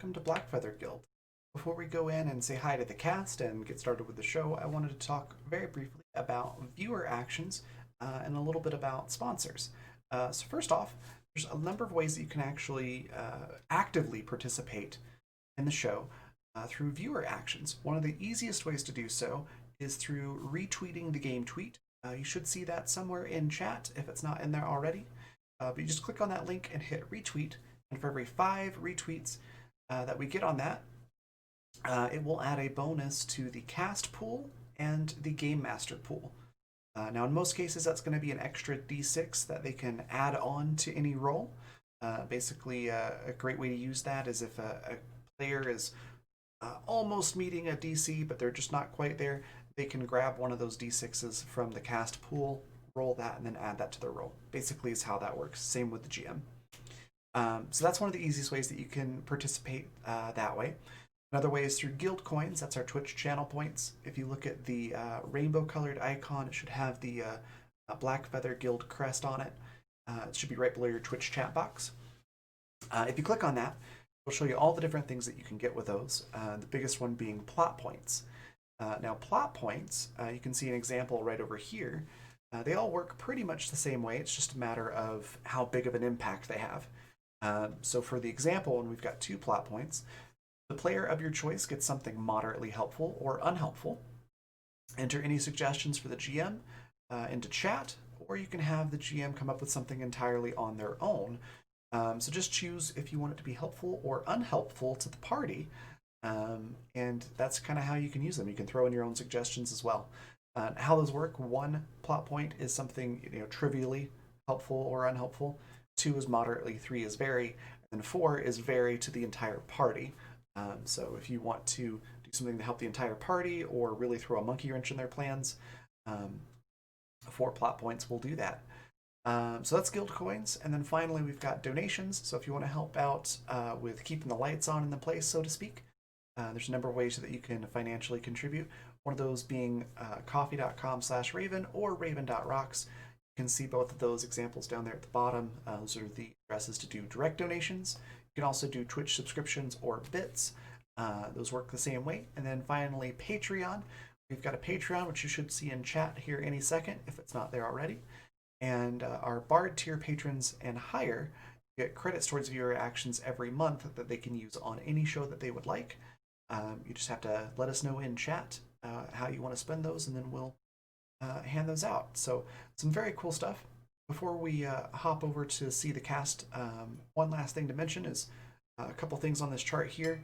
welcome to Blackfeather Guild. Before we go in and say hi to the cast and get started with the show, I wanted to talk very briefly about viewer actions and a little bit about sponsors. So first off, there's a number of ways that you can actually actively participate in the show through viewer actions. One of the easiest ways to do so is through retweeting the game tweet. You should see that somewhere in chat if it's not in there already. But you just click on that link and hit retweet, and for every 5 retweets that we get on that, it will add a bonus to the cast pool and the game master pool. Now, in most cases, that's going to be an extra d6 that they can add on to any roll. Basically, a great way to use that is if a player is almost meeting a DC, but they're just not quite there, they can grab one of those d6s from the cast pool, roll that, and then add that to their roll. Basically, is how that works. Same with the GM. So that's one of the easiest ways that you can participate that way. Another way is through guild coins. That's our Twitch channel points. If you look at the rainbow colored icon, it should have the Blackfeather Guild crest on it. It should be right below your Twitch chat box. If you click on that, it'll show you all the different things that you can get with those. The biggest one being plot points. Now, plot points, you can see an example right over here. They all work pretty much the same way. It's just a matter of how big of an impact they have. So for the example, when we've got 2 plot points, the player of your choice gets something moderately helpful or unhelpful. Enter any suggestions for the GM into chat, or you can have the GM come up with something entirely on their own. So just choose if you want it to be helpful or unhelpful to the party, and that's kind of how you can use them. You can throw in your own suggestions as well. How those work: 1 plot point is something trivially helpful or unhelpful. 2 is moderately. 3 is very, and 4 is very to the entire party. So if you want to do something to help the entire party or really throw a monkey wrench in their plans, 4 plot points will do that. So that's guild coins. And then finally, we've got donations. So if you want to help out with keeping the lights on in the place, so to speak, there's a number of ways that you can financially contribute. One of those being coffee.com/Raven or Raven.rocks. You can see both of those examples down there at the bottom. Those are the addresses to do direct donations. You can also do Twitch subscriptions or bits. Those work the same way. And then finally, Patreon. We've got a Patreon, which you should see in chat here any second if it's not there already. And our Bard tier patrons and higher get credits towards viewer actions every month that they can use on any show that they would like. You just have to let us know in chat how you want to spend those, and then we'll hand those out. So some very cool stuff. Before we hop over to see the cast, one last thing to mention is a couple things on this chart here.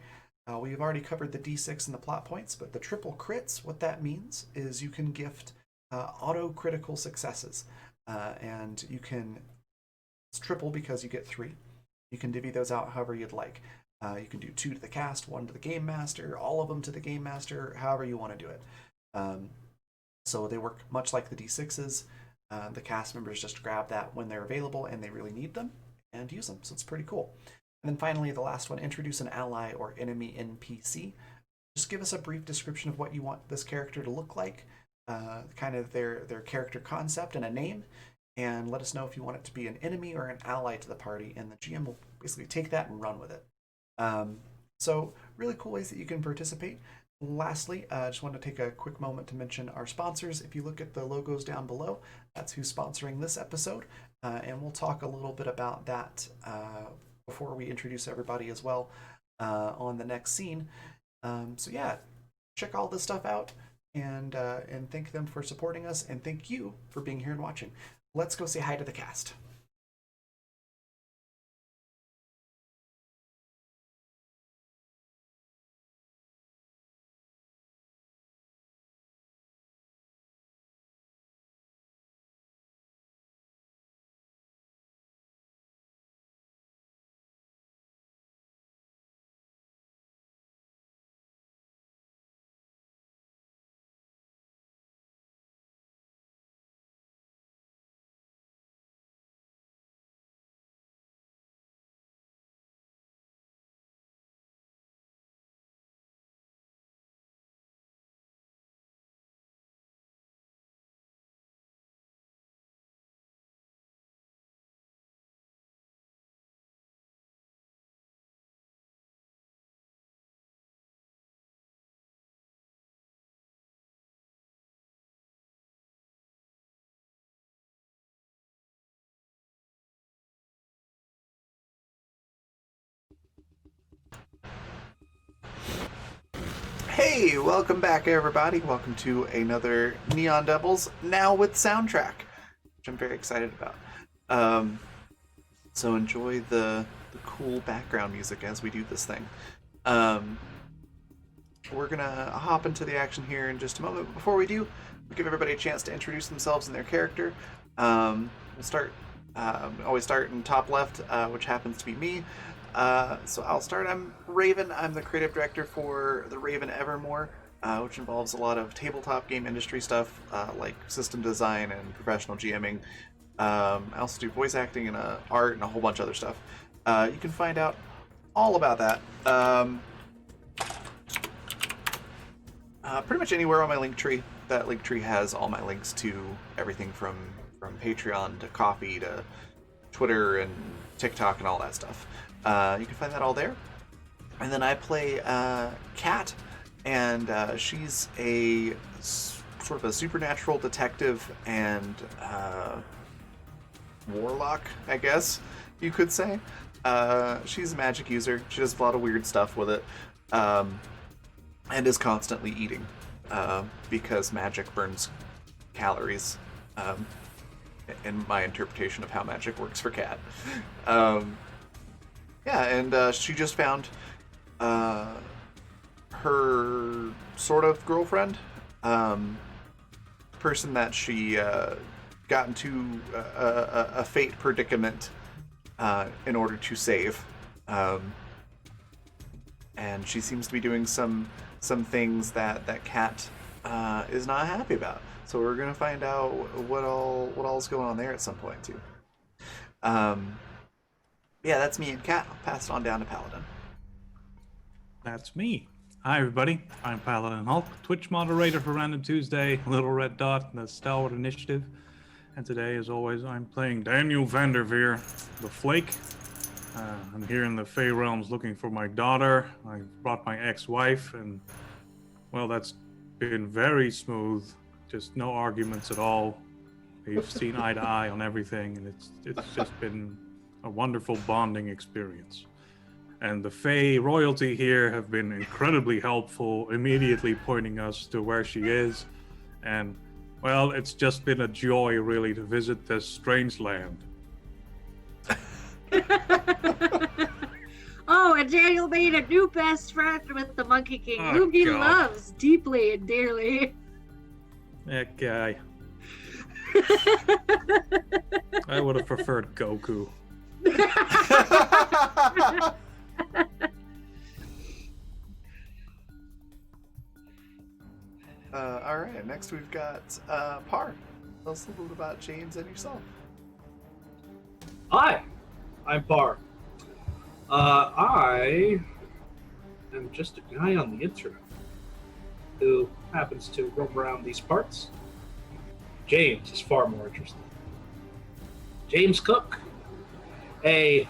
We've already covered the D6 and the plot points, but the triple crits, what that means is you can gift auto critical successes. And you can, it's triple because you get 3. You can divvy those out however you'd like. You can do 2 to the cast, 1 to the game master, all of them to the game master, however you want to do it. So they work much like the D6s. The cast members just grab that when they're available and they really need them and use them. So it's pretty cool. And then finally, the last one, introduce an ally or enemy NPC. Just give us a brief description of what you want this character to look like, kind of their character concept and a name, and let us know if you want it to be an enemy or an ally to the party, and the GM will basically take that and run with it. So really cool ways that you can participate. Lastly, I just want to take a quick moment to mention our sponsors. If you look at the logos down below, that's who's sponsoring this episode, and we'll talk a little bit about that before we introduce everybody as well on the next scene. So yeah, check all this stuff out and thank them for supporting us, and thank you for being here and watching. Let's go say hi to the cast. Hey, welcome back, everybody. Welcome to another Neon Devils, now with soundtrack, which I'm very excited about. So enjoy the cool background music as we do this thing. We're gonna hop into the action here in just a moment. But before we do, we'll give everybody a chance to introduce themselves and their character. We'll start. Always start in top left, which happens to be me. So I'll start. I'm Raven. I'm the creative director for the Raven Evermore, which involves a lot of tabletop game industry stuff, like system design and professional GMing. I also do voice acting and art and a whole bunch of other stuff. You can find out all about that pretty much anywhere on my link tree. That link tree has all my links to everything from Patreon to Coffee to Twitter and TikTok and all that stuff. You can find that all there. And then I play Kat, and she's a sort of a supernatural detective and warlock, I guess you could say. She's a magic user. She does a lot of weird stuff with it, and is constantly eating because magic burns calories. In my interpretation of how magic works for Kat. She just found her sort of girlfriend, person that she got into a fate predicament in order to save. And she seems to be doing some things that Kat is not happy about. So we're gonna find out what all's going on there at some point too. That's me and Kat. I'll pass it on down to Paladin. That's me. Hi everybody, I'm Paladin Hulk, Twitch moderator for Random Tuesday, Little Red Dot, and the Stalwart Initiative. And today, as always, I'm playing Daniel Vanderveer, the Flake. I'm here in the Fey Realms looking for my daughter. I brought my ex-wife, and well, that's been very smooth. Just no arguments at all. We've seen eye to eye on everything, and it's just been a wonderful bonding experience. And the Fey royalty here have been incredibly helpful, immediately pointing us to where she is. And, well, it's just been a joy, really, to visit this strange land. Oh, and Daniel made a new best friend with the Monkey King, whom he loves deeply and dearly. That guy. I would have preferred Goku. All right, next we've got Par. Tell us a little bit about James and yourself. Hi, I'm Par. I am just a guy on the internet who happens to roam around these parts. James is far more interesting. James Cook, from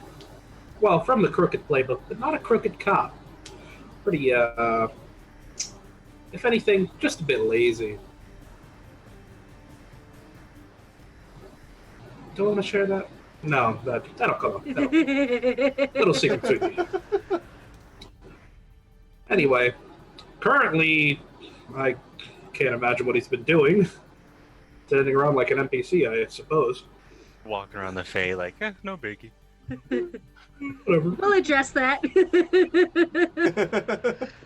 the Crooked playbook, but not a crooked cop. Pretty, if anything, just a bit lazy. Do I want to share that? No, that'll come up. Little secret between me. Anyway, currently, I can't imagine what he's been doing. Standing around like an NPC, I suppose. Walking around the Fae like, no biggie. Whatever. We'll address that.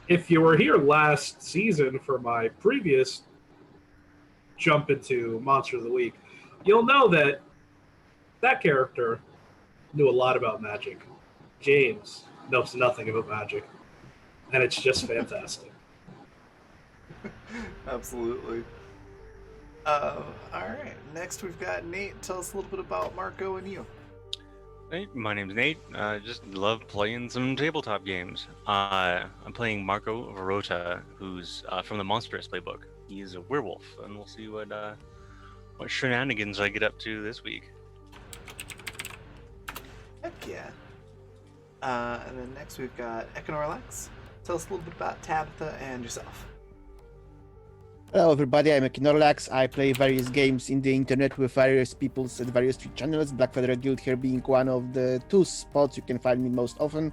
If you were here last season for my previous jump into Monster of the Week, you'll know that character knew a lot about magic. James knows nothing about magic. And it's just fantastic. Absolutely. All right. Next, we've got Nate. Tell us a little bit about Marco and you. Hey, my name's Nate. Just love playing some tabletop games. I'm playing Marco Verota, who's from the Monstrous playbook. He's a werewolf, and we'll see what shenanigans I get up to this week. Heck yeah. And then next we've got Econorlax. Tell us a little bit about Tabitha and yourself. Hello everybody, I'm Econorlax. I play various games in the internet with various peoples at various Twitch channels, Black Feather Guild here being one of the two spots you can find me most often,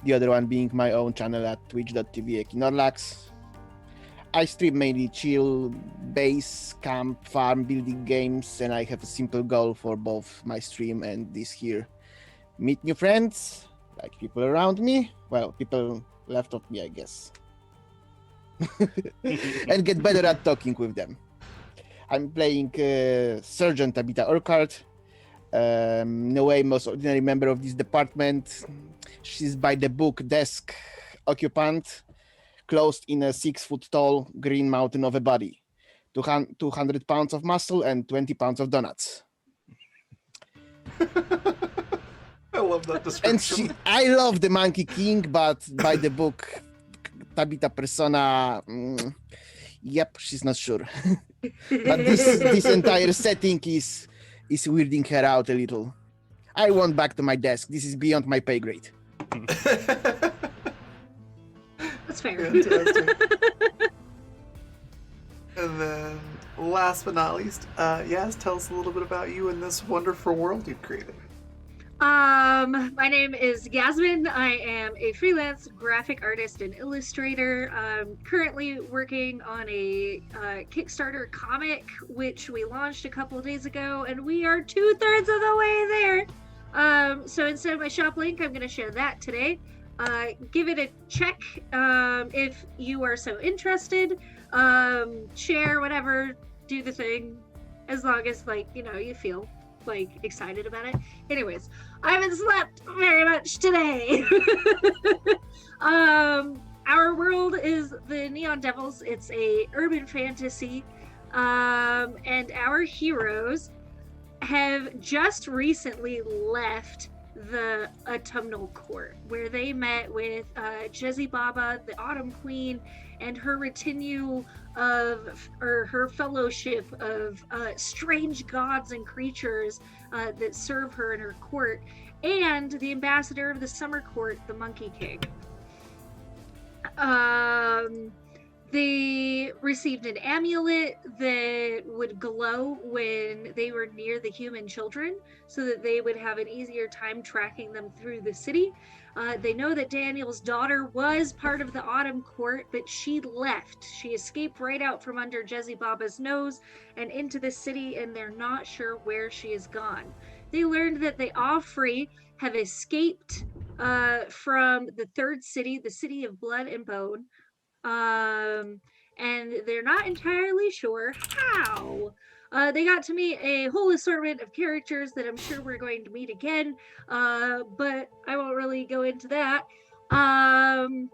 the other one being my own channel at twitch.tv Econorlax. I stream mainly chill, base, camp, farm building games, and I have a simple goal for both my stream and this here. Meet new friends, like people around me, well, people left of me, I guess. And get better at talking with them. I'm playing Sergeant Tabitha Urquhart, no way most ordinary member of this department. She's by the book desk occupant, closed in a 6-foot-tall green mountain of a body, 200 pounds of muscle and 20 pounds of donuts. I love that description. I love the Monkey King, but by the book Tabitha Persona, yep, she's not sure. But this entire setting is weirding her out a little. I want back to my desk. This is beyond my pay grade. That's fair. Fantastic. And then, last but not least, Yaz, tell us a little bit about you and this wonderful world you've created. My name is Yasmin. I am a freelance graphic artist and illustrator. I'm currently working on a Kickstarter comic, which we launched a couple of days ago, and we are 2/3 of the way there. So instead of my shop link, I'm going to share that today. Give it a check if you are so interested. Share, whatever, do the thing, as long as, like, you feel like excited about it. Anyways, I haven't slept very much today. Our world is the Neon Devils. It's a urban fantasy, and our heroes have just recently left the autumnal court, where they met with Jezi Baba, the Autumn Queen, and her retinue or her fellowship of strange gods and creatures that serve her in her court, and the ambassador of the summer court, the Monkey King. They received an amulet that would glow when they were near the human children, so that they would have an easier time tracking them through the city. They know that Daniel's daughter was part of the Autumn Court, but she left. She escaped right out from under Jezi Baba's nose and into the city, and they're not sure where she is gone. They learned that the Offrey have escaped from the third city, the city of Blood and Bone, and they're not entirely sure how. They got to meet a whole assortment of characters that I'm sure we're going to meet again, but I won't really go into that. And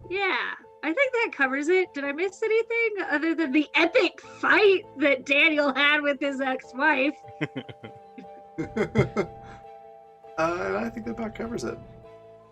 yeah, I think that covers it. Did I miss anything other than the epic fight that Daniel had with his ex-wife? I think that about covers it.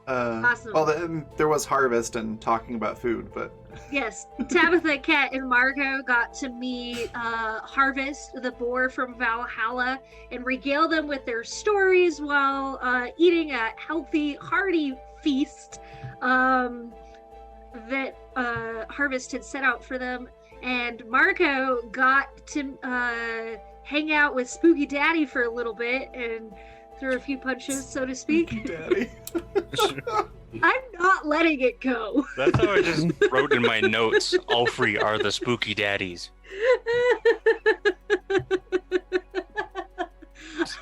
Awesome. Well, then there was Harvest and talking about food, but Yes, Tabitha, Kat, and Margot got to meet Harvest, the boar from Valhalla, and regale them with their stories while eating a healthy, hearty feast that Harvest had set out for them. And Margot got to hang out with Spooky Daddy for a little bit and threw a few punches, so to speak. Daddy. I'm not letting it go. That's how I just wrote in my notes. All free are the spooky daddies.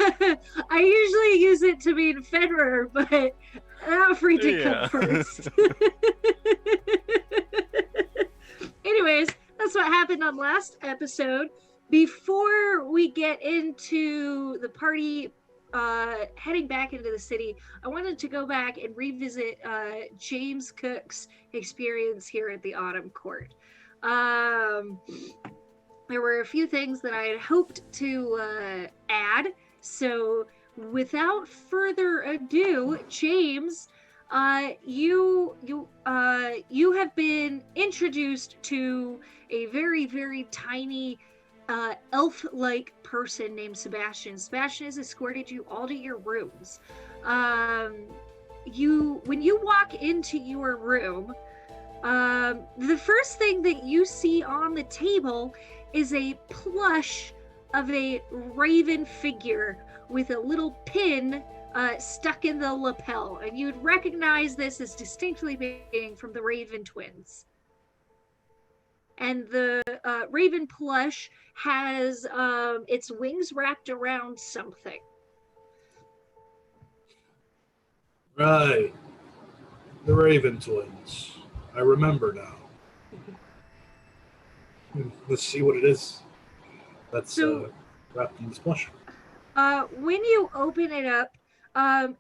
I usually use it to mean Fenrir, but Alfrey did come first. Anyways, that's what happened on last episode. Before we get into the party heading back into the city, I wanted to go back and revisit James Cook's experience here at the Autumn Court. There were a few things that I had hoped to add, so without further ado, James, you have been introduced to a very, very tiny elf-like person named Sebastian. Sebastian has escorted you all to your rooms. When you walk into your room, the first thing that you see on the table is a plush of a raven figure with a little pin stuck in the lapel, and you'd recognize this as distinctly being from the Raven twins. and the raven plush has its wings wrapped around something. Right. The Raven twins. I remember now. Let's see what it is. That's wrapped in this plush. When you open it up,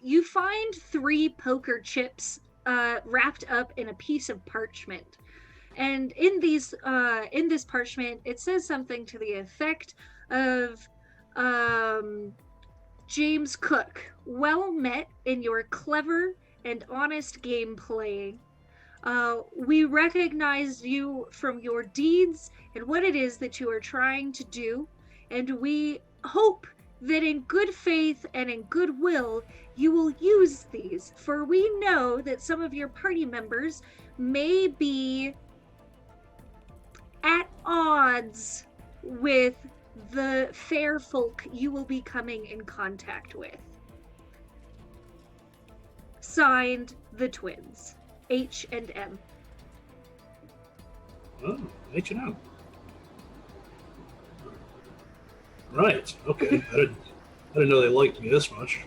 you find 3 poker chips wrapped up in a piece of parchment. And in this parchment, it says something to the effect of James Cook, well met in your clever and honest game playing. We recognize you from your deeds and what it is that you are trying to do, and we hope that in good faith and in goodwill you will use these, for we know that some of your party members may be at odds with the fair folk you will be coming in contact with. Signed, the twins, H and M. Oh, H&M. Right. Okay. I didn't know they liked me this much.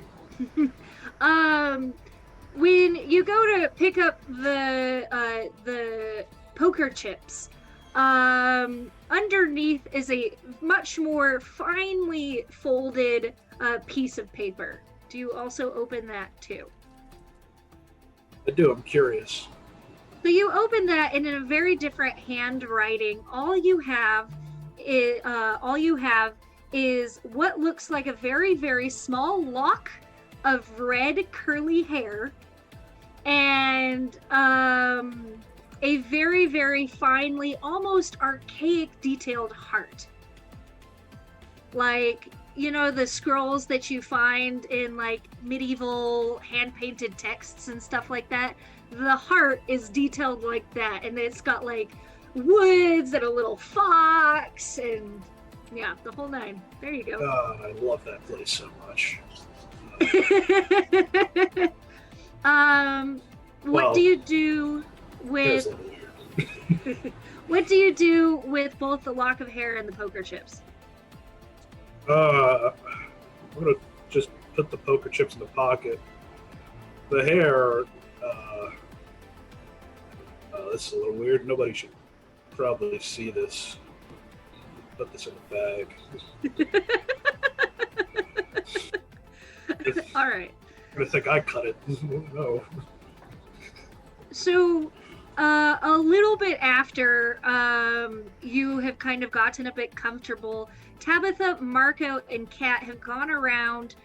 When you go to pick up the poker chips, underneath is a much more finely folded piece of paper. Do you also open that too? I do. I'm curious. So you open that, and in a very different handwriting, all you have is what looks like a very, very small lock of red curly hair and a very, very finely, almost archaic detailed heart. Like, you know, the scrolls that you find in like medieval hand-painted texts and stuff like that? The heart is detailed like that, and it's got like woods and a little fox and yeah, the whole 9. There you go. I love that place so much. What do you do with what do you do with both the lock of hair and the poker chips? I'm gonna just put the poker chips in the pocket. The hair, this is a little weird. Nobody should probably see this. Put this in the bag. All right. I'm gonna think I cut it. No. So, a little bit after you have kind of gotten a bit comfortable, Tabitha, Marco, and Kat have gone around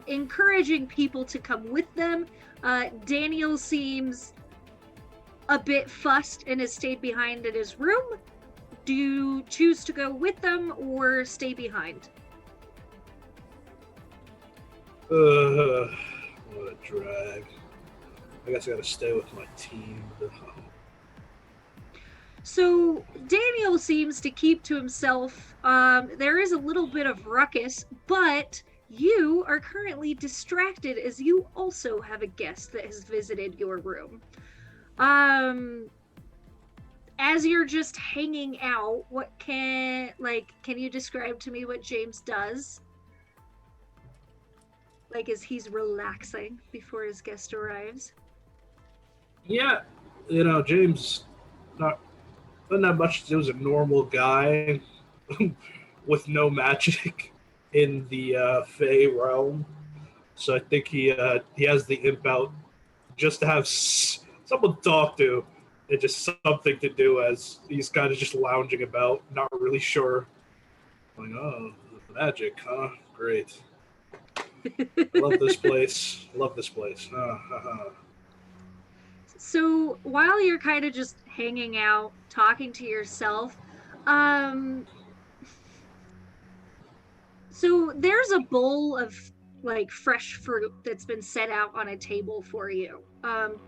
encouraging people to come with them. Daniel seems a bit fussed and has stayed behind in his room. Do you choose to go with them or stay behind? What a drag. I guess I gotta stay with my team. So Daniel seems to keep to himself. There is a little bit of ruckus, but you are currently distracted as you also have a guest that has visited your room. As you're just hanging out, can you describe to me what James does? Like, as he's relaxing before his guest arrives? Yeah, you know, James doesn't have much to do as a normal guy with no magic in the Fey realm. So I think he has the imp out just to have someone to talk to and just something to do as he's kind of just lounging about, not really sure. Like, oh, magic, huh? Great. Love this place. Love this place. So while you're kind of just hanging out, talking to yourself, so there's a bowl of like fresh fruit that's been set out on a table for you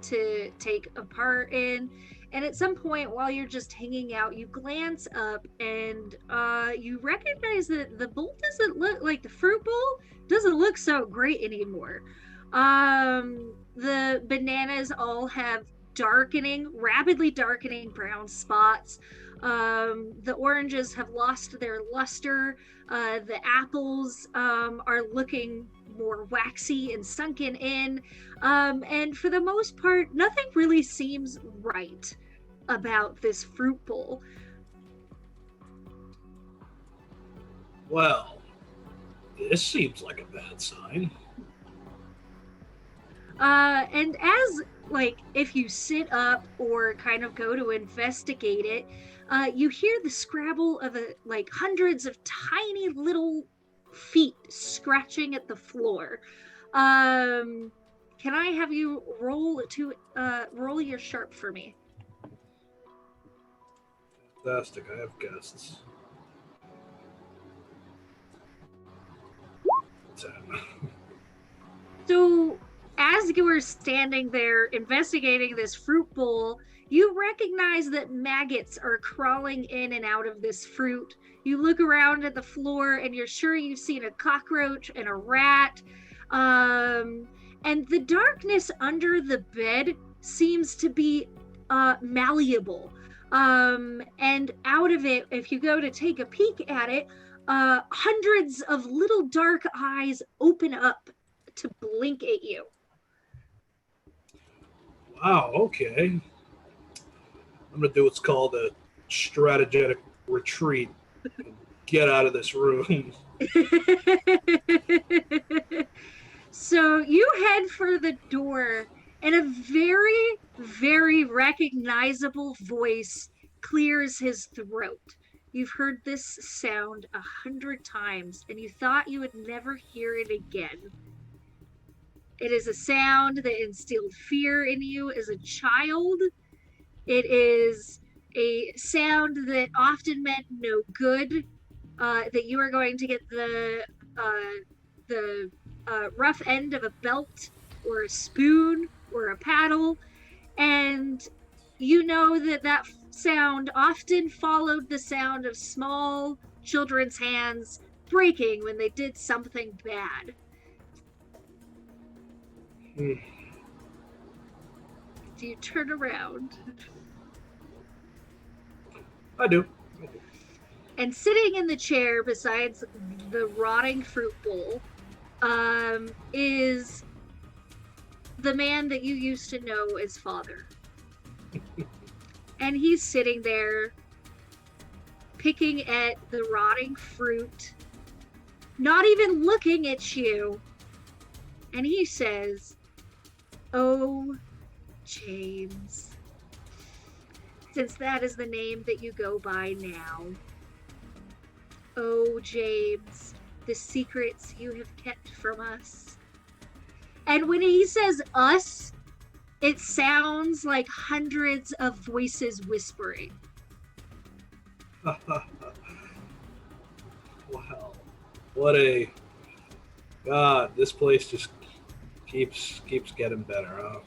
to take a part in. And at some point while you're just hanging out, you glance up and you recognize that the bowl doesn't look like the fruit bowl doesn't look so great anymore. The bananas all have rapidly darkening brown spots. The oranges have lost their luster. The apples are looking more waxy and sunken in. And for the most part, nothing really seems right about this fruit bowl. Well, this seems like a bad sign. And as like if you sit up or kind of go to investigate it, you hear the scrabble of like hundreds of tiny little feet scratching at the floor. Can I have you roll your sharp for me? Fantastic, I have guests. 10. So, as you were standing there investigating this fruit bowl, you recognize that maggots are crawling in and out of this fruit. You look around at the floor and you're sure you've seen a cockroach and a rat. And the darkness under the bed seems to be malleable. And out of it, if you go to take a peek at it, hundreds of little dark eyes open up to blink at you. Wow, okay. I'm going to do what's called a strategic retreat and get out of this room. So you head for the door, and a very, very recognizable voice clears his throat. You've heard this sound 100 times, and you thought you would never hear it again. It is a sound that instilled fear in you as a child. It is a sound that often meant no good, that you are going to get the rough end of a belt or a spoon or a paddle. And you know that sound often followed the sound of small children's hands breaking when they did something bad. Do you turn around? I do. And sitting in the chair besides the rotting fruit bowl is the man that you used to know as father. And he's sitting there picking at the rotting fruit, not even looking at you. And he says, "Oh, James, since that is the name that you go by now. Oh, James, the secrets you have kept from us." And when he says us, it sounds like hundreds of voices whispering. Wow. What a... God, this place just keeps getting better, huh?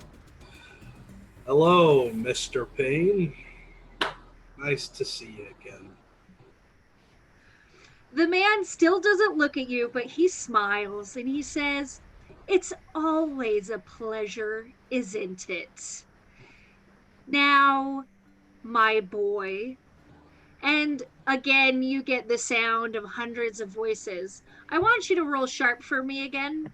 Hello, Mr. Payne. Nice to see you again. The man still doesn't look at you, but he smiles and he says, "It's always a pleasure, isn't it? Now, my boy." And again, you get the sound of hundreds of voices. I want you to roll sharp for me again.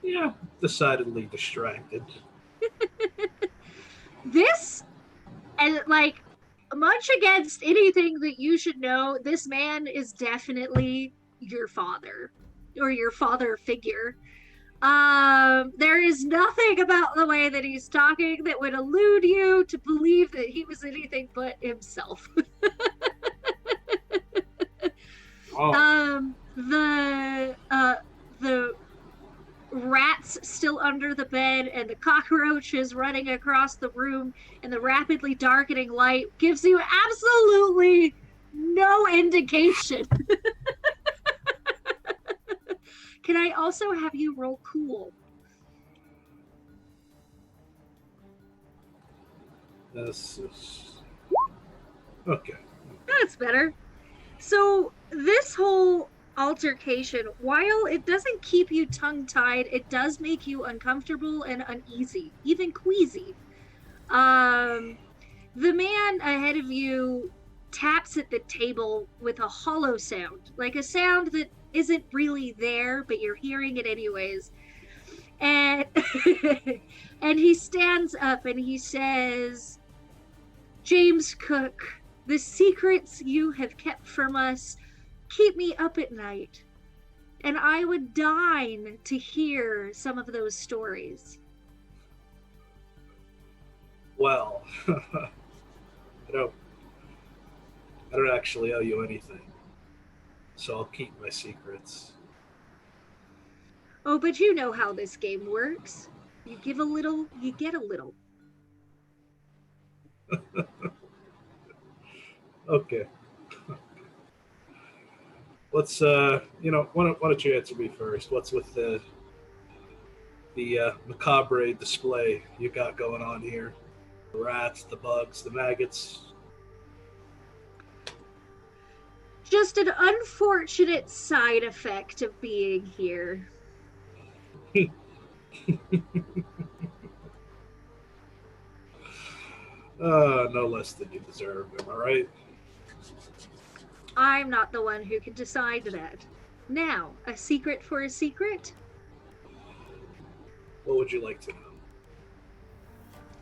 Yeah, decidedly distracted. This, and like, much against anything that you should know, this man is definitely your father or your father figure. There is nothing about the way that he's talking that would allude you to believe that he was anything but himself. Oh. The rats still under the bed and the cockroaches running across the room and the rapidly darkening light gives you absolutely no indication. Can I also have you roll cool? This is... Okay. That's better. So this whole altercation, while it doesn't keep you tongue-tied, it does make you uncomfortable and uneasy, even queasy. The man ahead of you taps at the table with a hollow sound, like a sound that isn't really there, but you're hearing it anyways. And and he stands up and he says, "James Cook, the secrets you have kept from us keep me up at night, and I would dine to hear some of those stories." Well, I don't actually owe you anything, so I'll keep my secrets. Oh, but you know how this game works. You give a little, you get a little. Okay. Let's why don't you answer me first? What's with the macabre display you got going on here? The rats, the bugs, the maggots. Just an unfortunate side effect of being here. No less than you deserve, am I right? I'm not the one who can decide that. Now, a secret for a secret? What would you like to know?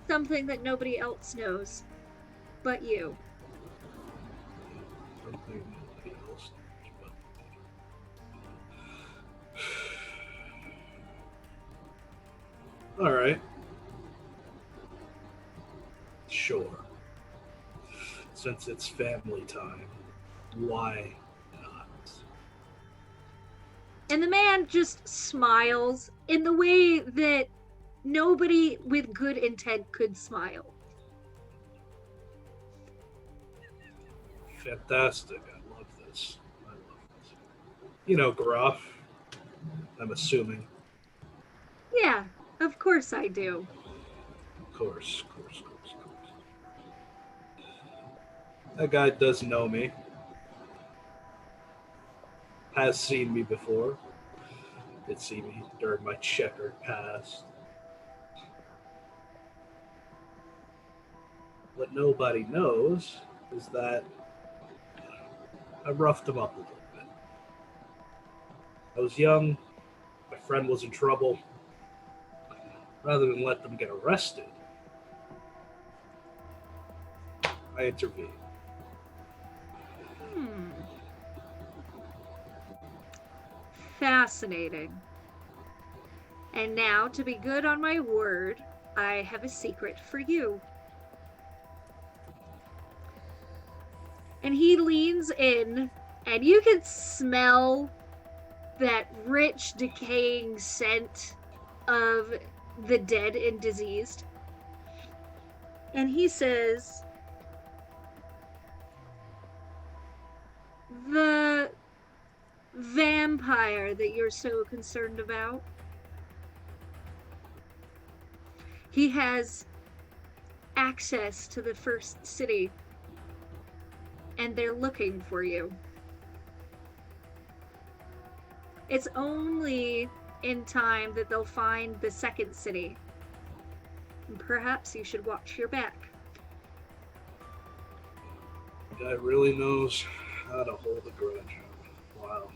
Something that nobody else knows but you. Something nobody else knows but me. All right. Sure. Since it's family time, why not? And the man just smiles in the way that nobody with good intent could smile. Fantastic. I love this. You know Groff, I'm assuming. Yeah, of course I do. Of course. That guy does know me. Has seen me before. Did see me during my checkered past. What nobody knows is that I roughed him up a little bit. I was young. My friend was in trouble. Rather than let them get arrested, I intervened. Fascinating. And now, to be good on my word, I have a secret for you. And he leans in, and you can smell that rich, decaying scent of the dead and diseased. And he says, "The vampire that you're so concerned about, he has access to the first city, and they're looking for you. It's only in time that they'll find the second city. And perhaps you should watch your back." The guy really knows how to hold a grudge. Wow.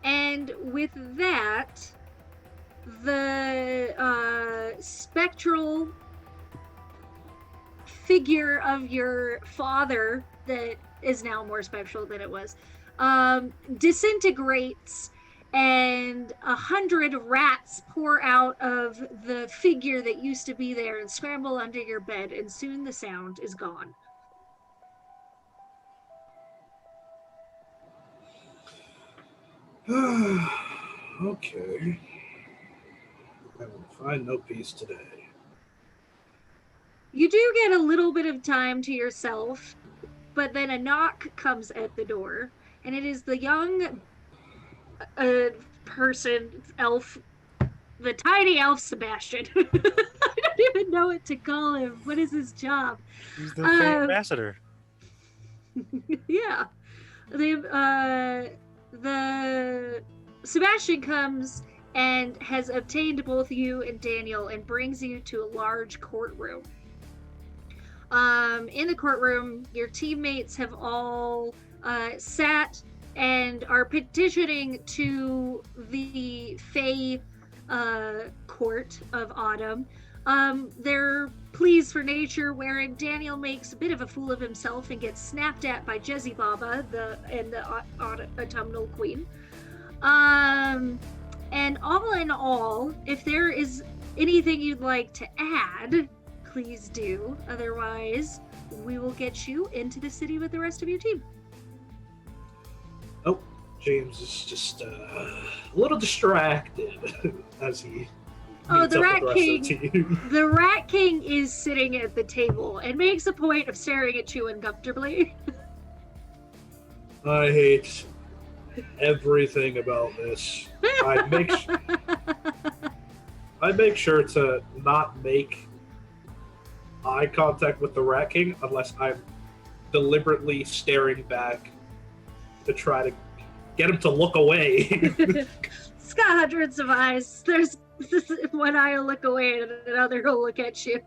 And with that, the spectral figure of your father, that is now more spectral than it was, disintegrates, and 100 rats pour out of the figure that used to be there and scramble under your bed, and soon the sound is gone. Okay. I will find no peace today. You do get a little bit of time to yourself, but then a knock comes at the door, and it is the young person, elf, the tiny elf Sebastian. I don't even know what to call him. What is his job? He's the ambassador. Yeah. The Sebastian comes and has obtained both you and Daniel and brings you to a large courtroom. In the courtroom, your teammates have all sat and are petitioning to the Fae court of Autumn. Their pleas for nature, wherein Daniel makes a bit of a fool of himself and gets snapped at by Jezzy Baba, the autumnal queen. And all in all, if there is anything you'd like to add, please do. Otherwise, we will get you into the city with the rest of your team. Oh, James is just a little distracted as he. Oh, meets the up Rat with the rest of the King. team. The Rat King is sitting at the table and makes a point of staring at you uncomfortably. I hate everything about this. I make sure to not make eye contact with the Rat King unless I'm deliberately staring back to try to get him to look away. It's got hundreds of eyes. There's one eye will look away and another will look at you.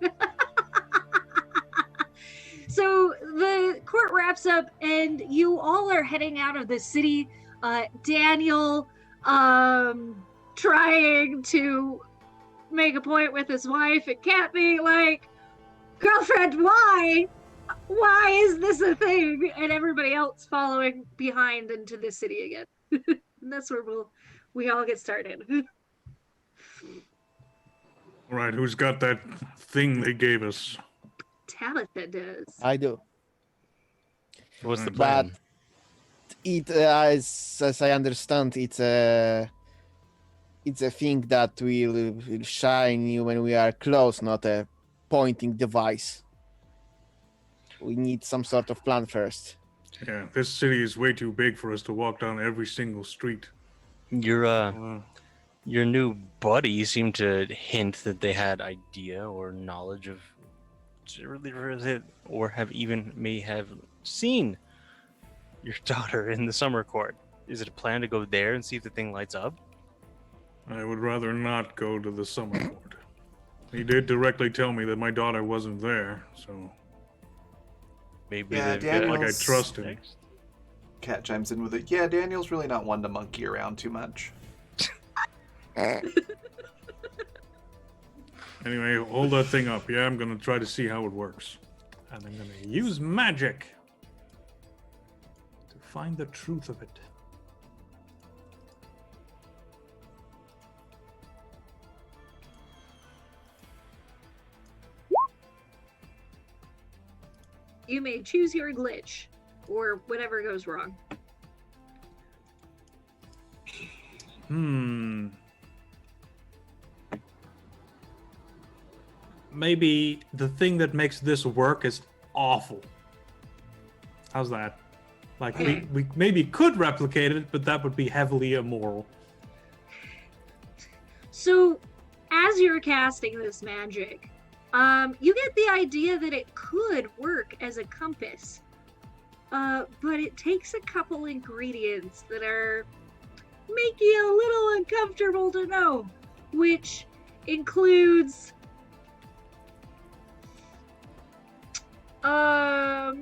So the court wraps up and you all are heading out of the city. Daniel trying to make a point with his wife. It can't be like, girlfriend, why is this a thing? And everybody else following behind into the city again. And that's where we all get started. All right, who's got that thing they gave us? Tabitha does. I do. What's the But plan? it, as I understand, it's a thing that will shine you when we are close, not a pointing device. We need some sort of plan first. Yeah, this city is way too big for us to walk down every single street. Your new buddy seemed to hint that they had idea or knowledge of, or may have seen your daughter in the summer court. Is it a plan to go there and see if the thing lights up? I would rather not go to the summer court. He did directly tell me that my daughter wasn't there, so Maybe Yeah, they've got- Daniel's- like I trust him. Next. Cat chimes in with it. Yeah, Daniel's really not one to monkey around too much. Anyway, hold that thing up. Yeah, I'm gonna try to see how it works. And I'm gonna use magic to find the truth of it. You may choose your glitch or whatever goes wrong. Maybe the thing that makes this work is awful. How's that? Like, we maybe could replicate it, but that would be heavily immoral. So, as you're casting this magic, you get the idea that it could work as a compass. But it takes a couple ingredients that are make you a little uncomfortable to know, which includes a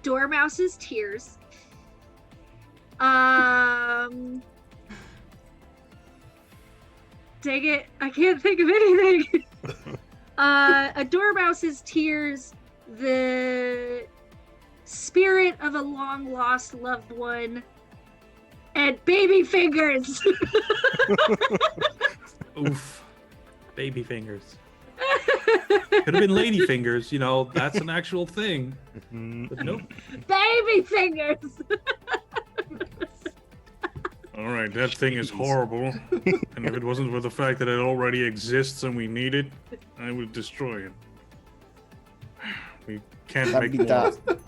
dormouse's tears. Dang it, I can't think of anything. A dormouse's tears, the spirit of a long lost loved one, and baby fingers. Oof. Baby fingers. Could have been lady fingers, you know, that's an actual thing. But nope. Baby fingers. Alright, that thing is horrible. And if it wasn't for the fact that it already exists and we need it, I would destroy it. We can't make more. Tabitha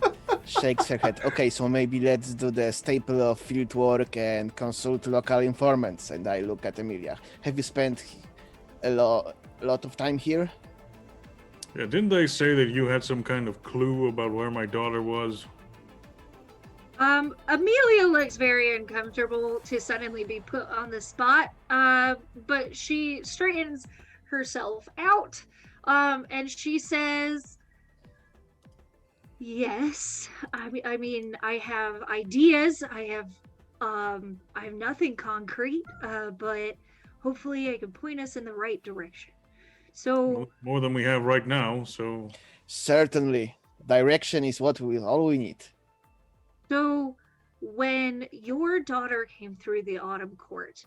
shakes her head. Okay, so maybe let's do the staple of field work and consult local informants. And I look at Emilia. Have you spent a lot of time here? Yeah, didn't they say that you had some kind of clue about where my daughter was? Amelia looks very uncomfortable to suddenly be put on the spot, but she straightens herself out, and she says, yes, I mean, I have ideas, I have nothing concrete, but hopefully I can point us in the right direction. So, More than we have right now, so... Certainly. Direction is all we need. So, when your daughter came through the Autumn Court,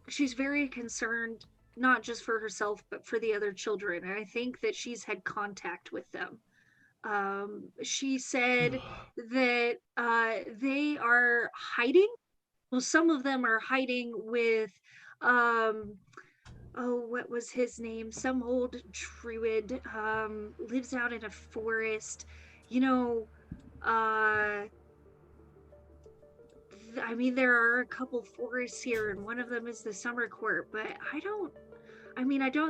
she's very concerned, not just for herself, but for the other children. And I think that she's had contact with them. She said that they are hiding. Well, some of them are hiding with, oh, what was his name? Some old druid, lives out in a forest. You know, I mean, there are a couple forests here, and one of them is the Summer Court, but I don't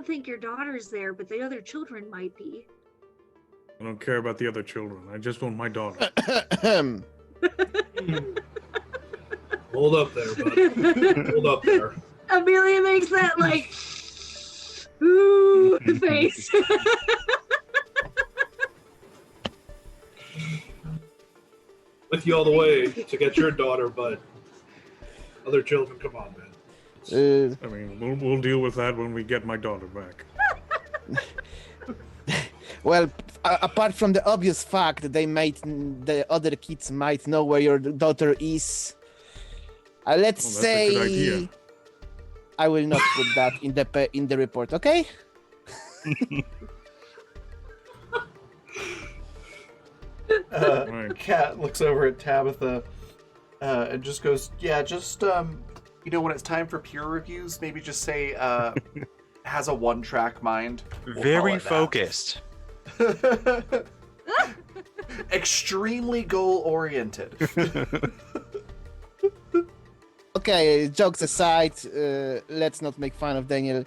think your daughter's there, but the other children might be. I don't care about the other children. I just want my daughter. Hold up there, bud. Hold up there. Amelia makes that, like, ooh face. With you all the way to get your daughter, but other children, come on, man. I mean, we'll deal with that when we get my daughter back. Well, apart from the obvious fact that the other kids might know where your daughter is, let's Well, that's a good idea. say I will not put that in the report. Okay? Right. Kat looks over at Tabitha and just goes, yeah, just, you know, when it's time for peer reviews, maybe just say, has a 1-track mind. We'll call Very it that. focused. Extremely goal-oriented. Okay, jokes aside, let's not make fun of Daniel.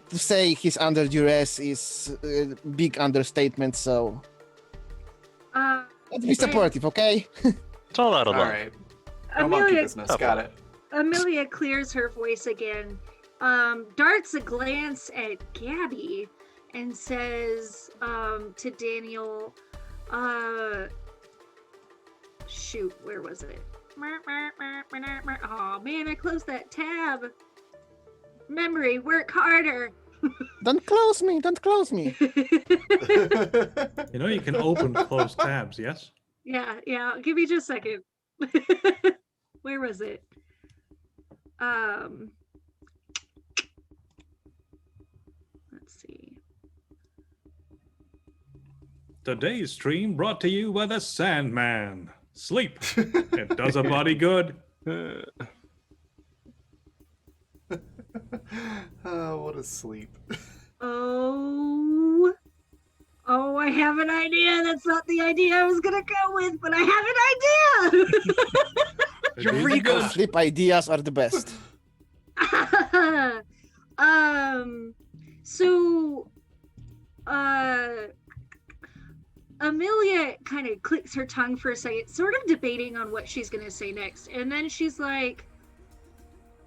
To say he's under duress is a big understatement, so let's be supportive, okay? It's all out of All love. right. No monkey Amelia, business. Got it. Amelia clears her voice again, darts a glance at Gabby, and says to Daniel, shoot, where was it? Oh man, I closed that tab. Memory, work harder. Don't close me, don't close me. You know, you can open closed tabs, yes? Yeah, give me just a second. Where was it? Let's see. Today's stream brought to you by the Sandman. Sleep. It does a body good. Oh, what a sleep. Oh, I have an idea. That's not the idea I was gonna go with, but I have an idea. Eureka! Sleep ideas are the best. So, Amelia kind of clicks her tongue for a second, sort of debating on what she's gonna say next, and then she's like,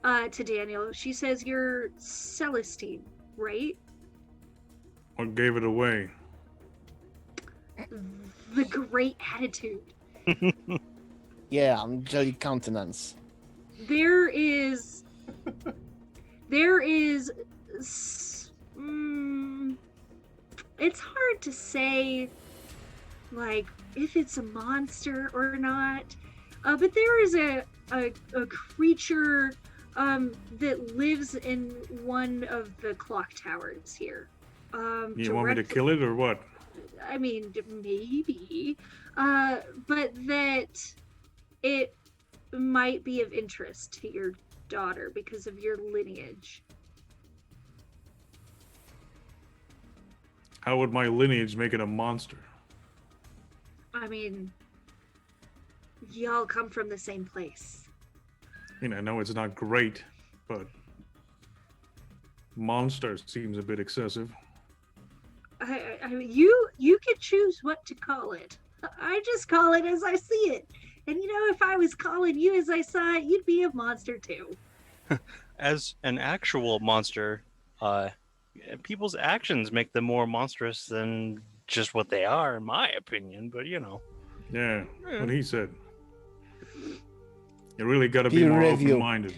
to Daniel, she says, "You're Celestine, right?" What gave it away? The great attitude. Yeah, jelly countenance. There is it's hard to say, like, if it's a monster or not, but there is a creature that lives in one of the clock towers here. You want me to kill it or what? I mean, maybe, but that it might be of interest to your daughter because of your lineage. How would my lineage make it a monster? I mean, y'all come from the same place. I mean, I know it's not great, but monster seems a bit excessive. I mean, you can choose what to call it. I just call it as I see it. And if I was calling you as I saw it, you'd be a monster too. As an actual monster, people's actions make them more monstrous than just what they are, in my opinion. But Yeah, what he said. You really got to be Peer more review. open-minded.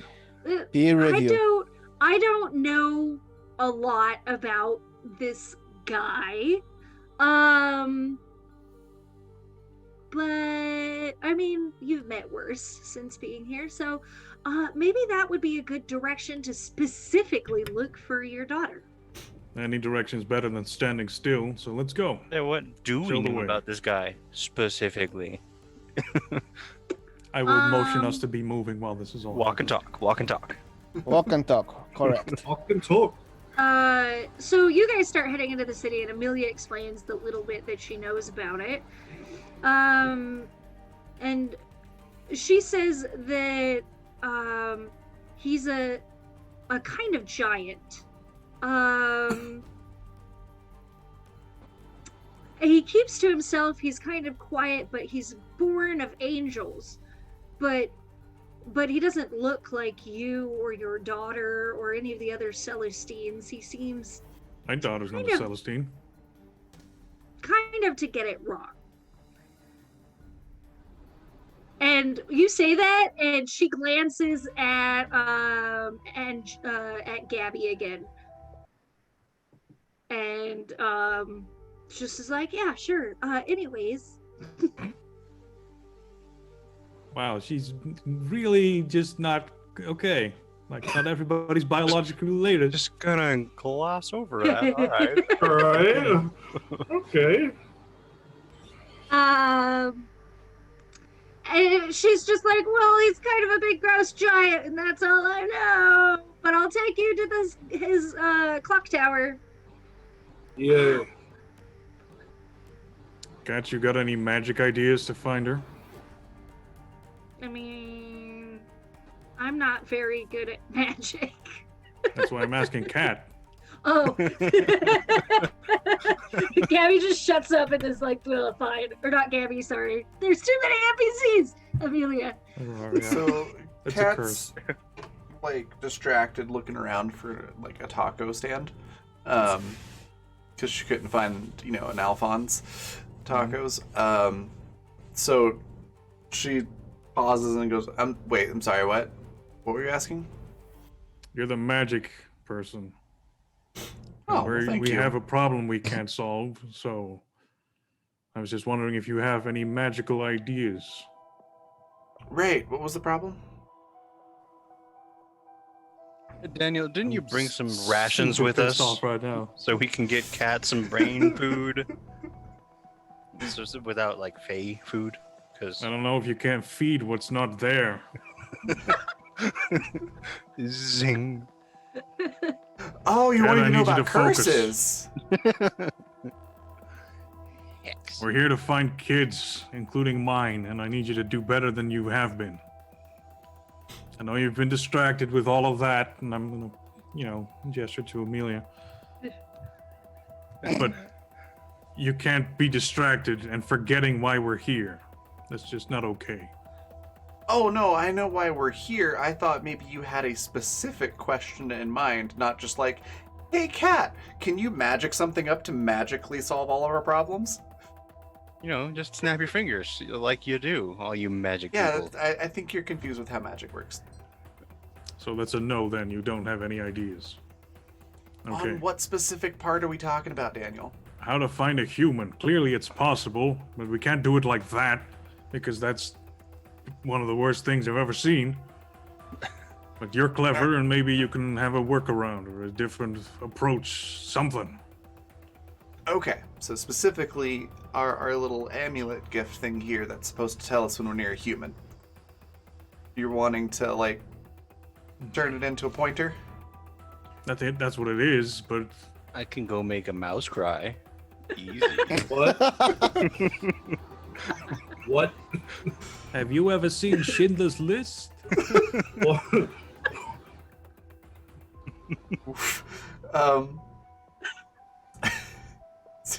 Peer review. I don't know a lot about this guy. But I mean, you've met worse since being here, so maybe that would be a good direction to specifically look for your daughter. Any direction's better than standing still, so let's go. Yeah, what do we Show the know way. about this guy specifically? I will motion us to be moving while this is all Walk and happening. talk. Walk and talk. Walk and talk. Correct. Talk and talk. So you guys start heading into the city, and Amelia explains the little bit that she knows about it. And she says that he's a kind of giant. He keeps to himself. He's kind of quiet, but he's born of angels. But he doesn't look like you or your daughter or any of the other Celestines. He seems My daughter's not a kind of- Celestine. kind of to get it wrong. And you say that, and she glances at Gabby again, and just is like, yeah, sure. Anyways, Wow, she's really just not okay. Like, not everybody's biologically related. Just gonna gloss over that. All right. All right. Okay. and she's just like, well, he's kind of a big gross giant, and that's all I know. But I'll take you to his clock tower. Yeah. Cat, you got any magic ideas to find her? I mean, I'm not very good at magic. That's why I'm asking Cat. Oh. Gabby just shuts up and is like, well, fine. Or not Gabby, sorry. There's too many NPCs, Amelia. Oh, yeah. So That's a Kat's curse. like distracted, looking around for like a taco stand, because she couldn't find an Alphonse tacos. So she pauses and goes, "Wait, I'm sorry. What? What were you asking?" You're the magic person. Oh, We're- well, thank we you. have a problem we can't solve, so I was just wondering if you have any magical ideas. Right. What was the problem? Daniel, didn't you I'm bring some super rations with pissed us off right now. so we can get Cat some brain food? So is it without like Fey food? Because I don't know if you can't feed what's not there. zing. Oh, you Kat, wanted I to know need you about to focus. curses. Yes. We're here to find kids, including mine, and I need you to do better than you have been. I know you've been distracted with all of that, and I'm gonna, gesture to Amelia. But you can't be distracted and forgetting why we're here. That's just not okay. Oh no, I know why we're here. I thought maybe you had a specific question in mind, not just like, "Hey, Cat, can you magic something up to magically solve all of our problems?" Just snap your fingers like you do, all you magic Yeah, people. I think you're confused with how magic works. So that's a no then. You don't have any ideas. Okay. On what specific part are we talking about, Daniel? How to find a human. Clearly it's possible, but we can't do it like that, because that's one of the worst things I've ever seen. But you're clever, and maybe you can have a workaround or a different approach, something. Okay, so specifically our little amulet gift thing here that's supposed to tell us when we're near a human. You're wanting to, like, turn it into a pointer? That's it. That's what it is, but I can go make a mouse cry. Easy. What? What? have you ever seen Schindler's List? What?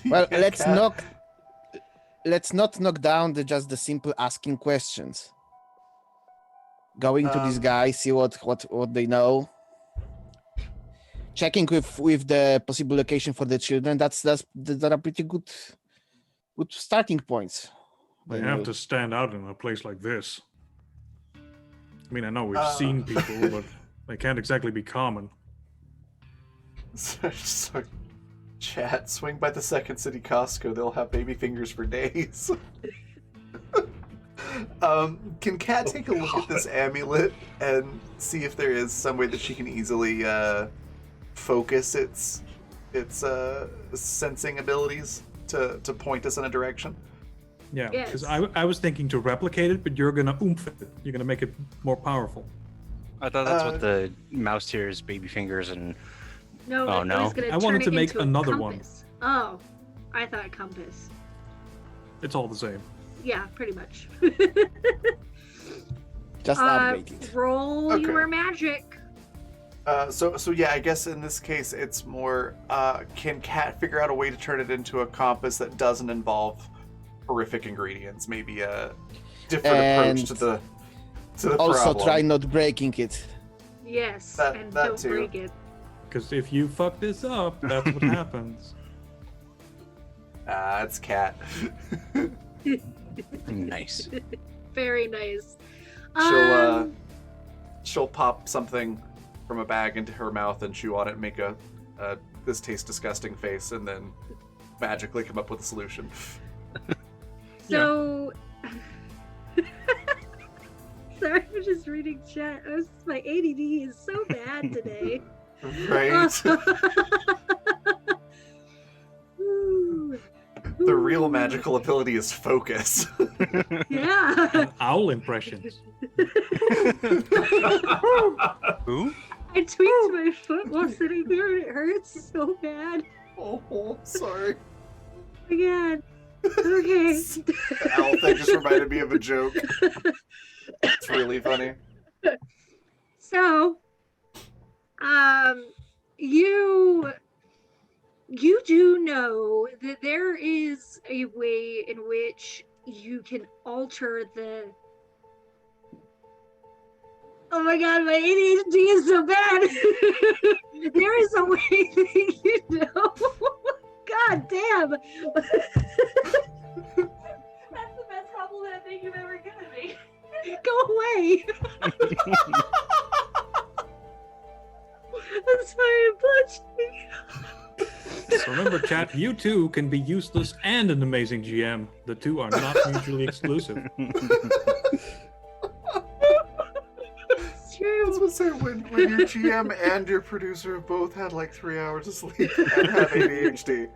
Well, Yeah, Cat. let's not knock down just the simple asking questions. Going to these Um, guys, see what they know. Checking with the possible location for the children. That are pretty good starting points. They have Anyway. to stand out in a place like this. I mean, I know we've Uh, seen people, but they can't exactly be common. so, chat, swing by the Second City Costco. They'll have baby fingers for days. Can Kat take a look at this amulet and see if there is some way that she can easily focus its sensing abilities to point us in a direction? Yeah, because Yes. I was thinking to replicate it, but you're gonna oomph it. You're gonna make it more powerful. I thought that's Uh, what the mouse tears, baby fingers, and No, Oh, it no. was gonna I turn wanted it to make into a another one. compass. Oh, I thought compass. It's all the same. Yeah, pretty much. Just upgrade it. Roll Okay. your magic. So yeah, I guess in this case it's more can Kat figure out a way to turn it into a compass that doesn't involve horrific ingredients, maybe a different approach And to the Also, problem. try not breaking it. Yes, That- and that don't too. break it. Because if you fuck this up, that's what happens. It's Kat. nice. Very nice. She'll she'll pop something from a bag into her mouth and chew on it and make a this tastes disgusting face and then magically come up with a solution. So, sorry for just reading chat. My ADD is so bad today. Right? Ooh. The real Ooh. magical ability is focus. Yeah. And owl impressions. Who? I tweaked my foot while sitting there and it hurts so bad. Oh, sorry. Oh my god. Okay. The owl thing just reminded me of a joke. It's really funny. So, you do know that there is a way in which you can alter the. Oh my god, my ADHD is so bad. There is a way that you know. God damn. That's the best compliment I think you've ever given me. Go away. That's fine, punch me. So remember, chat, you too can be useless and an amazing GM. The two are not mutually exclusive. It's I true. was gonna say, when your GM and your producer have both had like 3 hours of sleep and have ADHD,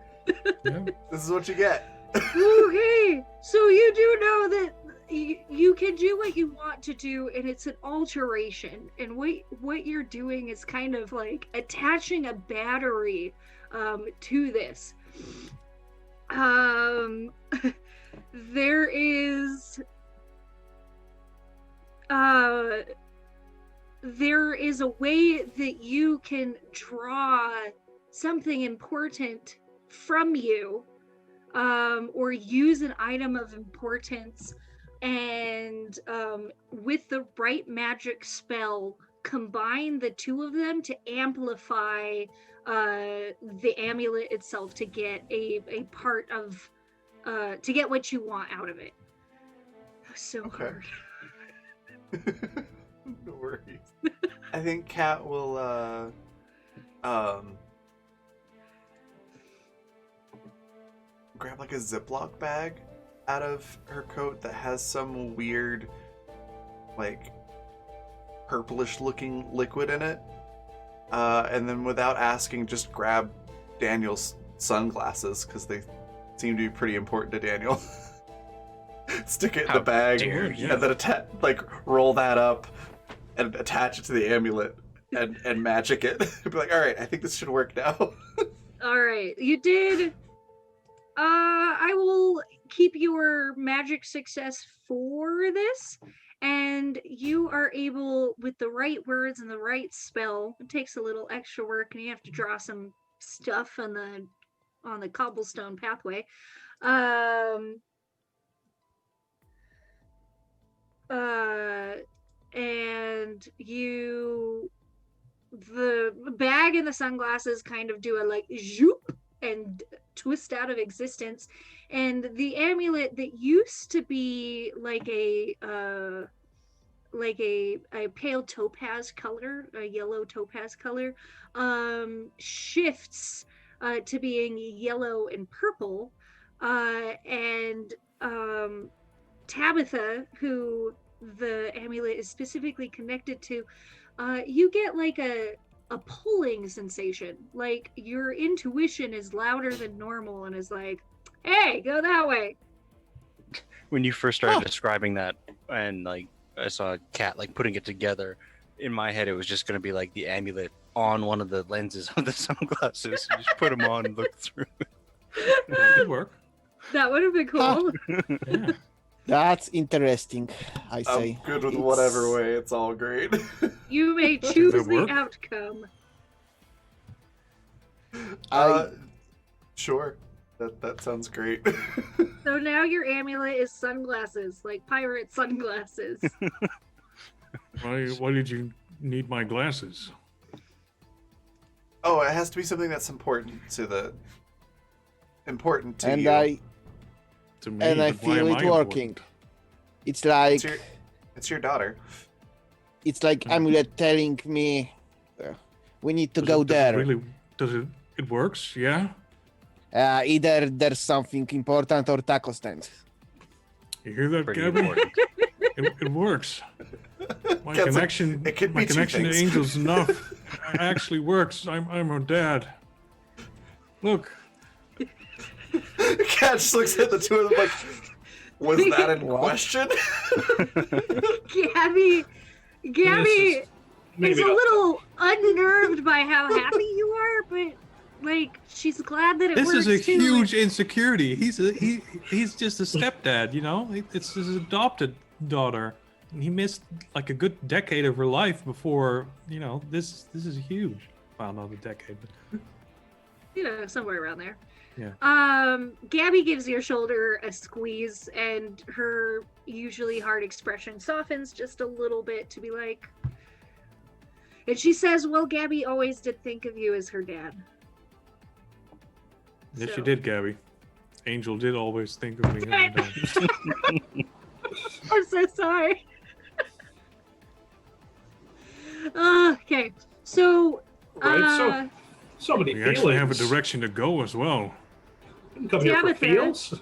Yeah. this is what you get. Okay, so you do know that you can do what you want to do, and it's an alteration. And what you're doing is kind of like attaching a battery to this. There is a way that you can draw something important from you, or use an item of importance, and with the right magic spell, combine the two of them to amplify the amulet itself to get a part of to get what you want out of it. So Okay. hard. No worries. I think Kat will grab like a Ziploc bag out of her coat that has some weird, like, purplish looking liquid in it. And then without asking, just grab Daniel's sunglasses, because they seem to be pretty important to Daniel. Stick it in How the bag dare and you. then roll that up and attach it to the amulet and magic it. Be like, all right, I think this should work now. All right, you did. I will keep your magic success for this, and you are able, with the right words and the right spell. It takes a little extra work, and you have to draw some stuff on the on the cobblestone pathway. And the bag and the sunglasses kind of do a like zoop and twist out of existence, and the amulet that used to be like a pale topaz color, a yellow topaz color, shifts to being yellow and purple, and Tabitha, who the amulet is specifically connected to, you get like a pulling sensation, like your intuition is louder than normal and is like, hey, go that way. When you first started describing that, and like I saw a cat like putting it together, in my head it was just going to be like the amulet on one of the lenses of the sunglasses. You just put them on and look through. That could work. That would have been cool. Yeah. That's interesting, I say. I'm good with It's- whatever way. It's all great. You may choose that the work? outcome. Sure. That sounds great. So now your amulet is sunglasses, like pirate sunglasses. Why did you need my glasses? Oh, it has to be something that's important to And you. To me, I but why feel am it I working. important? It's like It's your daughter. amulet telling me we need to Does go it- does it there. Really, does it? It works, yeah. Either there's something important or taco stand. You hear that, Pretty Gabby? important. It works. My Gets like- connection, it could my be two connection to things. angels enough. It actually works. I'm her dad. Look, Cat just looks at the two of them like, was that in What? question? Gabby is Maybe a not. little unnerved by how happy you are, but like she's glad that it this works is a too. huge insecurity. He's just a stepdad, you know. It's his adopted daughter. And he missed like a good decade of her life before, you know. This is huge. Well, not a decade, but You know, somewhere around there. Yeah. Gabby gives your shoulder a squeeze, and her usually hard expression softens just a little bit to be like, and she says, well, Gabby always did think of you as her dad. yes, So- you did, Gabby. Angel did always think of me. as Damn her dad. I'm so sorry. Okay, so Right, so many We actually have a feelings. direction to go as well. Didn't come here for Tabitha. feels.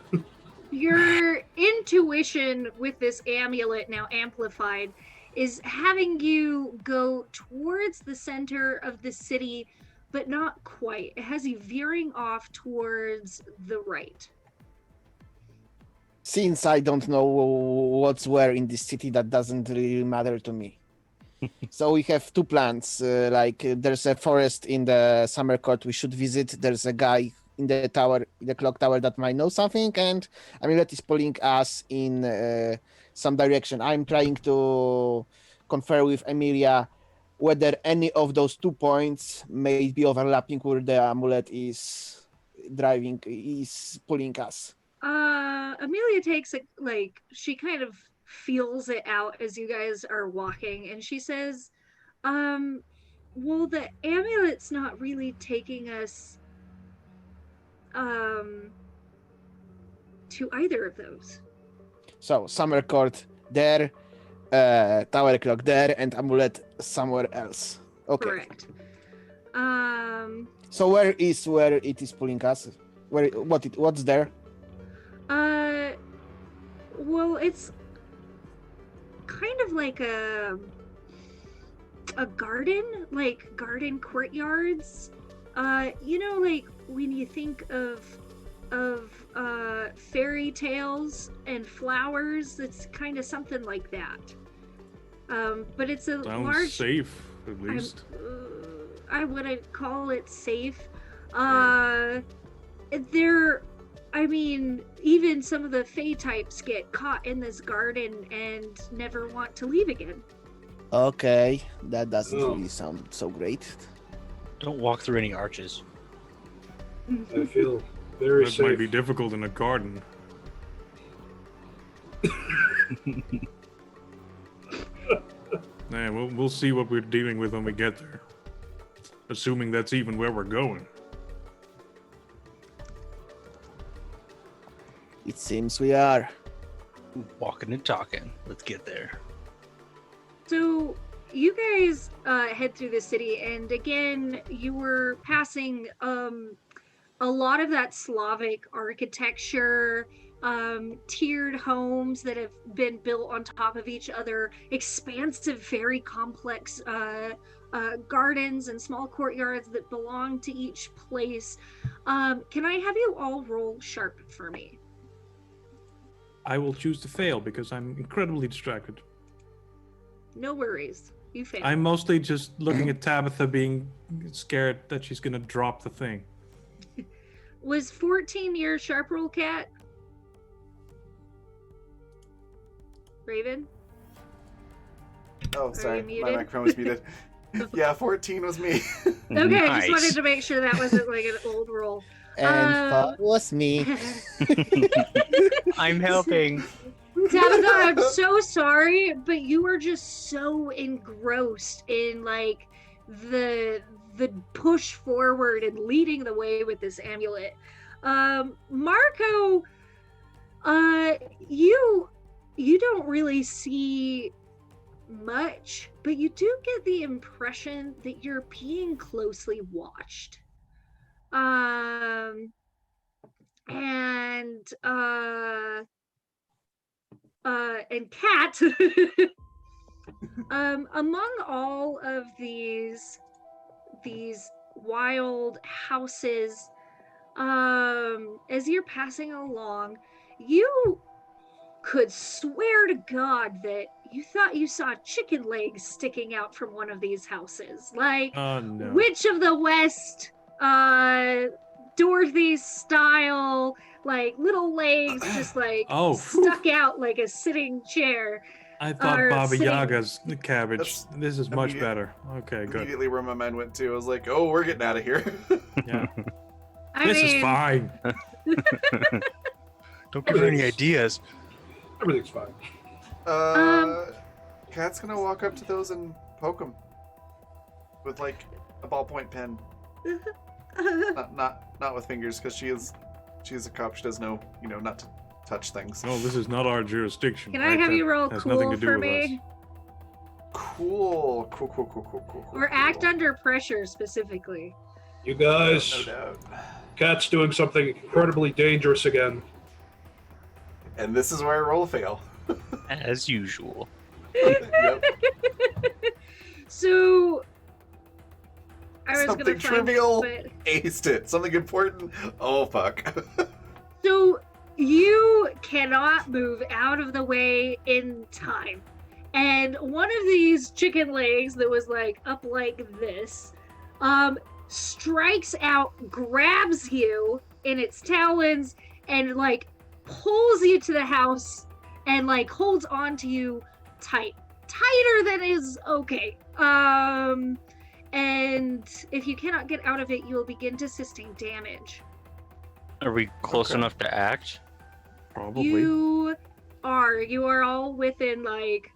your intuition with this amulet now amplified is having you go towards the center of the city, but not quite. It has you veering off towards the right. Since I don't know what's where in this city, that doesn't really matter to me. So we have two plans. There's a forest in the summer court we should visit. There's a guy in the tower, in the clock tower, that might know something, and Amulet is pulling us in some direction. I'm trying to confer with Emilia whether any of those 2 points may be overlapping where the amulet is pulling us. Amelia takes it, like, she kind of feels it out as you guys are walking, and she says, well, the amulet's not really taking us to either of those. So summer court there, tower clock there, and amulet somewhere else. Okay. Correct. So where it is pulling us? What's there? Well, it's kind of like a garden, like garden courtyards. You know, like when you think of fairy tales and flowers, it's kind of something like that. But it's a Sounds large. safe, at least. I wouldn't call it safe. I mean, even some of the Fae types get caught in this garden and never want to leave again. Okay, that doesn't Oh. really sound so great. Don't walk through any arches. I feel very That might safe. be difficult in a garden. Yeah, we'll see what we're dealing with when we get there. Assuming that's even where we're going. It seems we are. Walking and talking. Let's get there. So you guys head through the city, and again, you were passing a lot of that Slavic architecture, tiered homes that have been built on top of each other, expansive, very complex gardens and small courtyards that belong to each place. Can I have you all roll sharp for me? I will choose to fail because I'm incredibly distracted. No worries. You fail. I'm mostly just looking at Tabitha being scared that she's gonna drop the thing. Was 14 your sharp roll, Cat? Raven? Oh, sorry. you My muted? microphone was muted. Yeah, 14 was me. Okay, I Nice. just wanted to make sure that wasn't like an old roll. And that was me. I'm helping. Tabitha, I'm so sorry, but you were just so engrossed in like the push forward and leading the way with this amulet. Marco, you don't really see much, but you do get the impression that you're being closely watched. And Cat, among all of these wild houses, as you're passing along, you could swear to God that you thought you saw chicken legs sticking out from one of these houses. Like, Oh no. Witch of the West, Dorothy style, like little legs just like Oh, stuck out like a sitting chair. I thought Or Baba sitting- Yaga's cabbage. That's This is much immediate- better. Okay, good. Immediately where my mind went to, I was like, oh, we're getting out of here. Yeah. I This mean, is fine. Don't give her any ideas. Everything's fine. Kat's gonna walk up to those and poke them with like a ballpoint pen. Not with fingers, because she's a cop. She does know, not to touch things. No, this is not our jurisdiction. Can I right? have That you roll has nothing cool to do for with us. me? Cool. Or act under pressure specifically. You guys, No doubt. Cat's doing something incredibly dangerous again. And this is where I roll a fail. As usual. Yep. So I was Something gonna find trivial. it, but Aced it. Something important. Oh fuck. so you cannot move out of the way in time. And one of these chicken legs that was like up like this, strikes out, grabs you in its talons, and like pulls you to the house and like holds on to you tighter than is okay. And if you cannot get out of it, you will begin to sustain damage. Are we close Okay. enough to act? Probably. You are all within like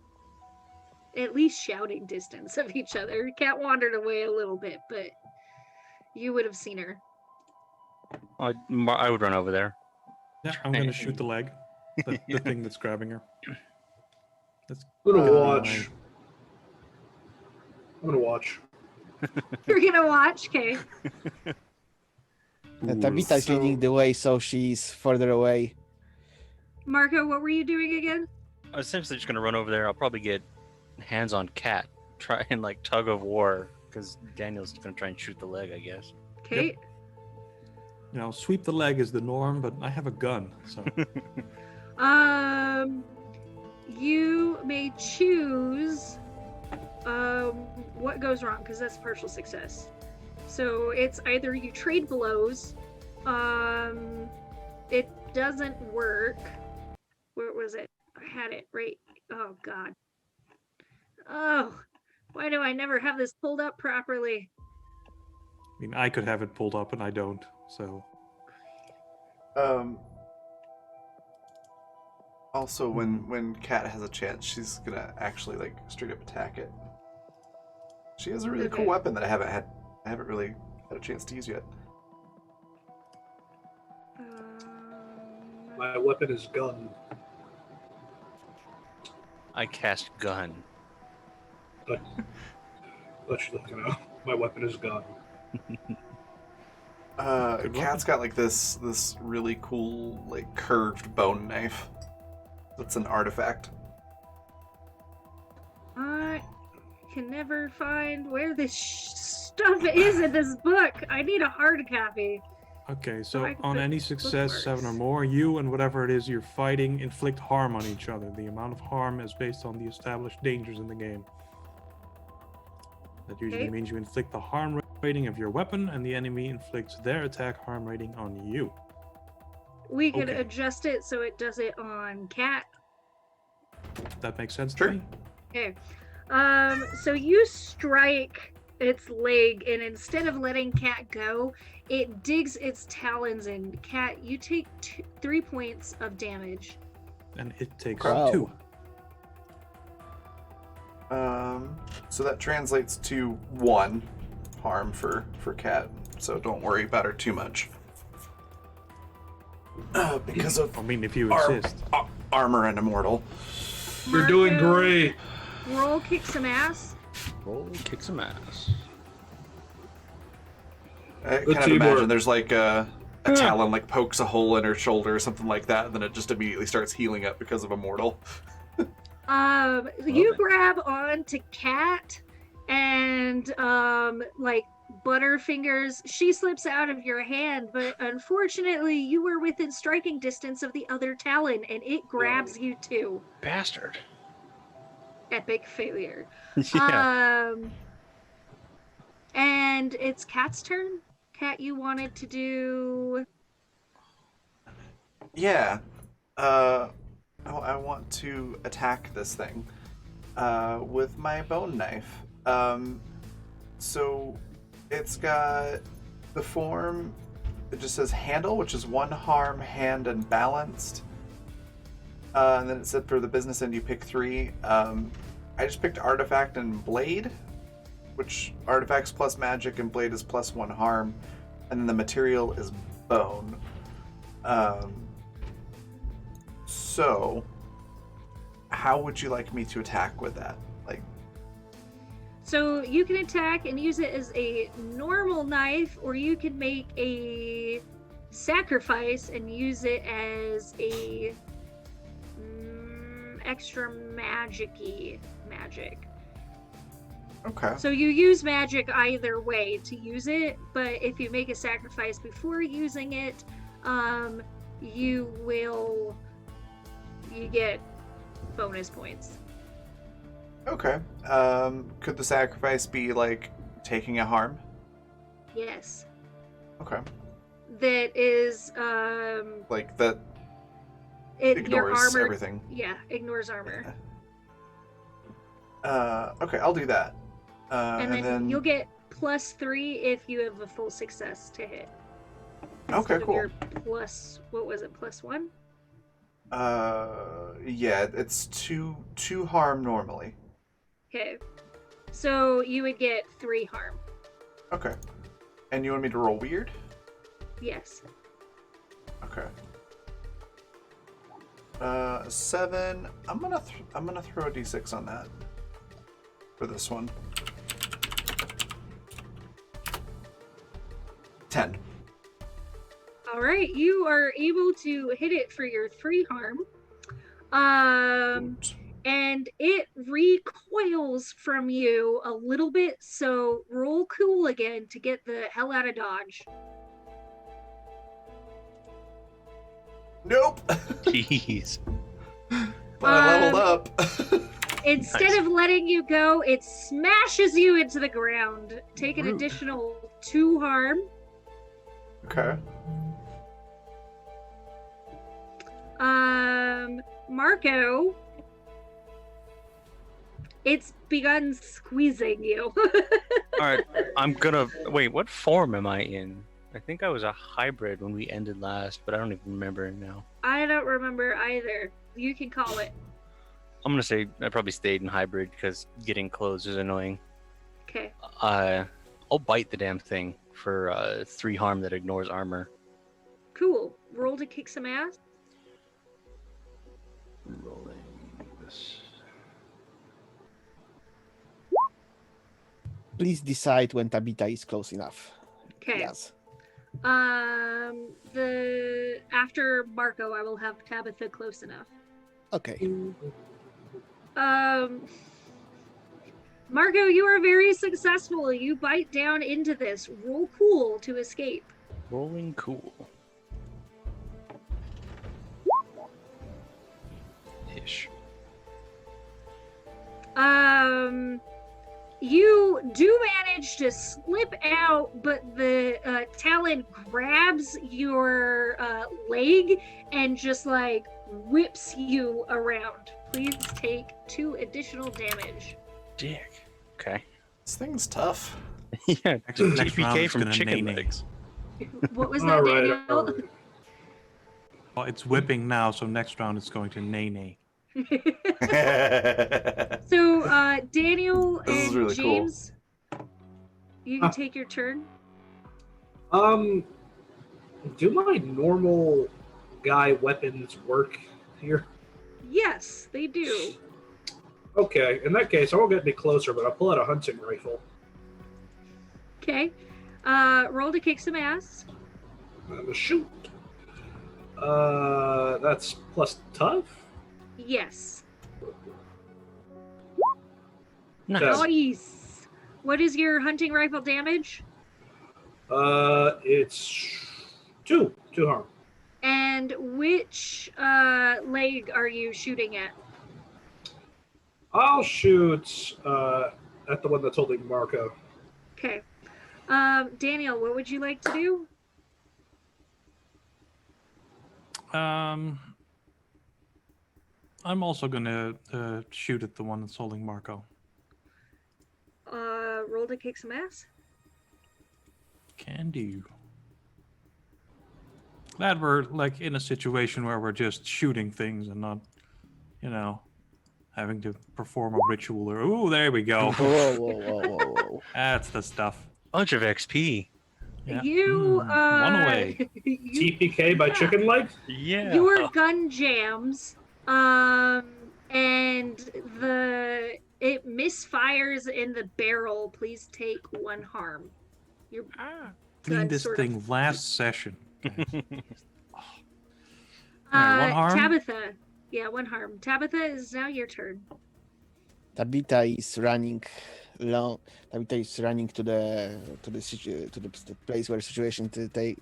at least shouting distance of each other. Cat wandered away a little bit, but you would have seen her. I would run over there. Yeah, I'm gonna shoot the leg. The thing that's grabbing her. I'm gonna Uh, watch. I'm gonna watch. You're gonna watch, okay? Tabitha is So- leading the way, so she's further away. Marco, what were you doing again? I'm essentially just gonna run over there. I'll probably get hands on Cat, try and like tug of war, because Daniel's gonna try and shoot the leg, I guess. Okay. Sweep the leg is the norm, but I have a gun, so You may choose what goes wrong, because that's partial success. So it's either you trade blows, it doesn't work. Where was it? I had it right. Oh god. Oh, why do I never have this pulled up properly? I mean I could have it pulled up and I don't. So Also, when Kat has a chance, she's gonna actually like straight up attack it. She has a really cool Okay. weapon that I haven't really had a chance to use yet. My weapon is gun. I cast gun. But let you know, my weapon is gun. Good Kat's weapon. got like this really cool like curved bone knife. That's an artifact. I can never find where this stuff is in this book. I need a hard copy. okay, I so can on put any success, 7 or bookmarks. more, you and whatever it is you're fighting inflict harm on each other. The amount of harm is based on the established dangers in the game. That usually Okay. means you inflict the harm rating of your weapon, and the enemy inflicts their attack harm rating on you. We could Okay. adjust it so it does it on Cat. That makes sense Sure. to me? Okay. So you strike its leg, and instead of letting Cat go, it digs its talons in. Cat, you take 3 points of damage. And it takes Wow. 2. So that translates to 1 harm for Kat. So don't worry about her too much. Because of I mean, if you Ar- insist. armor and immortal. You're doing Marco, great. Roll kick some ass. Roll, kick some ass. I Good kind of teamwork. imagine there's like a talon like pokes a hole in her shoulder or something like that, and then it just immediately starts healing up because of immortal. You it. grab onto Cat, and like Butterfingers, she slips out of your hand, but unfortunately, you were within striking distance of the other Talon, and it grabs you too. Bastard. Epic failure. Yeah. And it's Cat's turn. Cat, you wanted to do. Yeah. I want to attack this thing with my bone knife. So it's got the form. It just says handle, which is 1 harm, hand, and balanced. And then it said for the business end you pick 3. I just picked artifact and blade, which artifacts plus magic and blade is plus 1 harm, and then the material is bone. So how would you like me to attack with that? Like, So you can attack and use it as a normal knife, or you can make a sacrifice and use it as a extra magic. okay. So you use magic either way to use it, but if you make a sacrifice before using it, you get bonus points. Okay. Could the sacrifice be like taking a harm? Yes. Okay. That is Like that your ignores armor. everything. Yeah, ignores armor. Okay, I'll do that. And then you'll get +3 if you have a full success to hit. Okay, Instead of cool. Your plus, what was it, +1? Yeah, it's two harm normally. Okay. So you would get 3 harm. Okay. And you want me to roll weird? Yes. Okay. 7. I'm gonna throw a d6 on that for this one. 10. All right, you are able to hit it for your 3 harm. And it recoils from you a little bit, so roll cool again to get the hell out of dodge. Nope. Jeez. But I leveled up. Instead Nice. of letting you go, it smashes you into the ground. Take an Rude. additional 2 harm. Okay. Marco, it's begun squeezing you. All right. I'm gonna wait. What form am I in? I think I was a hybrid when we ended last, but I don't even remember now. I don't remember either. You can call it. I'm gonna say I probably stayed in hybrid because getting clothes is annoying. Okay. I'll bite the damn thing for 3 harm that ignores armor. Cool. Roll to kick some ass. Rolling this. Please decide when Tabitha is close enough. Okay. Yes. The after Marco, I will have Tabitha close enough. Okay. Marco, you are very successful. You bite down into this. Roll cool to escape. Rolling cool. Ish. You do manage to slip out, but the talon grabs your leg and just like whips you around. Please take 2 additional damage. Dick. Okay. This thing's tough. Yeah, Next round TPK it's from gonna chicken nay-nay. legs. What was All that, right, Daniel? all right. Well, it's whipping now, so next round it's going to nay-nay. So, Daniel This is and really cool. James, you can take your turn. Do my normal guy weapons work here? Yes, they do. Okay, in that case, I won't get any closer, but I'll pull out a hunting rifle. Okay. Roll to kick some ass. And a shoot. That's plus tough? Yes. Nice. Yeah. Nice. What is your hunting rifle damage? It's 2 harm. And which leg are you shooting at? I'll shoot at the one that's holding Marco. Okay. Daniel, what would you like to do? I'm also gonna shoot at the one that's holding Marco. Roll to kick some ass. Can do. Glad we're like in a situation where we're just shooting things and not, having to perform a ritual or. Ooh, there we go. Whoa. That's the stuff. Bunch of XP. Yeah. You one away. TPK by chicken leg? Yeah. Your gun jams, and it misfires in the barrel. Please take 1 harm. Your Cleaned gun this sort thing of- last session. Alright, 1 harm? Tabitha. Yeah, 1 harm. Tabitha, is now your turn. Tabitha is running long. Tabitha is running to the place where situation to take.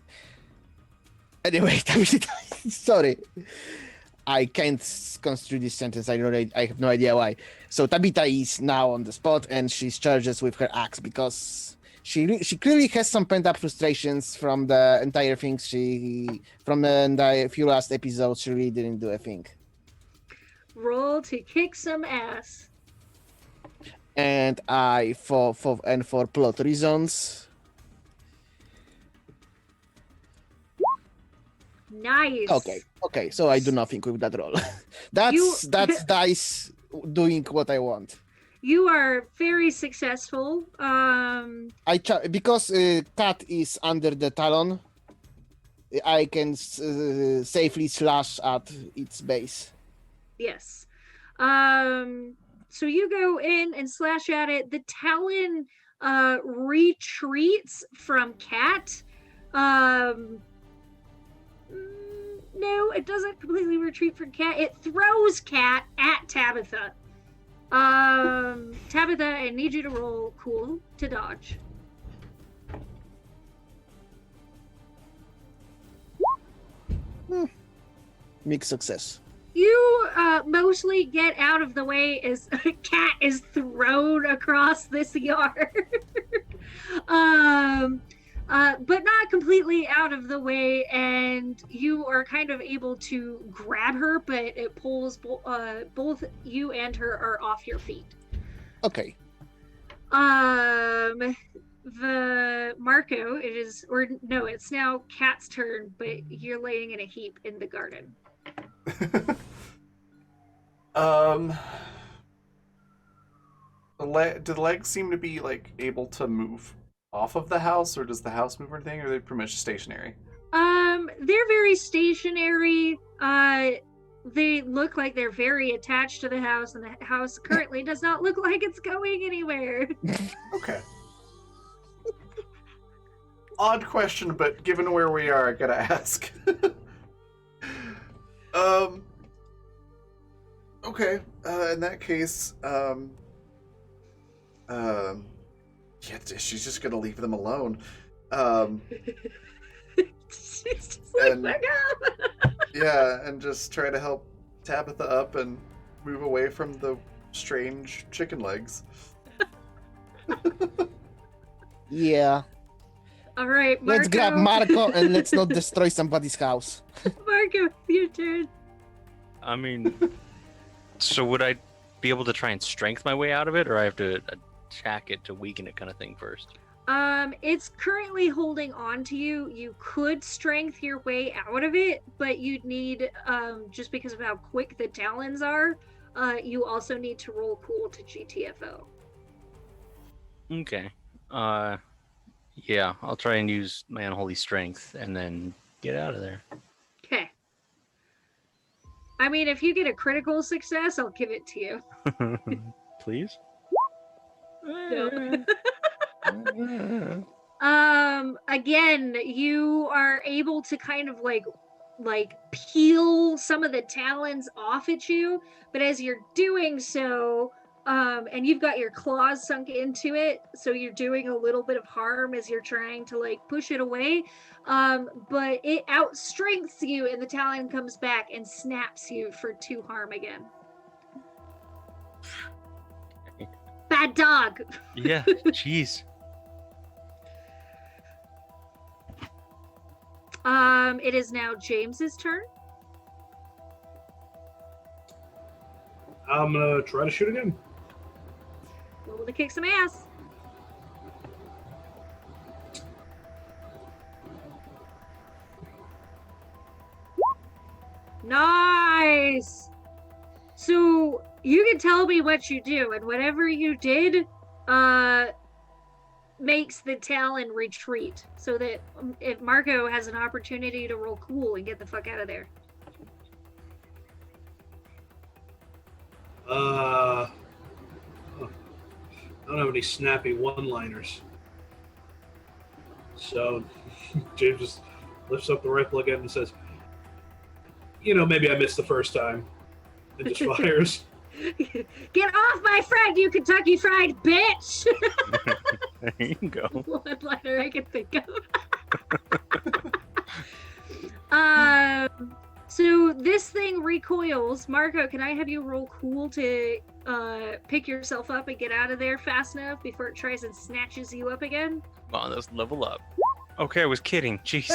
Anyway, Tabitha, sorry, I can't construe this sentence. I have no idea why. So Tabitha is now on the spot and she charges with her axe because she clearly has some pent up frustrations from the entire thing. From the few last episodes, she really didn't do a thing. Roll to kick some ass. And for plot reasons, Nice. okay. So I do nothing with that roll. That's dice doing what I want. You are very successful. Because cat is under the talon, I can safely slash at its base. Yes. So you go in and slash at it. The talon retreats from Cat. No, it doesn't completely retreat from Cat. It throws Cat at Tabitha. Tabitha, I need you to roll cool to dodge. Mixed success. You mostly get out of the way as a cat is thrown across this yard. But not completely out of the way, and you are kind of able to grab her, but it pulls both you and her are off your feet. Okay. the Marco, it is, or no, it's now Cat's turn, but you're laying in a heap in the garden. um, do the legs seem to be like able to move off of the house, or does the house move or anything, or are they pretty much stationary? They're very stationary. They look like they're very attached to the house, and the house currently does not look like it's going anywhere. Okay. Odd question, but given where we are, I gotta ask. Okay. In that case, yeah, she's just gonna leave them alone. She's just like, And- fuck up. Yeah, and just try to help Tabitha up and move away from the strange chicken legs. Yeah. All right, Marco. Let's grab Marco and let's not destroy somebody's house. Marco, your turn. I mean, so would I be able to try and strength my way out of it, or I have to attack it to weaken it, kind of thing first? It's currently holding on to you. You could strength your way out of it, but you'd need, just because of how quick the talons are, you also need to roll cool to GTFO. Okay. Yeah, I'll try and use my unholy strength and then get out of there. Okay. I mean, if you get a critical success, I'll give it to you. Please? No. Again, you are able to kind of like peel some of the talons off at you, but as you're doing so, and you've got your claws sunk into it, so you're doing a little bit of harm as you're trying to like push it away, but it outstrengths you, and the talon comes back and snaps you for 2 harm again. Bad dog. Yeah, jeez. It is now James's turn. I'm gonna try to shoot again. Roll to kick some ass. Nice. So you can tell me what you do, and whatever you did, makes the talon retreat, so that if Marco has an opportunity to roll cool and get the fuck out of there. I don't have any snappy one-liners. So James just lifts up the rifle again and says, "You know, maybe I missed the first time," and just fires. Get off my friend, you Kentucky Fried bitch! There you go. One liner I can think of. So this thing recoils. Marco, can I have you roll cool to pick yourself up and get out of there fast enough before it tries and snatches you up again? Come on, let's level up. Okay, I was kidding. Jeez.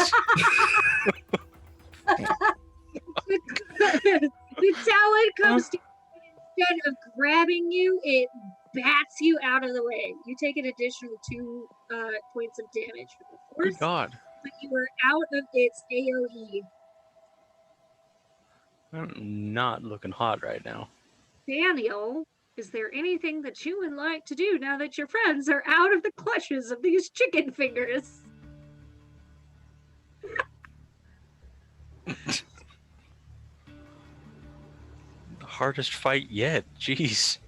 The talon comes to you, instead of grabbing you, it bats you out of the way. You take an additional 2 points of damage from the force, Good God. but you are out of its AoE. I'm not looking hot right now. Daniel, is there anything that you would like to do now that your friends are out of the clutches of these chicken fingers? Hardest fight yet. Jeez.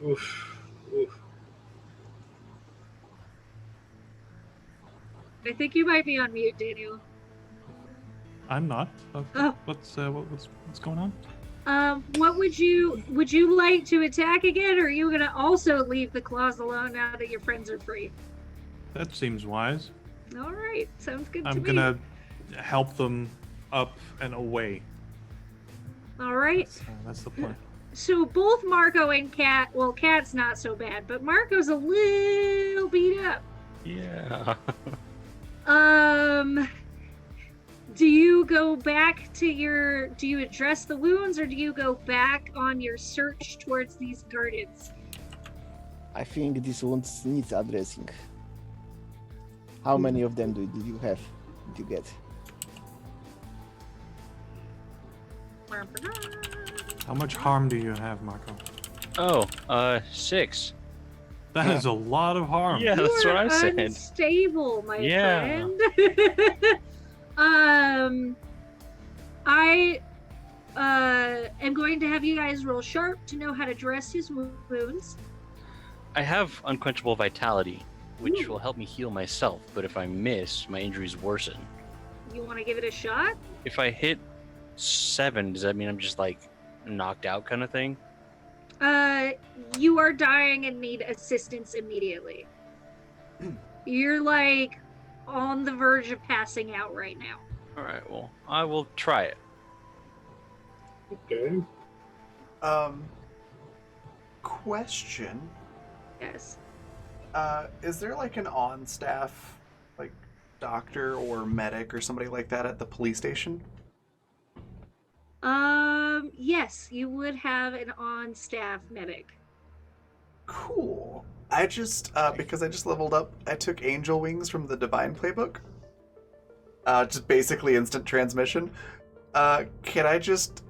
Oof. Oof. I think you might be on mute, Daniel. I'm not. Oh. What's going on? What would you like to attack again, or are you gonna also leave the claws alone now that your friends are free? That seems wise. All right, sounds good to I'm me. gonna help them up and away. All right. That's the plan. So both Marco and Cat, well, Cat's not so bad, but Marco's a little beat up. Yeah. Do you go back to do you address the wounds, or do you go back on your search towards these gardens? I think this one needs addressing. How many of them did you have? Did you get? How much harm do you have, Marco? Oh, 6. That is a lot of harm. Yeah, You that's are what I said. unstable, my Yeah. friend. I am going to have you guys roll sharp to know how to dress his wounds. I have unquenchable vitality, which Ooh. will help me heal myself, but if I miss, my injuries worsen. You want to give it a shot? If I hit 7, does that mean I'm just like knocked out kind of thing? You are dying and need assistance immediately. You're like on the verge of passing out right now. Alright, well, I will try it. Okay. Question. Yes. Is there like an on-staff, like, doctor or medic or somebody like that at the police station? Yes, you would have an on-staff medic. Cool. I just, because I just leveled up, I took Angel Wings from the Divine Playbook. Just basically instant transmission. Can I just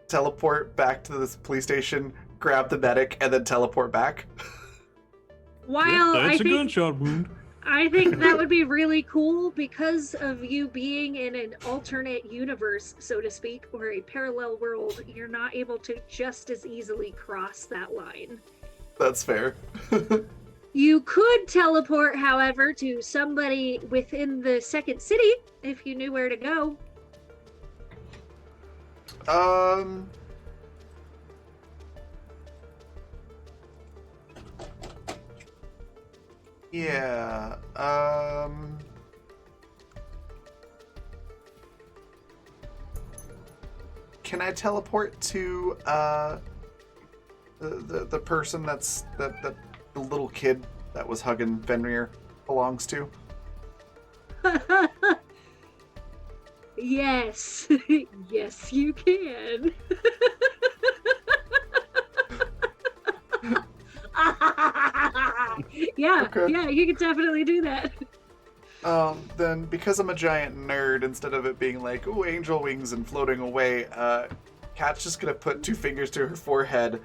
teleport back to this police station, grab the medic, and then teleport back? While That's a I think gunshot wound. I think that would be really cool because of you being in an alternate universe, so to speak, or a parallel world, you're not able to just as easily cross that line. That's fair. You could teleport, however, to somebody within the second city if you knew where to go. Yeah, can I teleport to, the person that the little kid that was hugging Fenrir belongs to? Yes. Yes, you can. Yeah, Okay. yeah, you can definitely do that. Then because I'm a giant nerd, instead of it being like, ooh, angel wings and floating away, Kat's just gonna put 2 fingers to her forehead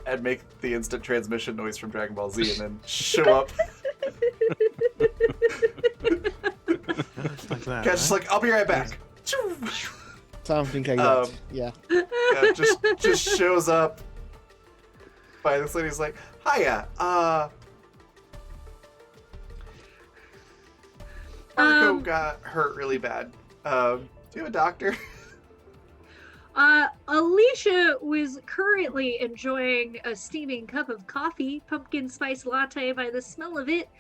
and make the instant transmission noise from Dragon Ball Z and then show up. Like that. Kat's just like, I'll be right back. Something like Um, that. Yeah. Yeah, just shows up by this lady's like, hiya, Marco got hurt really bad. Do you have a doctor? Alicia was currently enjoying a steaming cup of coffee, pumpkin spice latte by the smell of it.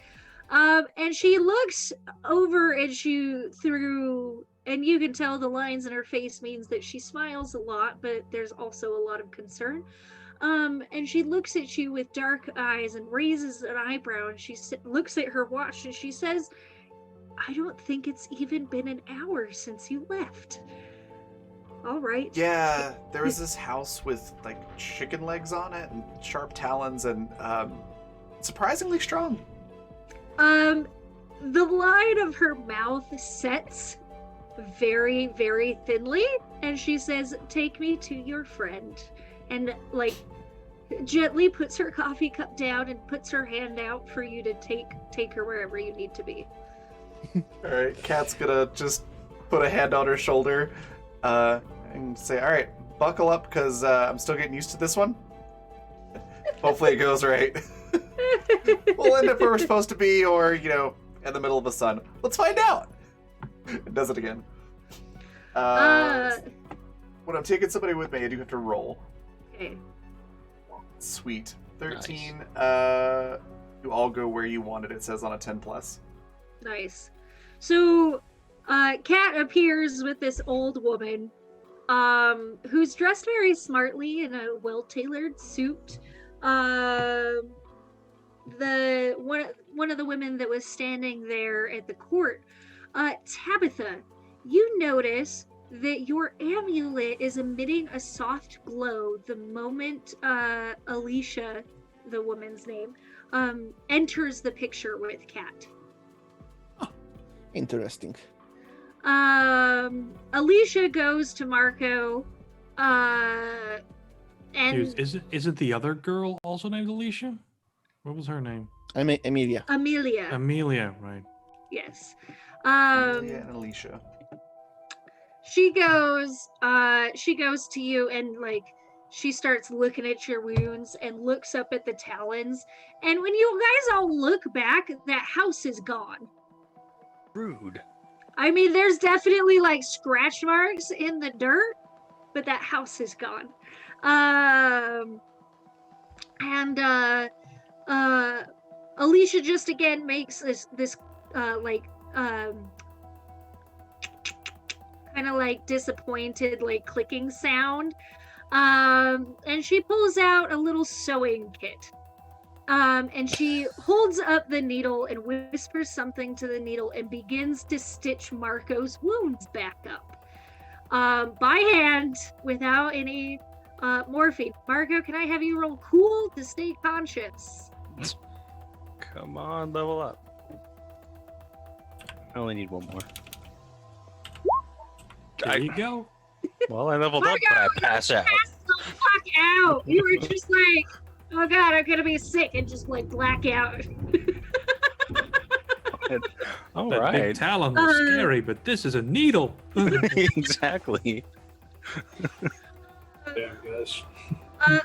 And she looks over at you through, and you can tell the lines in her face means that she smiles a lot, but there's also a lot of concern. And she looks at you with dark eyes and raises an eyebrow, and she looks at her watch and she says, I don't think it's even been an hour since you left. All right. Yeah, there was this house with like chicken legs on it and sharp talons and surprisingly strong. The line of her mouth sets very, very thinly, and she says, take me to your friend. And like gently puts her coffee cup down and puts her hand out for you to take her wherever you need to be. All right, Kat's gonna just put a hand on her shoulder and say, all right, buckle up because I'm still getting used to this one. Hopefully it goes right. We'll end up where we're supposed to be, or, you know, in the middle of the sun. Let's find out. It does it again. When I'm taking somebody with me, I do have to roll. Okay. Sweet. 13. Nice. You all go where you wanted, it says on a 10 plus. Nice. So, Kat appears with this old woman, who's dressed very smartly in a well-tailored suit. The one of the women that was standing there at the court, Tabitha, you notice that your amulet is emitting a soft glow the moment Alicia, the woman's name, enters the picture with Cat. Interesting. Alicia goes to Marco, and Is it the other girl also named Alicia? What was her name? Emilia. Amelia. Amelia, right? Yes. Amelia and Alicia. She goes to you and like she starts looking at your wounds and looks up at the talons. And when you guys all look back, that house is gone. Rude. I mean, there's definitely like scratch marks in the dirt, but that house is gone. Alicia just again makes this kind of like disappointed like clicking sound, and she pulls out a little sewing kit, and she holds up the needle and whispers something to the needle and begins to stitch Marco's wounds back up, by hand without any morphine. Marco, can I have you roll cool to stay conscious? Come on, level up. I only need one more. There you go. Well, I leveled up, but I pass out. Pass the fuck out! You were just like, oh god, I'm gonna be sick, and just like black out. All That big right. talon was scary, but this is a needle. Exactly. Damn, guys.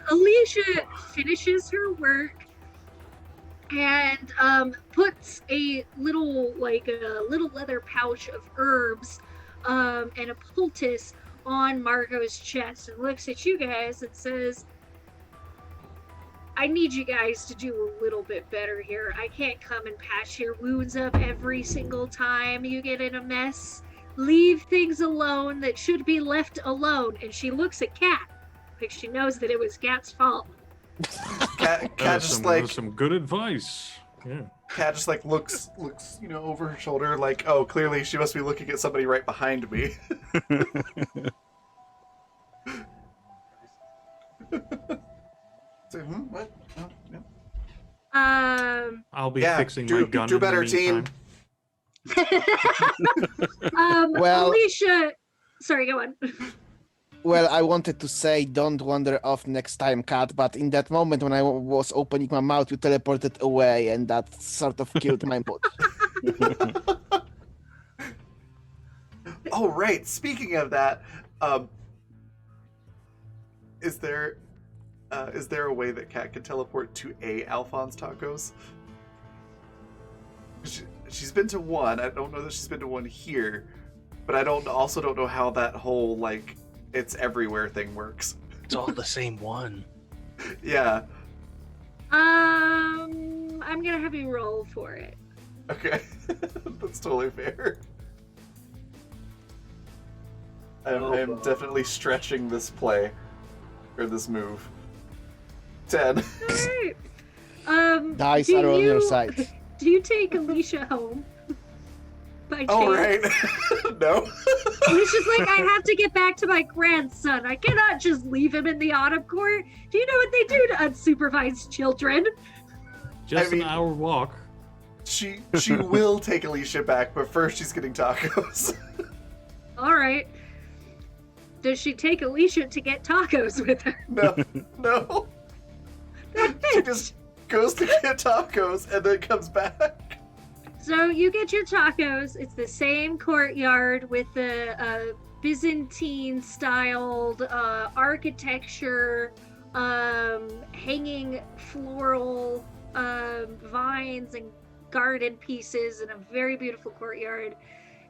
Alicia finishes her work and puts a little leather pouch of herbs and a poultice on Marco's chest and looks at you guys and says, I need you guys to do a little bit better here. I can't come and patch your wounds up every single time you get in a mess. Leave things alone that should be left alone. And she looks at Cat because she knows that it was Cat's fault. Cat just that like was some good advice. Yeah. Cat just like looks over her shoulder like, oh, clearly she must be looking at somebody right behind me. So, what? Oh, yeah. I'll be Yeah, fixing do- my gun. do in the better, team. meantime. Well- Alicia, sorry, go on. Well, I wanted to say don't wander off next time, Cat, but in that moment when I was opening my mouth, you teleported away, and that sort of killed my mood. Oh, right. Speaking of that, is there a way that Cat can teleport to a Alphonse Tacos? She's been to one. I don't know that she's been to one here, but I also don't know how that whole like it's everywhere thing works. It's all the same one. Yeah. I'm gonna have you roll for it. Okay. That's totally fair. I'm definitely stretching this play or this move. 10. Alright. Dice do are on your you- side. Do you take Alicia home? By chance? Oh, right. No. Alicia's like, I have to get back to my grandson. I cannot just leave him in the autumn court. Do you know what they do to unsupervised children? Just I mean- an hour walk. She will take Alicia back, but first she's getting tacos. Alright. Does she take Alicia to get tacos with her? No. She just goes to get tacos and then comes back. So you get your tacos. It's the same courtyard with the Byzantine-styled architecture, hanging floral vines and garden pieces, and a very beautiful courtyard.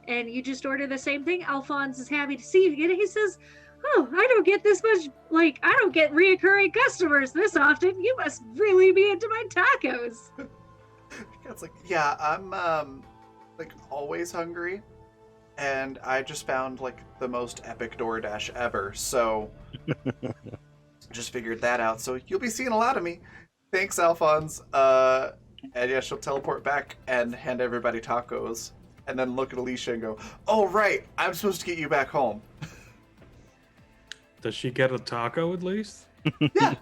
And you just order the same thing. Alphonse is happy to see you again. He says, "Oh, I don't get this much. Like, I don't get reoccurring customers this often. You must really be into my tacos." It's like, yeah, I'm like always hungry, and I just found like the most epic DoorDash ever, so just figured that out. So you'll be seeing a lot of me. Thanks, Alphonse. And yeah, she'll teleport back and hand everybody tacos, and then look at Alicia and go, "Oh right, I'm supposed to get you back home." Does she get a taco at least? Yeah.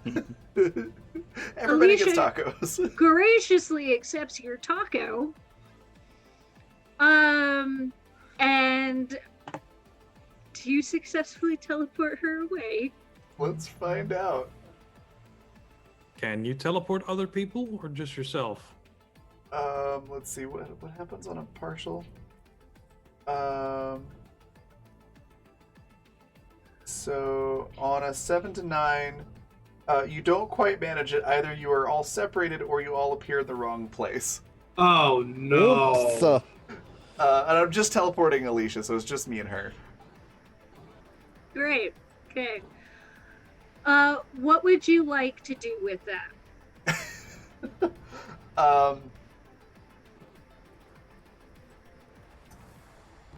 Everybody gets Alicia- tacos. Graciously accepts your taco. And do you successfully teleport her away? Let's find out. Can you teleport other people or just yourself? Let's see what happens on a partial. So on a 7 to 9, you don't quite manage it. Either you are all separated or you all appear in the wrong place. Oh no! Oops. And I'm just teleporting Alicia, so it's just me and her. Great. Okay. What would you like to do with that?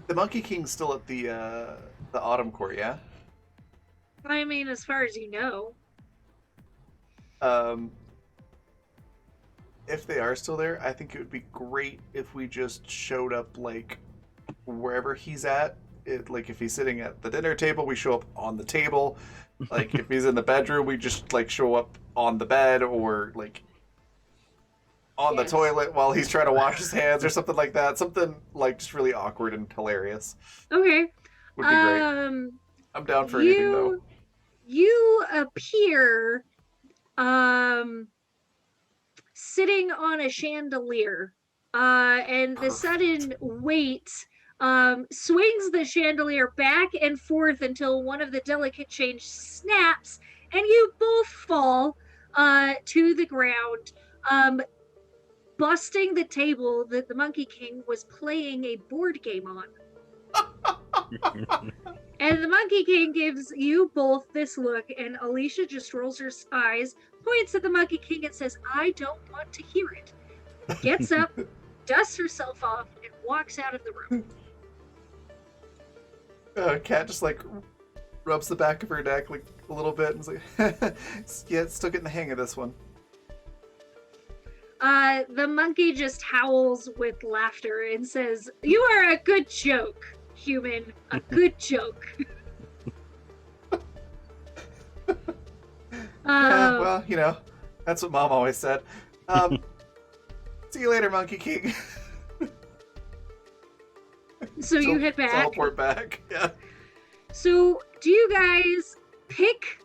The Monkey King's still at the Autumn Court, yeah? I mean, as far as you know. If they are still there, I think it would be great if we just showed up, like, wherever he's at. Like, if he's sitting at the dinner table, we show up on the table. Like, if he's in the bedroom, we just, like, show up on the bed or, like, on Yes. the toilet while he's trying to wash his hands or something like that. Something, like, just really awkward and hilarious. Okay. Would be great. I'm down for anything, though. You appear sitting on a chandelier, and the sudden weight swings the chandelier back and forth until one of the delicate chains snaps, and you both fall to the ground, busting the table that the Monkey King was playing a board game on. And the Monkey King gives you both this look, and Alicia just rolls her eyes, points at the Monkey King, and says, "I don't want to hear it." Gets up, dusts herself off, and walks out of the room. Cat just, like, rubs the back of her neck, like, a little bit and is like, yeah, it's still getting the hang of this one. The monkey just howls with laughter and says, "You are a good joke, human. A good joke." Yeah, well, you know, that's what Mom always said. See you later, Monkey King. So you head back. Teleport back. Yeah. So do you guys pick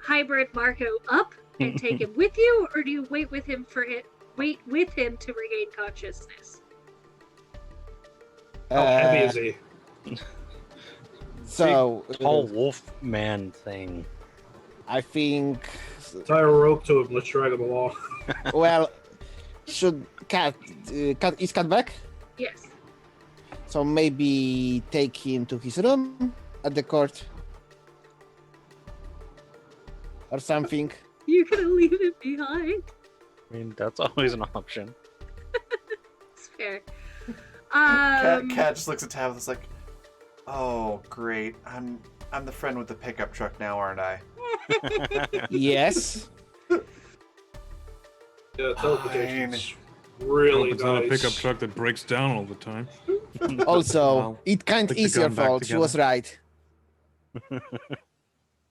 Hybrid Marco up and take him with you, or do you wait with him to regain consciousness? How heavy is he? So Tall wolf man thing. I think, Tie a rope to him. Let's drag him along. well, should cat is cat back? Yes. So maybe take him to his room at the court or something. You're gonna leave him behind. I mean, that's always an option. It's fair. Cat just looks at Tabitha like, oh, great. I'm the friend with the pickup truck now, aren't I? Yes. Yeah, teleportation's I really hope it's not a nice. pickup truck that breaks down all the time. Also, Well, it can't put the is your gun back fault. She was right.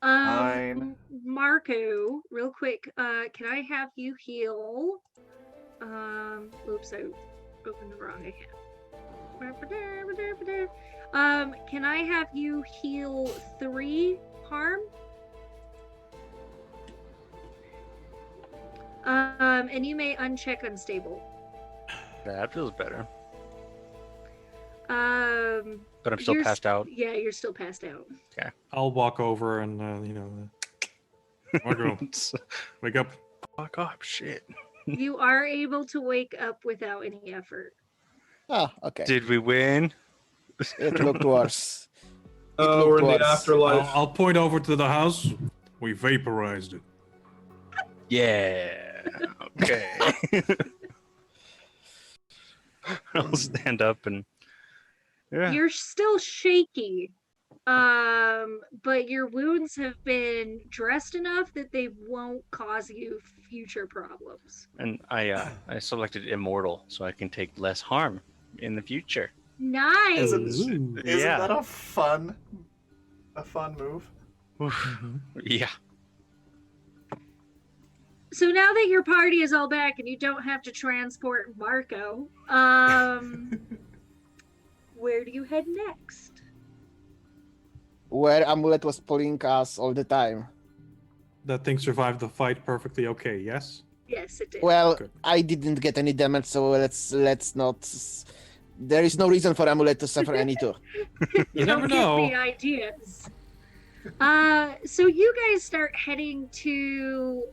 Fine. Marco, real quick, can I have you heal? Oops, I opened the wrong account. Can I have you heal 3 harm? And you may uncheck unstable. That feels better. But I'm still passed out. Yeah, you're still passed out. I'll walk over and, Marco, wake up. Fuck up, shit. You are able to wake up without any effort. Oh, okay. Did we win? It looked worse. Oh, we're in the Looked worse. afterlife. I'll point over to the house. We vaporized it. Yeah. Okay. I'll stand up and yeah. You're still shaky, but your wounds have been dressed enough that they won't cause you future problems. And I selected immortal so I can take less harm in the future. Nice. Isn't Yeah. that a fun move? Yeah. so now that your party is all back and you don't have to transport Marco, where do you head next? Where Amulet was pulling us all the time. That thing survived the fight perfectly okay, yes? Yes, it did. Well, Good. I didn't get any damage, so let's not. There is no reason for Amulet to suffer any too. You Don't never give know. me ideas. So you guys start heading to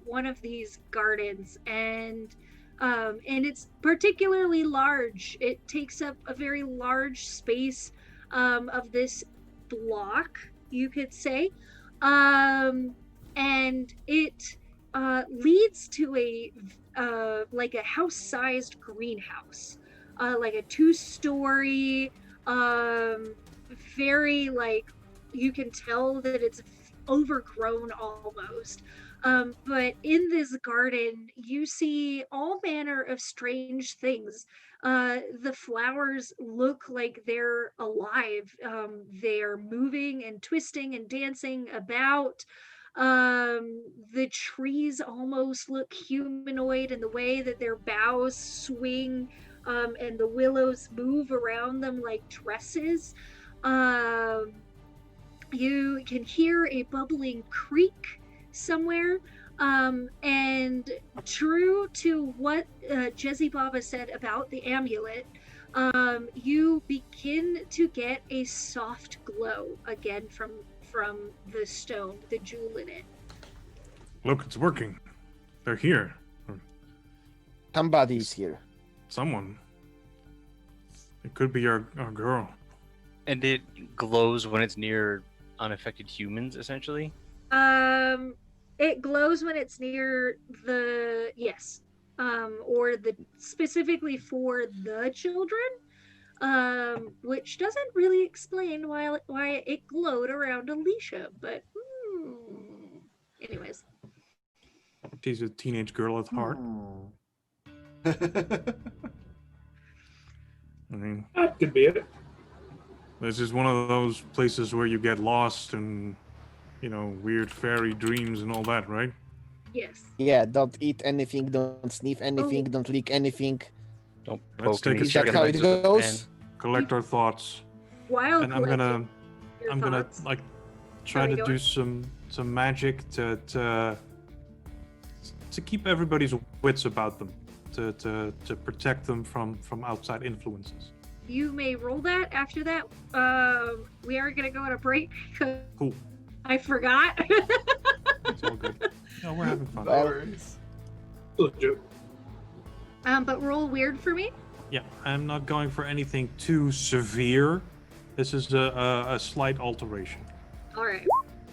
one of these gardens, and it's particularly large. It takes up a very large space of this block, you could say, and it leads to a like a house-sized greenhouse, like a 2-story, very like you can tell that it's overgrown almost. But in this garden, you see all manner of strange things. The flowers look like they're alive. They're moving and twisting and dancing about. The trees almost look humanoid in the way that their boughs swing, and the willows move around them like dresses. You can hear a bubbling creek somewhere. And true to what Jezzy Baba said about the amulet, you begin to get a soft glow again from the stone, the jewel in it. Look, it's working. They're here. Or Somebody is here. someone. It could be our girl. And it glows when it's near unaffected humans, essentially. It glows when it's near the or the specifically for the children, which doesn't really explain why it glowed around Alicia, but anyways. She's a teenage girl at heart. I mean, That could be it. this is one of those places where you get lost and, weird fairy dreams and all that, right? Yes. Yeah, don't eat anything, don't sniff anything, don't lick anything. Don't Let's poke take any a Is that second. how it cigarettes with a goes? Collect our thoughts. While And I'm gonna thoughts. like try Sorry, to go do on. some magic to keep everybody's wits about them, to protect them from outside influences. You may roll that. After that, we are gonna go on a break. Cool. I forgot. It's all good. No, we're having fun. No worries. Legit. But roll weird for me. Yeah, I'm not going for anything too severe. This is a slight alteration. All right.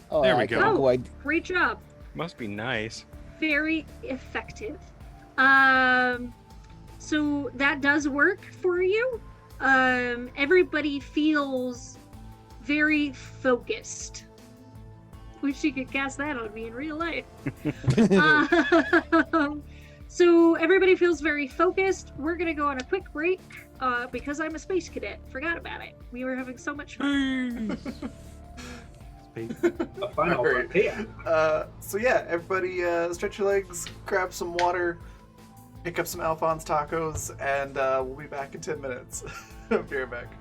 Oh, There we I go. can Oh. I- Great job. Must be nice. Very effective. So that does work for you. Everybody feels very focused. Wish you could cast that on me in real life. So everybody feels very focused. We're gonna go on a quick break because I'm a space cadet. Forgot about it. We were having so much fun. Space. A final Alright. payout. So yeah, everybody stretch your legs, grab some water, pick up some Alphonse tacos, and we'll be back in 10 minutes. Be right back.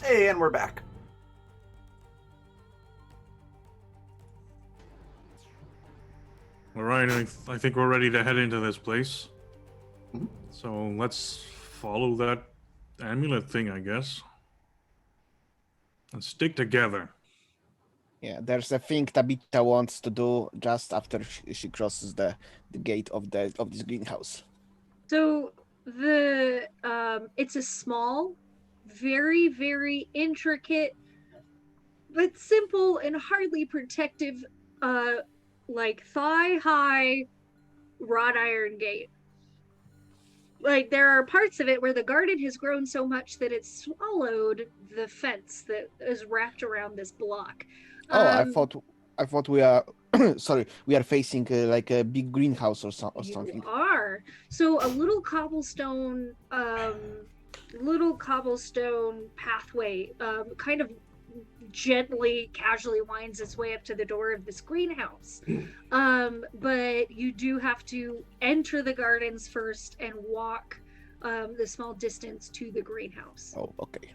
Hey, and we're back. All right, I think we're ready to head into this place. Mhm. So let's follow that amulet thing, I guess. And stick together. Yeah, there's a thing Tabitha wants to do just after she crosses the gate of this greenhouse. So the it's a small, very, very intricate, but simple and hardly protective, like thigh-high wrought iron gate. Like there are parts of it where the garden has grown so much that it's swallowed the fence that is wrapped around this block. Oh, I thought we are sorry, we are facing like a big greenhouse or something. You are. So a little cobblestone pathway, kind of gently, casually winds its way up to the door of this greenhouse. But you do have to enter the gardens first and walk the small distance to the greenhouse. Oh, okay.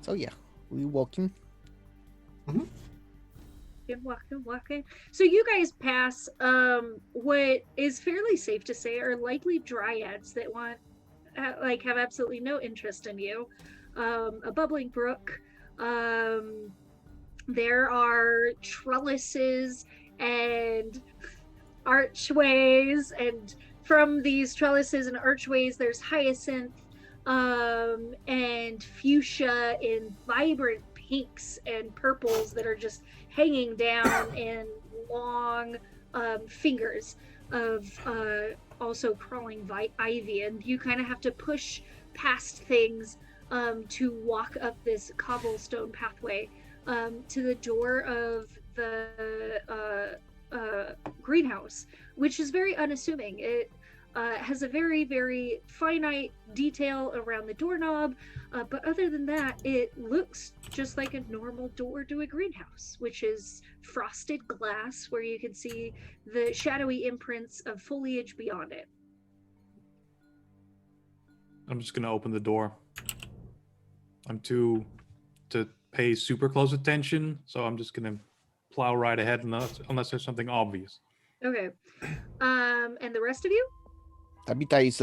So yeah, we walking. Walking. So you guys pass what is fairly safe to say are likely dryads that have absolutely no interest in you. A bubbling brook. There are trellises and archways, and from these trellises and archways, there's hyacinth and fuchsia in vibrant pinks and purples that are just hanging down in long fingers of also crawling ivy, and you kind of have to push past things to walk up this cobblestone pathway to the door of the greenhouse, which is very unassuming. It has a very, very finite detail around the doorknob, but other than that, it looks just like a normal door to a greenhouse, which is frosted glass where you can see the shadowy imprints of foliage beyond it. I'm just gonna open the door. I'm to pay super close attention, so I'm just gonna plow right ahead unless there's something obvious. Okay. And the rest of you? Tabitha is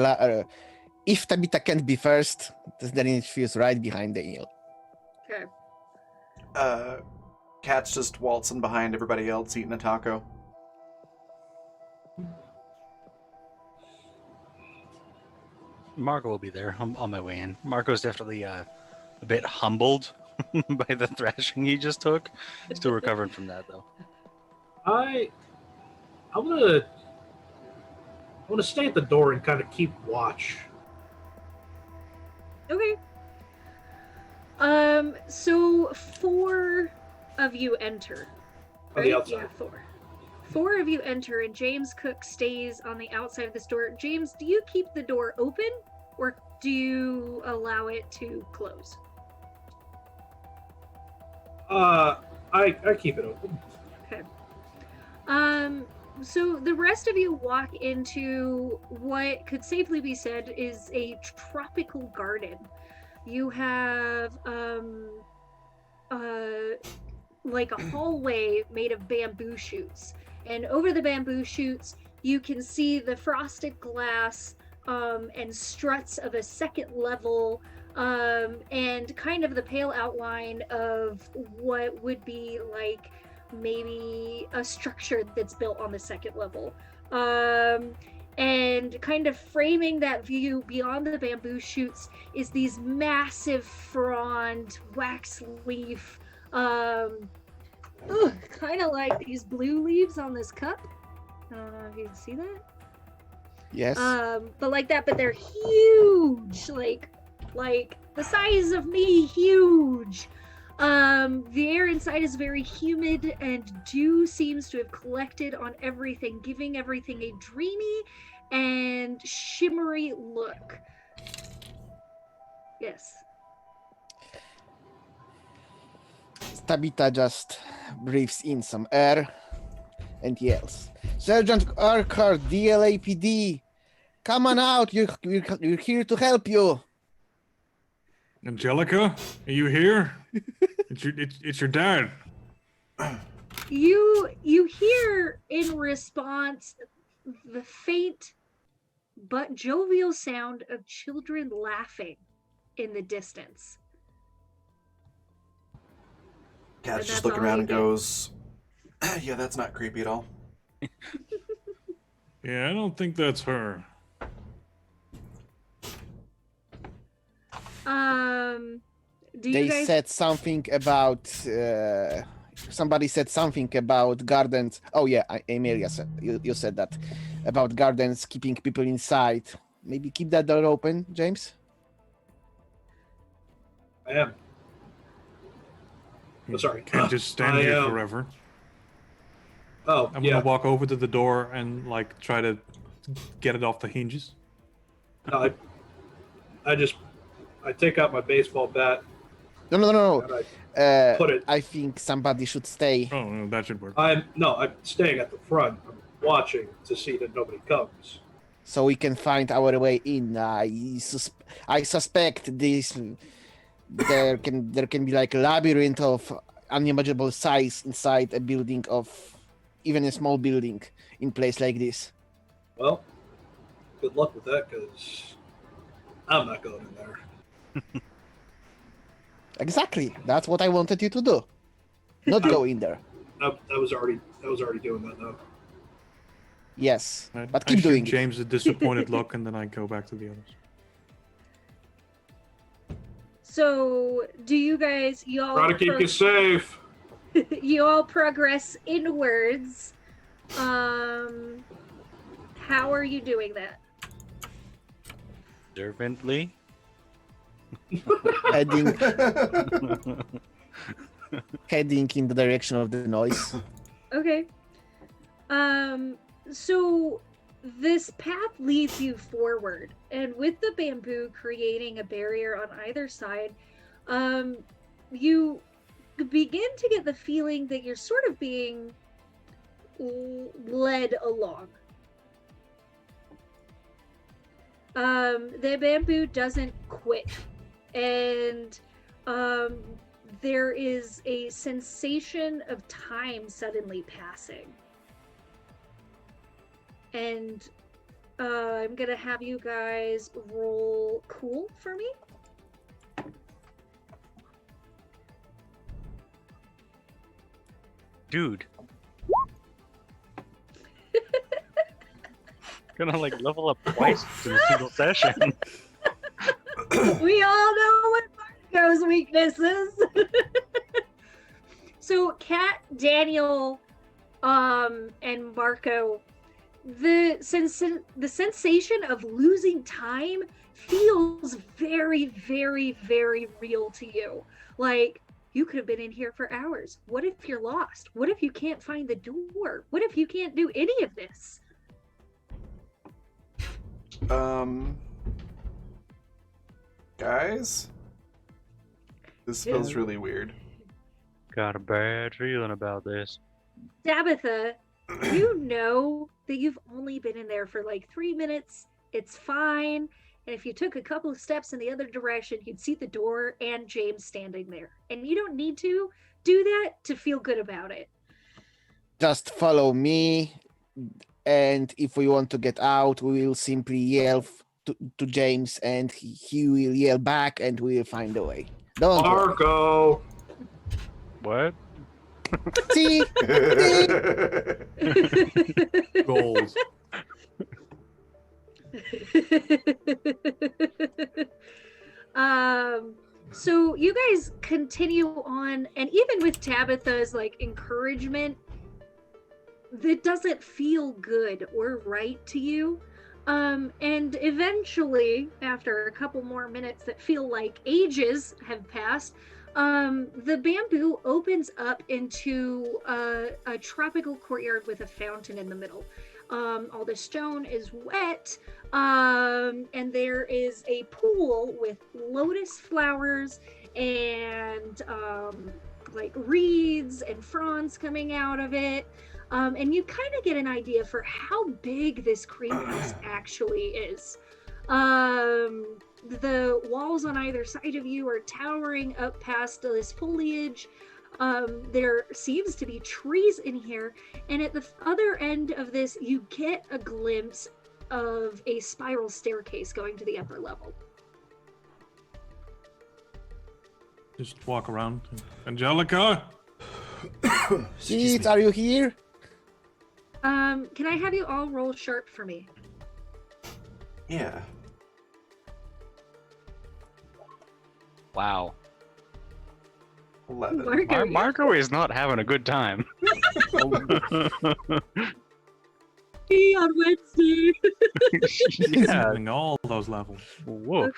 if Tabitha can't be first, then she is right behind Daniel. Okay. Cat's just waltzing behind everybody else eating a taco. Marco will be there. I'm on my way in. Marco's definitely a bit humbled by the thrashing he just took. Still recovering from that, though. I want to stay at the door and kind of keep watch. Okay. So 4 of you enter. On the right? outside. Yeah, 4. 4 of you enter, and James Cook stays on the outside of this door. James, do you keep the door open, or do you allow it to close? I keep it open. Okay. So the rest of you walk into what could safely be said is a tropical garden. You have like a hallway made of bamboo shoots, and over the bamboo shoots you can see the frosted glass and struts of a second level, and kind of the pale outline of what would be like maybe a structure that's built on the second level. And kind of framing that view beyond the bamboo shoots is these massive frond wax leaf, kind of like these blue leaves on this cup. I don't know if you can see that. Yes. But like that, but they're huge, like the size of me, huge. The air inside is very humid, and dew seems to have collected on everything, giving everything a dreamy and shimmery look. Yes. Tabitha just breathes in some air and yells, "Sergeant Urquhart, DLAPD! Come on out. We're here to help you. Angelica, are you here? It's your dad. You hear in response the faint but jovial sound of children laughing in the distance. Cat And just that's looking all around you and get. goes, "Yeah, that's not creepy at all." Yeah, I don't think that's her. Do you They guys said something about. Somebody said something about gardens. Oh yeah, Amelia said you said that about gardens keeping people inside. Maybe keep that door open, James. I am. You Oh, sorry. can't just stand I here am. forever. Oh, I'm yeah. gonna walk over to the door and like try to get it off the hinges. No, I take out my baseball bat No. and I put it. I think somebody should stay. Oh, no, that should work. I'm staying at the front. I'm watching to see that nobody comes. So we can find our way in. I suspect this. There can be like a labyrinth of unimaginable size inside a building of even a small building in place like this. Well, good luck with that, because I'm not going in there. Exactly. That's what I wanted you to do. Not go in there. I was already doing that though. Yes, I but keep shoot doing it. James a disappointed look, and then I go back to the others. So, do you guys Try to keep you safe. you all progress inwards? How are you doing that? Servantly. Heading in the direction of the noise. Okay. So this path leads you forward, and with the bamboo creating a barrier on either side, you begin to get the feeling that you're sort of being led along. The bamboo doesn't quit, and there is a sensation of time suddenly passing. And I'm gonna have you guys roll cool for me. Dude. Gonna like level up twice in a single session. We all know what Marco's weaknesses. So Kat, Daniel, and Marco, the sensation of losing time feels very, very, very real to you. Like, you could have been in here for hours. What if you're lost? What if you can't find the door? What if you can't do any of this? Guys, this feels really weird. Got a bad feeling about this. Tabitha, you know that you've only been in there for like 3 minutes. It's fine. And if you took a couple of steps in the other direction, you'd see the door and James standing there. And you don't need to do that to feel good about it. Just follow me, and if we want to get out, we will simply yell to James, and he will yell back, and we will find a way. Don't worry. Marco. What? See? Goals. So you guys continue on, and even with Tabitha's like encouragement, that doesn't feel good or right to you. And eventually, after a couple more minutes that feel like ages have passed, the bamboo opens up into a tropical courtyard with a fountain in the middle. All the stone is wet, and there is a pool with lotus flowers and like reeds and fronds coming out of it. and you kind of get an idea for how big this cream house actually is. The walls on either side of you are towering up past this foliage. There seems to be trees in here, and at the other end of this, you get a glimpse of a spiral staircase going to the upper level. Just walk around. Angelica? Keith, are you here? Can I have you all roll sharp for me? Yeah. Wow. 11. Marco, Marco is not having a good time. Be on Wednesday. Yeah. Hitting all those levels. Woof.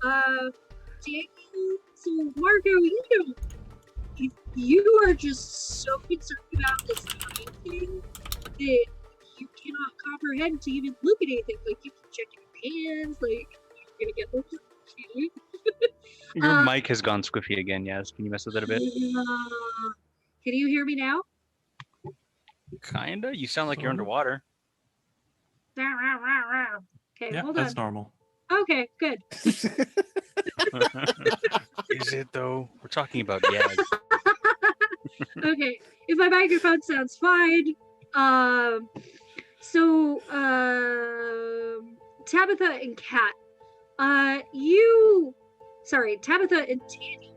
Daniel, so Marco, if you are just so concerned about this time thing that you cannot comprehend to even look at anything. Like, you can check your hands, like, you're gonna get those. Your mic has gone squiffy again, yes. Can you mess with it a bit? Can you hear me now? Kinda. You sound like you're Sorta. underwater. Okay, Yeah, hold that's on. normal. Okay, good. Is it though? We're talking about Yaz. Okay, if my microphone sounds fine. So Tabitha and Kat, Tabitha and Tanny,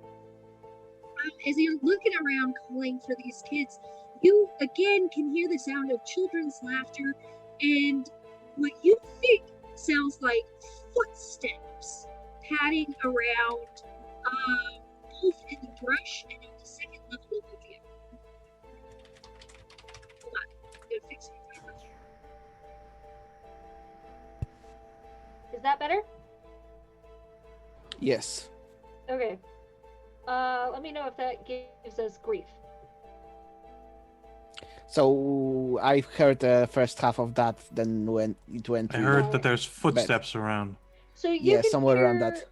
as you're looking around calling for these kids, you again can hear the sound of children's laughter and what you think sounds like footsteps padding around, both in the brush and on the second level of you. Hold on, I'm gonna fix it. Is that better? Yes. Okay. Let me know if that gives us grief. So I heard the first half of that, then when it went. I heard that there's footsteps around. So you Yeah, can somewhere hear, around that.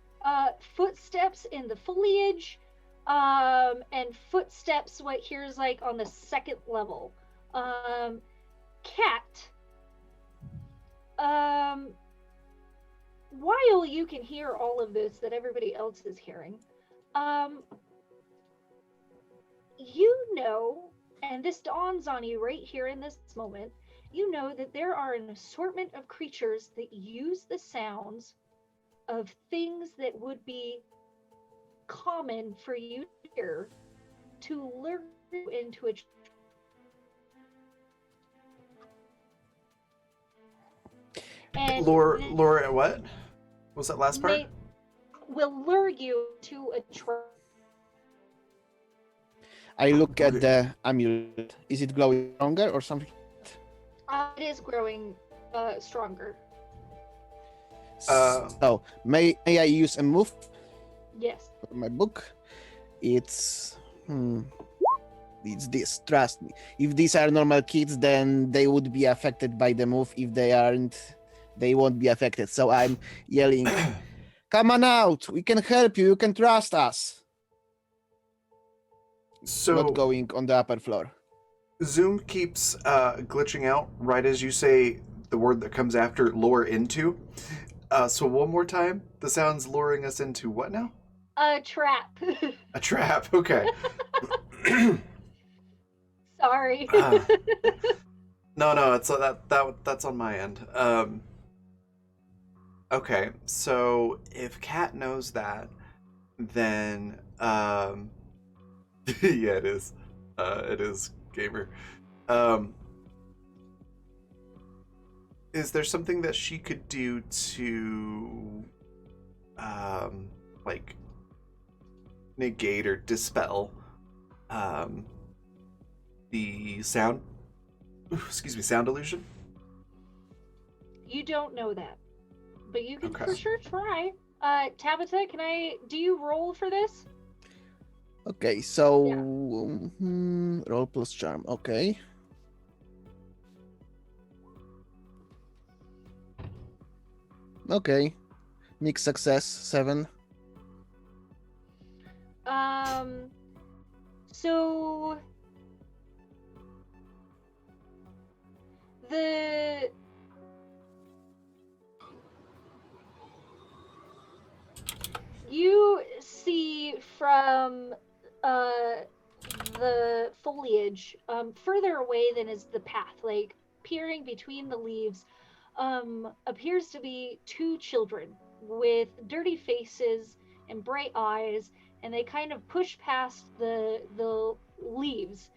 Footsteps in the foliage, and footsteps what here's like on the second level. Cat. While you can hear all of this that everybody else is hearing, you know, and this dawns on you right here in this moment, you know that there are an assortment of creatures that use the sounds of things that would be common for you to hear to lure you into a and Laura, what? What was that last part? will lure you to a trap. I look at the amulet. Is it glowing stronger or something? It is growing stronger. So may I use a move Yes. for my book? It's this. Trust me. If these are normal kids, then they would be affected by the move. If they aren't, they won't be affected. So I'm yelling, "Come on out! We can help you. You can trust us." So Not going on the upper floor. Zoom keeps glitching out right as you say the word that comes after lure into. So one more time, the sound's luring us into what now? A trap. A trap. Okay. Sorry. No, it's that's on my end. Okay, so if Kat knows that, then yeah, it is. It is gamer. Is there something that she could do to like negate or dispel the sound sound illusion? You don't know that, but you can Okay. for sure try. Tabitha, do you roll for this? Okay, so Yeah. roll plus charm. Okay. Okay. Mixed success, 7. So from the foliage, further away than is the path, like peering between the leaves, appears to be two children with dirty faces and bright eyes, and they kind of push past the leaves.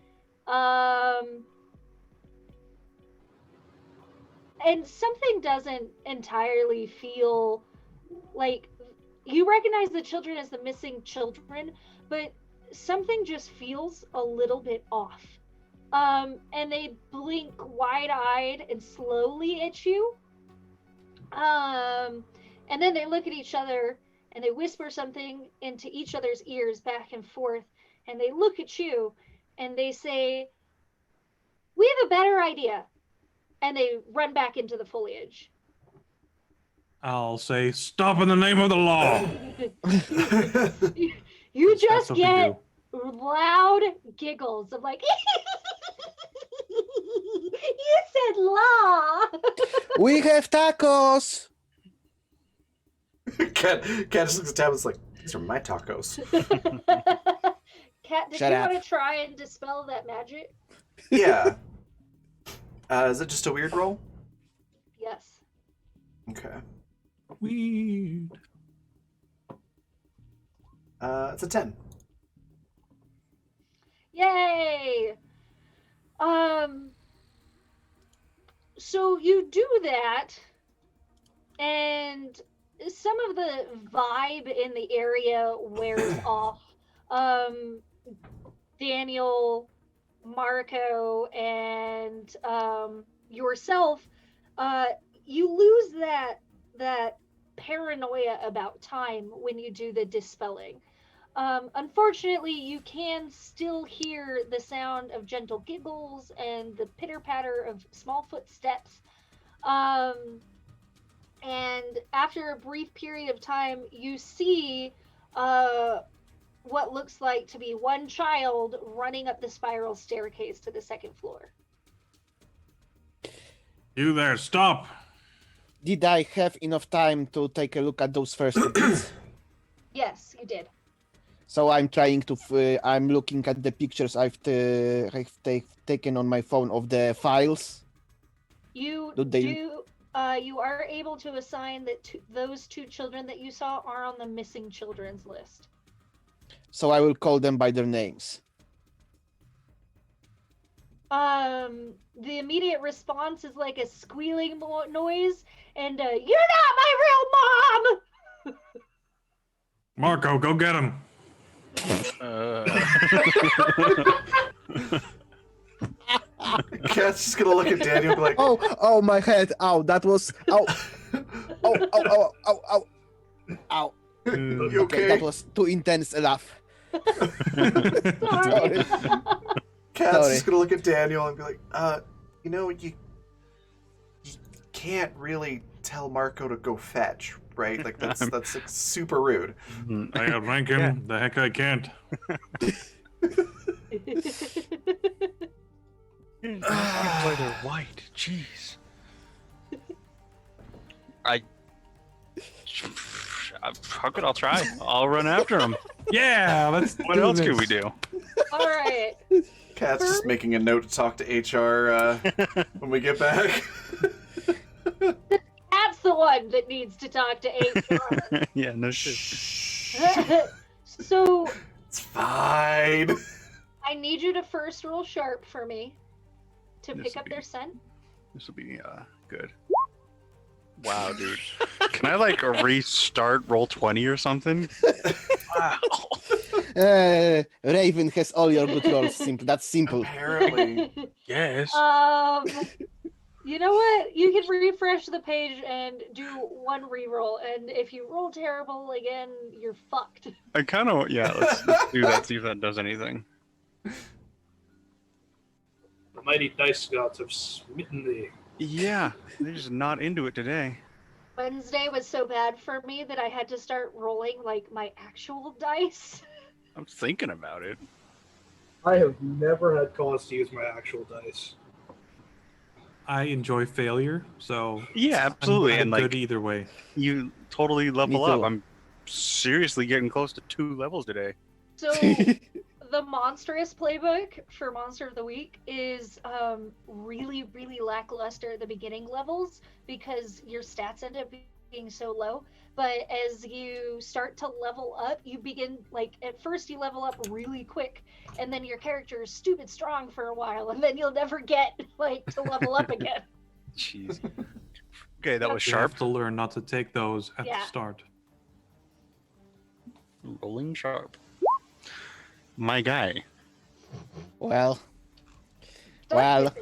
And something doesn't entirely feel like you recognize the children as the missing children, but something just feels a little bit off. And they blink wide-eyed and slowly at you. And then they look at each other and they whisper something into each other's ears back and forth, and they look at you and they say, "We have a better idea." And they run back into the foliage. I'll say, stop in the name of the law. You That's just what we get do. loud giggles of like, you said law. We have tacos. Cat just looks at Tab and is like, these are my tacos. Kat, did Shut you up. want to try and dispel that magic? Yeah. Is it just a weird roll? Yes. Okay. Weird. It's a 10. Yay! So you do that, and some of the vibe in the area wears off. Daniel, Marco, and yourself, you lose that paranoia about time when you do the dispelling. Unfortunately, you can still hear the sound of gentle giggles and the pitter-patter of small footsteps. And after a brief period of time, you see what looks like to be one child running up the spiral staircase to the second floor. You there, stop. Did I have enough time to take a look at those first kids? Yes, you did. So I'm trying to. I'm looking at the pictures I've taken on my phone of the files. You Do they- do. You are able to assign that those two children that you saw are on the missing children's list. So I will call them by their names. The immediate response is like a squealing noise, and "You're not my real mom!" Marco, go get him. Cat's just gonna look at Daniel and be like, Oh, my head. Ow, that was. Ow. Ow. you okay? That was too intense a laugh. Sorry. Cat's Sorry. just gonna look at Daniel and be like, you can't really tell Marco to go fetch, right? Like that's like super rude. I outrank him. Yeah. The heck I can't. Why they're white? Jeez. How could I'll try? I'll run after him. Yeah, let's What do else this. could we do? All right. Cat's just making a note to talk to HR when we get back. That's the one that needs to talk to HR. Yeah, no shit. So It's fine. I need you to first roll sharp for me to This pick will up be- their scent. This will be good. Wow, dude. Can I like restart roll 20 or something? Wow. Raven has all your good rolls. Simple. That's simple. Apparently. Yes. You know what? You can refresh the page and do one reroll, and if you roll terrible again, you're fucked. I kind of let's do that. See if that does anything. The mighty dice gods have smitten thee. Yeah, they're just not into it today. Wednesday was so bad for me that I had to start rolling like my actual dice. I'm thinking about it. I have never had cause to use my actual dice. I enjoy failure, so Yeah, absolutely. I'm And like good either way. you totally level Me up. too. I'm seriously getting close to 2 levels today. So the monstrous playbook for Monster of the Week is really, really lackluster at the beginning levels because your stats end up being so low. But as you start to level up, you begin like at first you level up really quick, and then your character is stupid strong for a while, and then you'll never get like to level up again. Jeez. Okay, that was You have sharp. to learn not to take those at the Yeah. start. Rolling sharp. My guy. Well, Stuck Well. with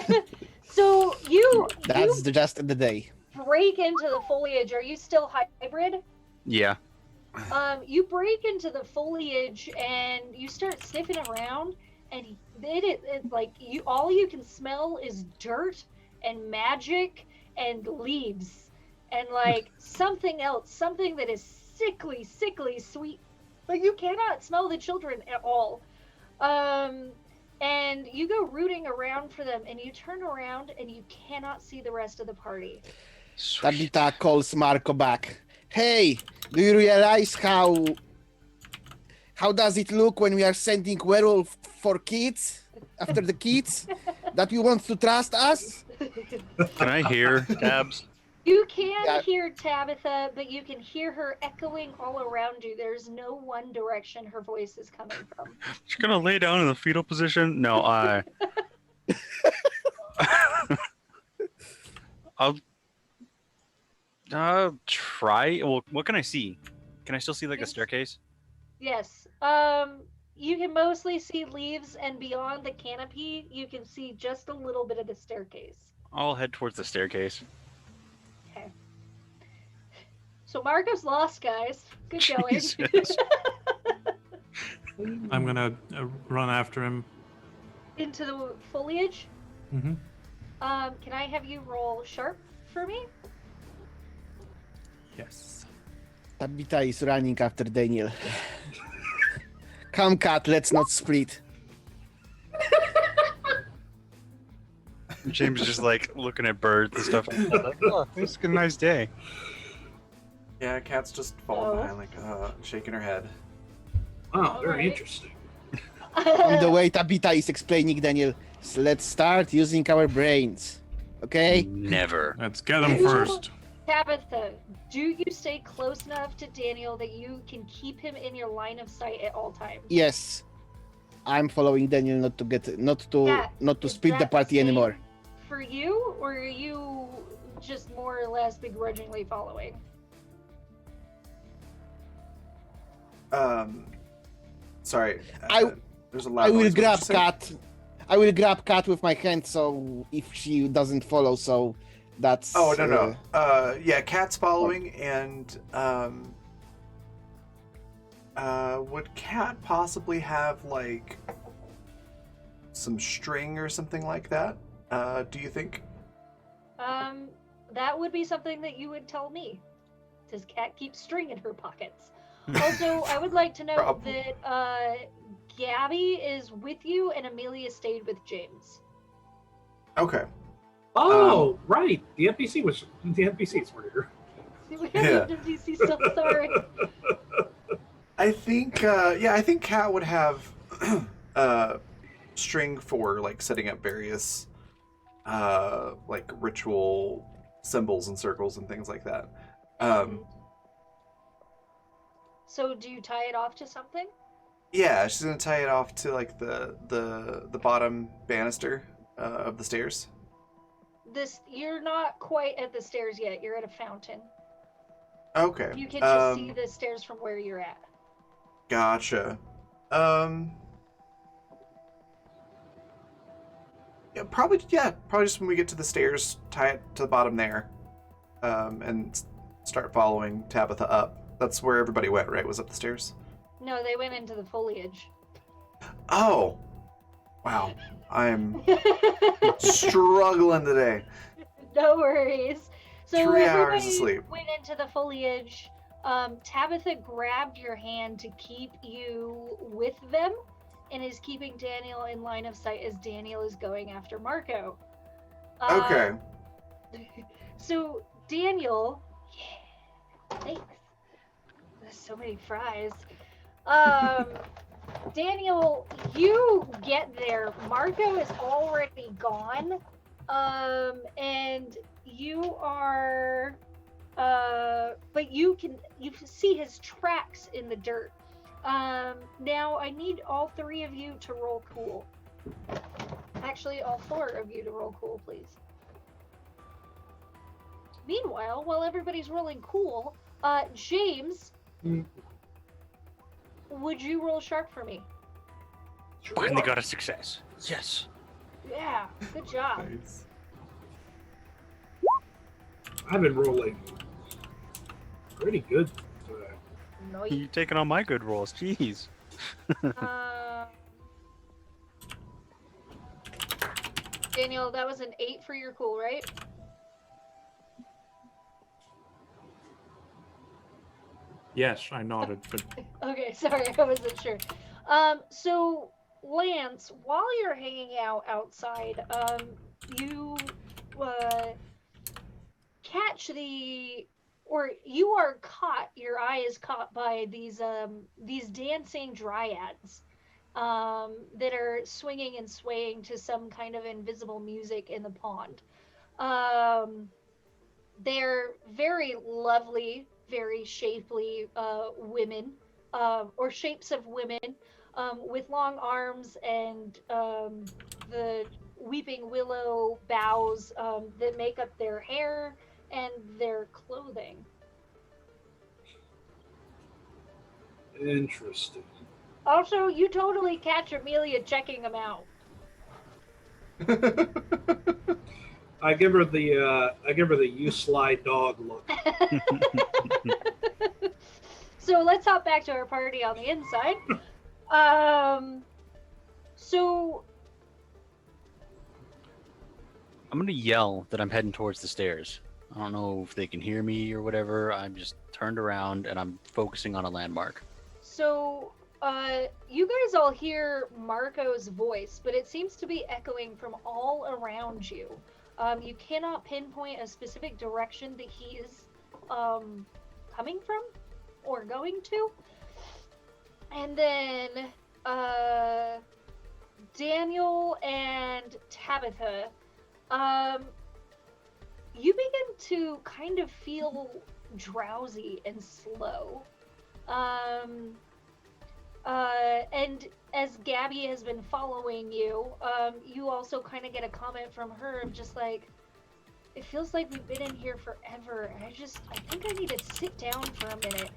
it. So you that's just the day. break into the foliage. Are you still hybrid? Yeah. You break into the foliage and you start sniffing around, and it's like all you can smell is dirt and magic and leaves and like something else, something that is sickly, sickly sweet. Like you cannot smell the children at all. And you go rooting around for them, and you turn around and you cannot see the rest of the party. Sweet. Tabitha calls Marco back. Hey, do you realize how does it look when we are sending werewolf for kids after the kids? That you want to trust us? Can I hear Tabs? You can Yeah. hear Tabitha, but you can hear her echoing all around you. There's no one direction her voice is coming from. She's gonna lay down in the fetal position. No, I'll try. Well, what can I see? Can I still see like a Yes. staircase? Yes. You can mostly see leaves, and beyond the canopy, you can see just a little bit of the staircase. I'll head towards the staircase. Okay. So Marco's lost, guys. Good going. Jesus. I'm gonna run after him. Into the foliage. Mm-hmm. Can I have you roll sharp for me? Yes. Tabitha is running after Daniel. Come, cat, let's not split. James is just like looking at birds and stuff. Like, oh, it's a nice day. Yeah, Kat's just falling Oh. behind, like, shaking her head. Wow, very Alright. interesting. On the way, Tabitha is explaining Daniel. So let's start using our brains. Okay? Never. Let's get him first. Tabitha, do you stay close enough to Daniel that you can keep him in your line of sight at all times? Yes. I'm following Daniel not to Is split the that party same anymore. For you, or are you just more or less begrudgingly following? Sorry. I- there's a lot. I of will noise. What grab did you say? cat. I will grab cat with my hand. So if she doesn't follow, so that's. Oh no. Yeah, Kat's following, and would Kat possibly have like some string or something like that? Do you think? That would be something that you would tell me. Does Cat keep string in her pockets? Also, I would like to note Probably. that Gabby is with you and Amelia stayed with James. Okay. Oh, right. The NPCs were here. We Yeah. have NPC stuff, sorry. I think. I think Kat would have string for like setting up various like ritual symbols and circles and things like that. So do you tie it off to something? Yeah, she's gonna tie it off to like the bottom banister of the stairs. You're not quite at the stairs yet. You're at a fountain. Okay. You can just see the stairs from where you're at. Gotcha. Yeah, probably just when we get to the stairs, tie it to the bottom there, and start following Tabitha up. That's where everybody went, right? Was up the stairs? No, they went into the foliage. Oh, wow. I'm struggling today. No worries. So 3 hours of everybody sleep. went into the foliage. Tabitha grabbed your hand to keep you with them and is keeping Daniel in line of sight as Daniel is going after Marco. Okay. So Daniel, yeah, thanks. There's so many fries. Um, Daniel, you get there. Marco is already gone. And you are, but you can see his tracks in the dirt. Now I need all three of you to roll cool. Actually, all four of you to roll cool, please. Meanwhile, while everybody's rolling cool, James, would you roll sharp for me? Finally got a success. Yes. Yeah, good job. Nice. I've been rolling pretty good today. No, You're taking on my good rolls. Jeez. Daniel, that was an 8 for your cool, right? Yes, I nodded, but Okay, sorry, I wasn't sure. So Lance, while you're hanging out outside, you catch or you are caught. Your eye is caught by these dancing dryads, that are swinging and swaying to some kind of invisible music in the pond. They're very lovely, very shapely women, or shapes of women, with long arms and the weeping willow boughs that make up their hair and their clothing. Interesting. Also, you totally catch Amelia checking them out. I give her the you sly dog look. So let's hop back to our party on the inside. So I'm gonna yell that I'm heading towards the stairs. I don't know if they can hear me or whatever. I'm just turned around and I'm focusing on a landmark. So, you guys all hear Marco's voice, but it seems to be echoing from all around you. You cannot pinpoint a specific direction that he is coming from or going to. And then Daniel and Tabitha, you begin to kind of feel drowsy and slow. And as Gabby has been following you, you also kind of get a comment from her of just like, it feels like we've been in here forever. I think I need to sit down for a minute.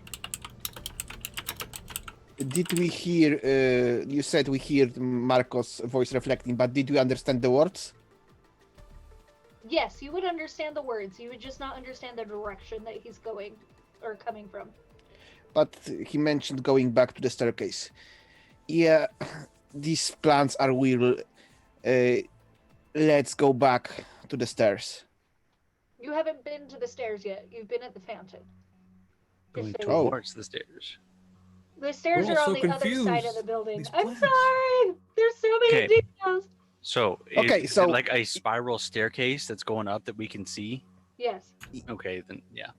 Did we hear, you said we heard Marco's voice reflecting, but did we understand the words? Yes, you would understand the words. You would just not understand the direction that he's going or coming from. But he mentioned going back to the staircase. Yeah, these plans are weird. Let's go back to the stairs. You haven't been to the stairs yet. You've been at the fountain. Going Just so Oh. towards the stairs. The stairs We're are all on so the other side of confused. the building. These I'm plans. sorry. There's so many Okay. details. So, Okay, is so- it like a spiral staircase that's going up that we can see? Yes. Okay, then yeah.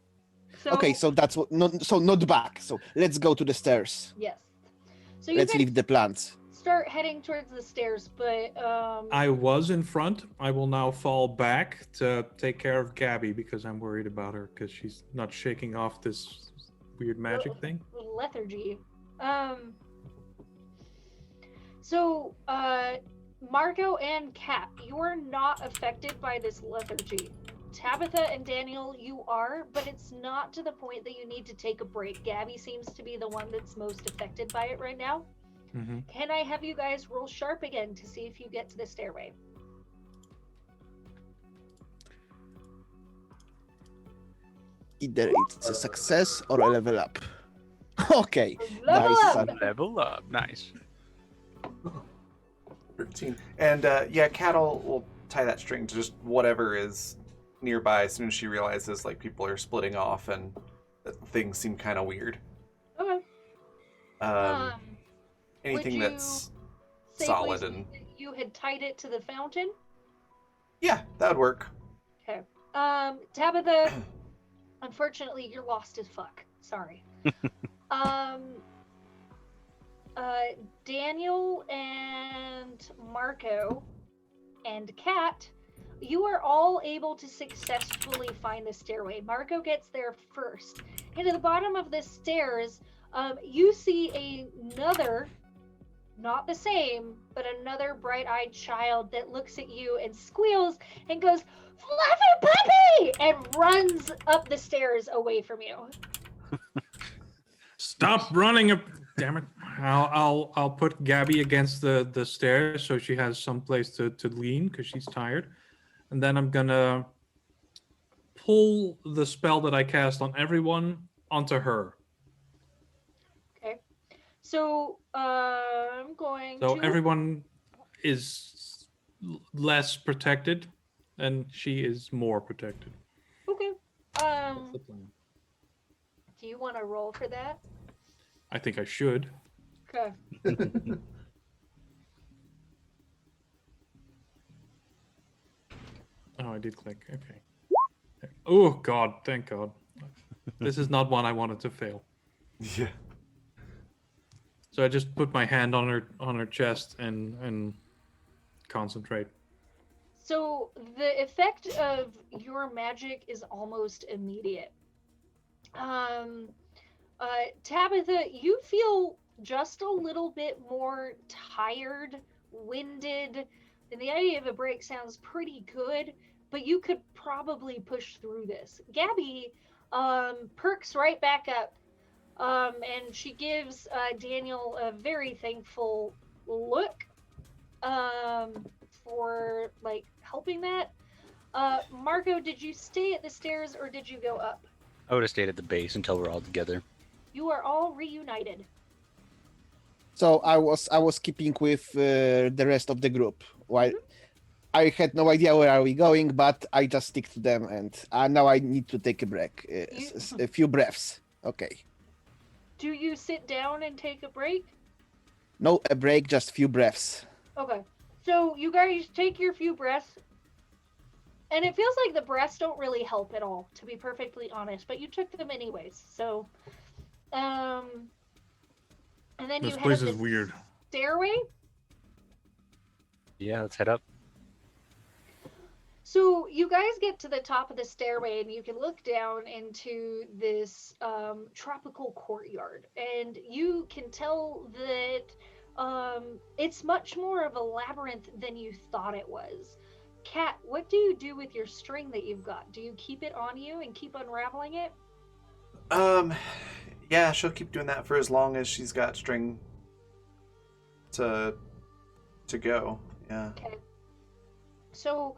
So, Okay, so that's what. Not back. So let's go to the stairs. yes. So you Let's guys leave the plans. start heading towards the stairs, but I was in front. I will now fall back to take care of Gabby because I'm worried about her because she's not shaking off this weird magic thing. lethargy. So Marco and Kat, you are not affected by this lethargy. Tabitha and Daniel, you are, but it's not to the point that you need to take a break. Gabby seems to be the one that's most affected by it right now. Mm-hmm. Can I have you guys roll sharp again to see if you get to the stairway? Either it's a success or a level up. Okay. Level nice. up! Level up. Nice. 13. And yeah, Cattle will tie that string to just whatever is nearby as soon as she realizes like people are splitting off and that things seem kind of weird. Okay. Anything you that's safely solid say and that you had tied it to the fountain. yeah, that would work. Okay. Tabitha, unfortunately, you're lost as fuck. Sorry. Daniel and Marco and Kat, you are all able to successfully find the stairway. Marco gets there first. And at the bottom of the stairs, you see another, not the same, but another bright-eyed child that looks at you and squeals and goes, "Fluffy puppy!" and runs up the stairs away from you. Stop running up! Damn it! I'll put Gabby against the stairs so she has some place to lean because she's tired, and then I'm gonna pull the spell that I cast on everyone onto her. Okay. So I'm going So to. everyone is less protected, and she is more protected. Okay. That's the plan. Do you want to roll for that? I think I should. Okay. Oh, I did click. Okay. Oh God! Thank God. This is not one I wanted to fail. Yeah. So I just put my hand on her chest and concentrate. So the effect of your magic is almost immediate. Tabitha, you feel just a little bit more tired, winded, and the idea of a break sounds pretty good, but you could probably push through this. Gabby perks right back up, and she gives Daniel a very thankful look for like helping that. Marco, did you stay at the stairs or did you go up? I would have stayed at the base until we're all together. You are all reunited. So I was keeping with the rest of the group. While I had no idea where are we going, but I just stick to them, and now I need to take a break, a few breaths. Okay. Do you sit down and take a break? No, a break, just few breaths. Okay. So you guys take your few breaths, and it feels like the breaths don't really help at all, to be perfectly honest, but you took them anyways. So, and then This you place head is up the weird. stairway. Yeah, let's head up. So you guys get to the top of the stairway and you can look down into this tropical courtyard, and you can tell that it's much more of a labyrinth than you thought it was. Kat, what do you do with your string that you've got? Do you keep it on you and keep unraveling it? Yeah, she'll keep doing that for as long as she's got string to go. Yeah. Okay. So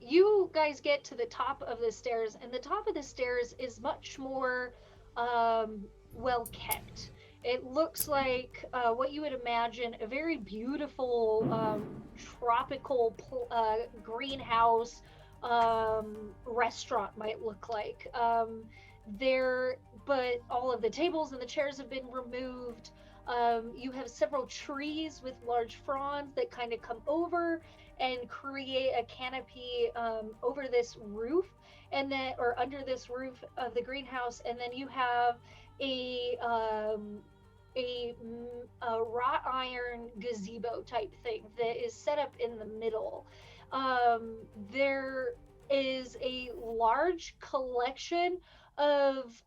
you guys get to the top of the stairs, and the top of the stairs is much more well kept. It looks like what you would imagine a very beautiful tropical greenhouse restaurant might look like. But all of the tables and the chairs have been removed. You have several trees with large fronds that kind of come over and create a canopy over this roof, and then or under this roof of the greenhouse, and then you have a wrought iron gazebo type thing that is set up in the middle. There is a large collection of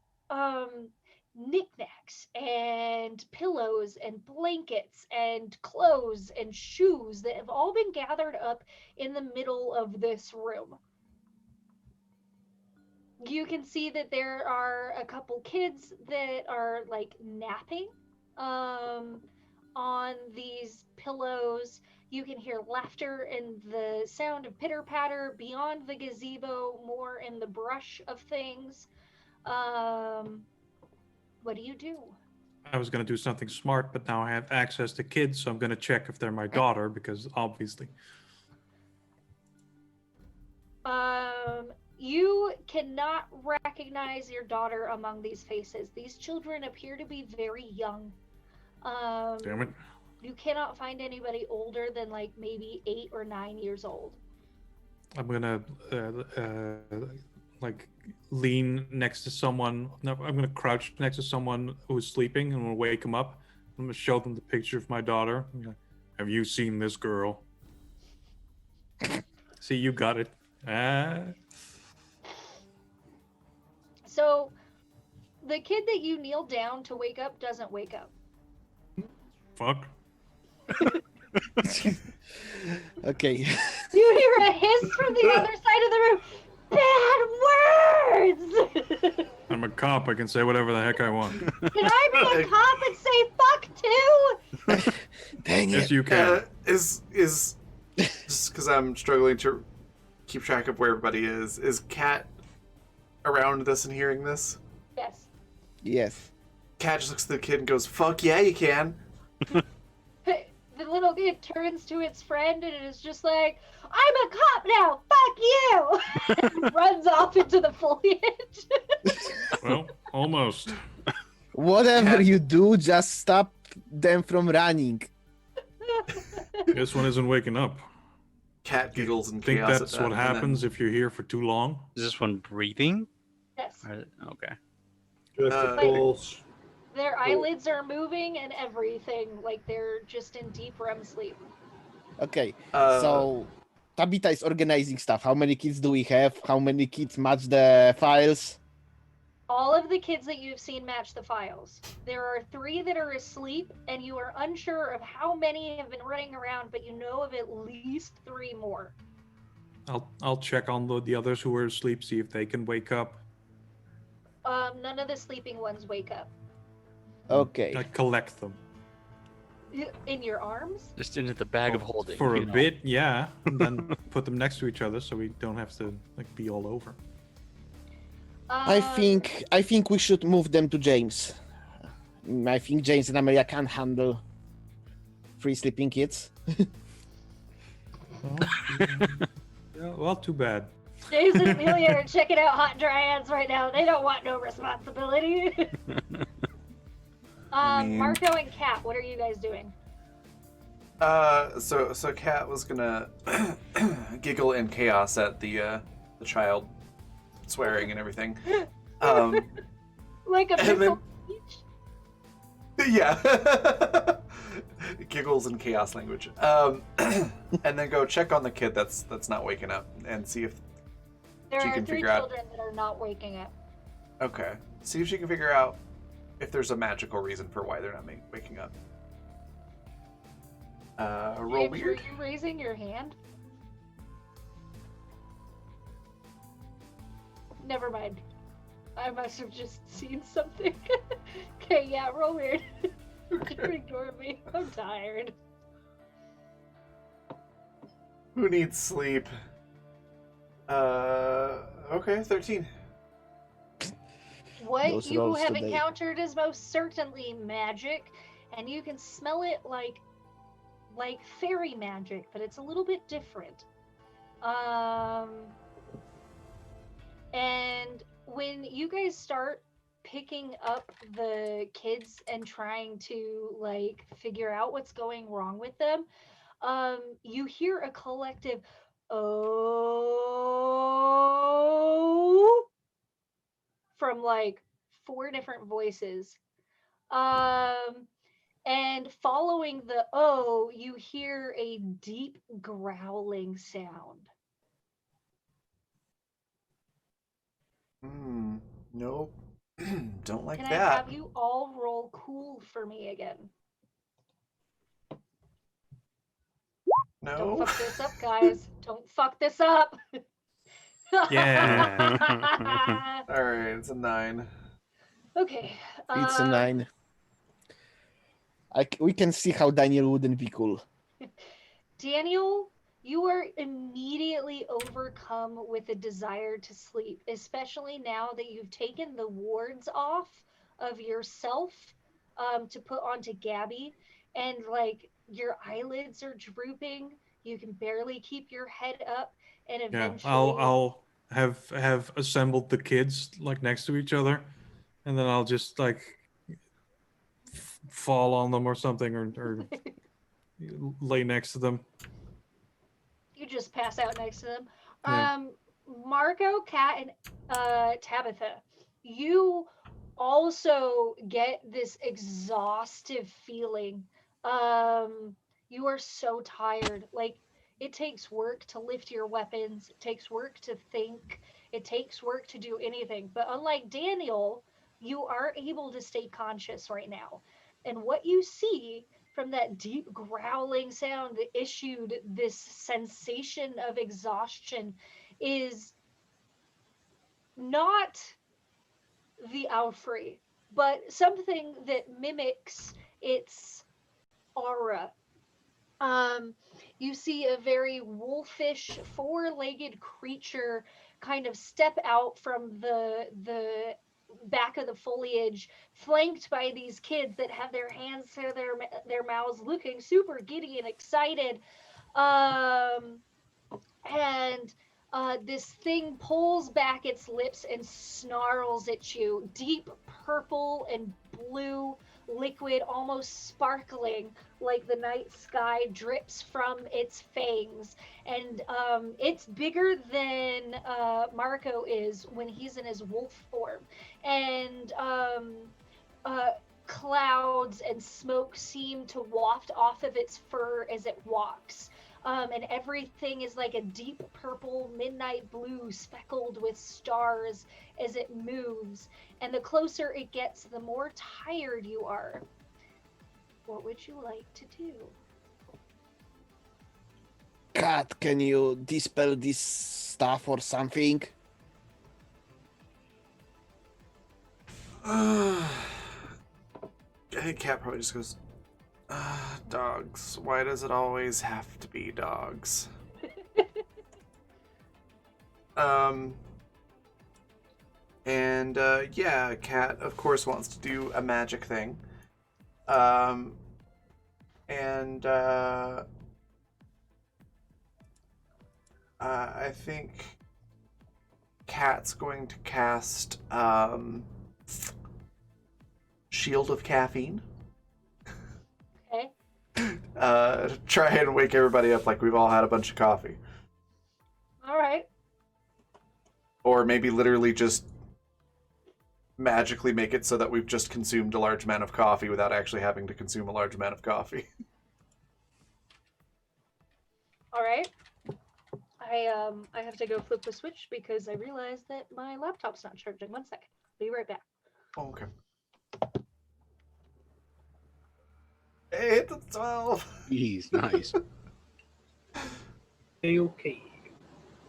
knickknacks and pillows and blankets and clothes and shoes that have all been gathered up in the middle of this room. You can see that there are a couple kids that are like napping on these pillows. You can hear laughter and the sound of pitter patter beyond the gazebo, more in the brush of things. What do you do? I was going to do something smart, but now I have access to kids, so I'm going to check if they're my daughter, because obviously. You cannot recognize your daughter among these faces. These children appear to be very young. Damn it. You cannot find anybody older than like maybe 8 or 9 years old. I'm going to like lean next to someone. No, I'm going to crouch next to someone who's sleeping and we'll wake him up. I'm gonna show them the picture of my daughter. Have you seen this girl? See, you got it. So, the kid that you kneel down to wake up doesn't wake up. Fuck. Okay. You hear a hiss from the other side of the room. Bad words! I'm a cop. I can say whatever the heck I want. Can I be a cop and say fuck too? Dang Yes, it. you can. Is just because I'm struggling to keep track of where everybody is Kat around this and hearing this? Yes. Yes. Kat just looks at the kid and goes, "Fuck yeah, you can." The little kid turns to its friend and is just like, I'm a cop now, fuck you! And runs off into the foliage. Well, almost. Whatever Cat. you do, just stop them from running. This one isn't waking up. Kat giggles in I think chaos. that's at that, what and then- happens if you're here for too long. Is this one breathing? Yes. Okay. Just Uh, a pulse. Their eyelids are moving and everything, like they're just in deep REM sleep. Okay, Uh, so Tabitha is organizing stuff. How many kids do we have? How many kids match the files? All of the kids that you've seen match the files. There are 3 that are asleep, and you are unsure of how many have been running around, but you know of at least 3 more. I'll check on the others who are asleep, see if they can wake up. None of the sleeping ones wake up. Okay. I collect them. In your arms? Just into the bag of holding. For a you know. bit, yeah. And then put them next to each other so we don't have to be all over. I think we should move them to James. I think James and Amelia can handle 3 sleeping kids. Well, too bad. James and Amelia are checking out hot dryads right now. They don't want no responsibility. mean- Marco and Kat, what are you guys doing? So Kat was gonna giggle in chaos at the child swearing and everything. Like a And missile then- speech? Yeah. Giggles in chaos language. And then go check on the kid that's not waking up and see if There she are can 3 figure out. children that are not waking up. Okay. See if she can figure out if there's a magical reason for why they're not waking up. Roll James, weird. were you raising your hand? Never mind. I must have just seen something. Okay, yeah, roll weird. Ignore me. I'm tired. Who needs sleep? Okay, 13. What Those you rolls have today. encountered is most certainly magic, and you can smell it like fairy magic, but it's a little bit different. And when you guys start picking up the kids and trying to like figure out what's going wrong with them, you hear a collective "oh" from like 4 different voices. And following the "oh," you hear a deep growling sound. Nope. Don't like Can I that. have you all roll cool for me again? No. Don't fuck this up, guys. Don't fuck this up. Yeah. All right, it's a 9. Okay. It's a 9. We can see how Daniel wouldn't be cool. Daniel, you are immediately overcome with a desire to sleep, especially now that you've taken the wards off of yourself to put onto Gabby, and like your eyelids are drooping. You can barely keep your head up, and Yeah, eventually, I'll have assembled the kids like next to each other, and then I'll just like fall on them or something, or lay next to them. you just pass out next to them. Yeah. Marco, Kat, and Tabitha, you also get this exhaustive feeling. You are so tired. Like, it takes work to lift your weapons, it takes work to think, it takes work to do anything. But unlike Daniel, you are able to stay conscious right now. And what you see from that deep growling sound that issued this sensation of exhaustion is not the Alfrey, but something that mimics its aura. Um, you see a very wolfish, four-legged creature kind of step out from the back of the foliage, flanked by these kids that have their hands to their mouths, looking super giddy and excited. Um, and this thing pulls back its lips and snarls at you. Deep purple and blue liquid, almost sparkling like the night sky, drips from its fangs. And it's bigger than Marco is when he's in his wolf form. And uh, clouds and smoke seem to waft off of its fur as it walks. And everything is like a deep purple midnight blue speckled with stars as it moves. And the closer it gets, the more tired you are. What would you like to do? Cat, can you dispel this stuff or something? I think Cat probably just goes, dogs. Why does it always have to be dogs? And yeah, Cat, of course, wants to do a magic thing. And I think Cat's going to cast Shield of Caffeine. Okay. Try and wake everybody up like we've all had a bunch of coffee. All right. Or maybe literally just magically make it so that we've just consumed a large amount of coffee without actually having to consume a large amount of coffee. All right. I have to go flip the switch because I realized that my laptop's not charging. 1 second. Be right back. Oh, okay. 8 to 12. Jeez, nice. Okay.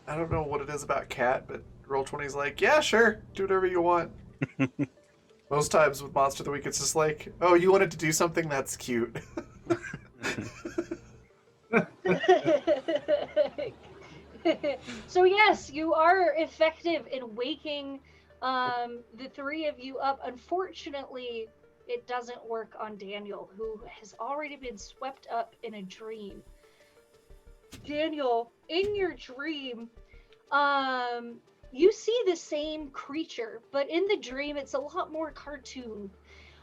I don't know what it is about Cat, but Roll20's like, yeah, sure, do whatever you want. Most times with Monster of the Week, it's just like, oh, you wanted to do something? That's cute. So yes, you are effective in waking the three of you up. Unfortunately, it doesn't work on Daniel, who has already been swept up in a dream. Daniel, in your dream, you see the same creature, but in the dream, it's a lot more cartoon.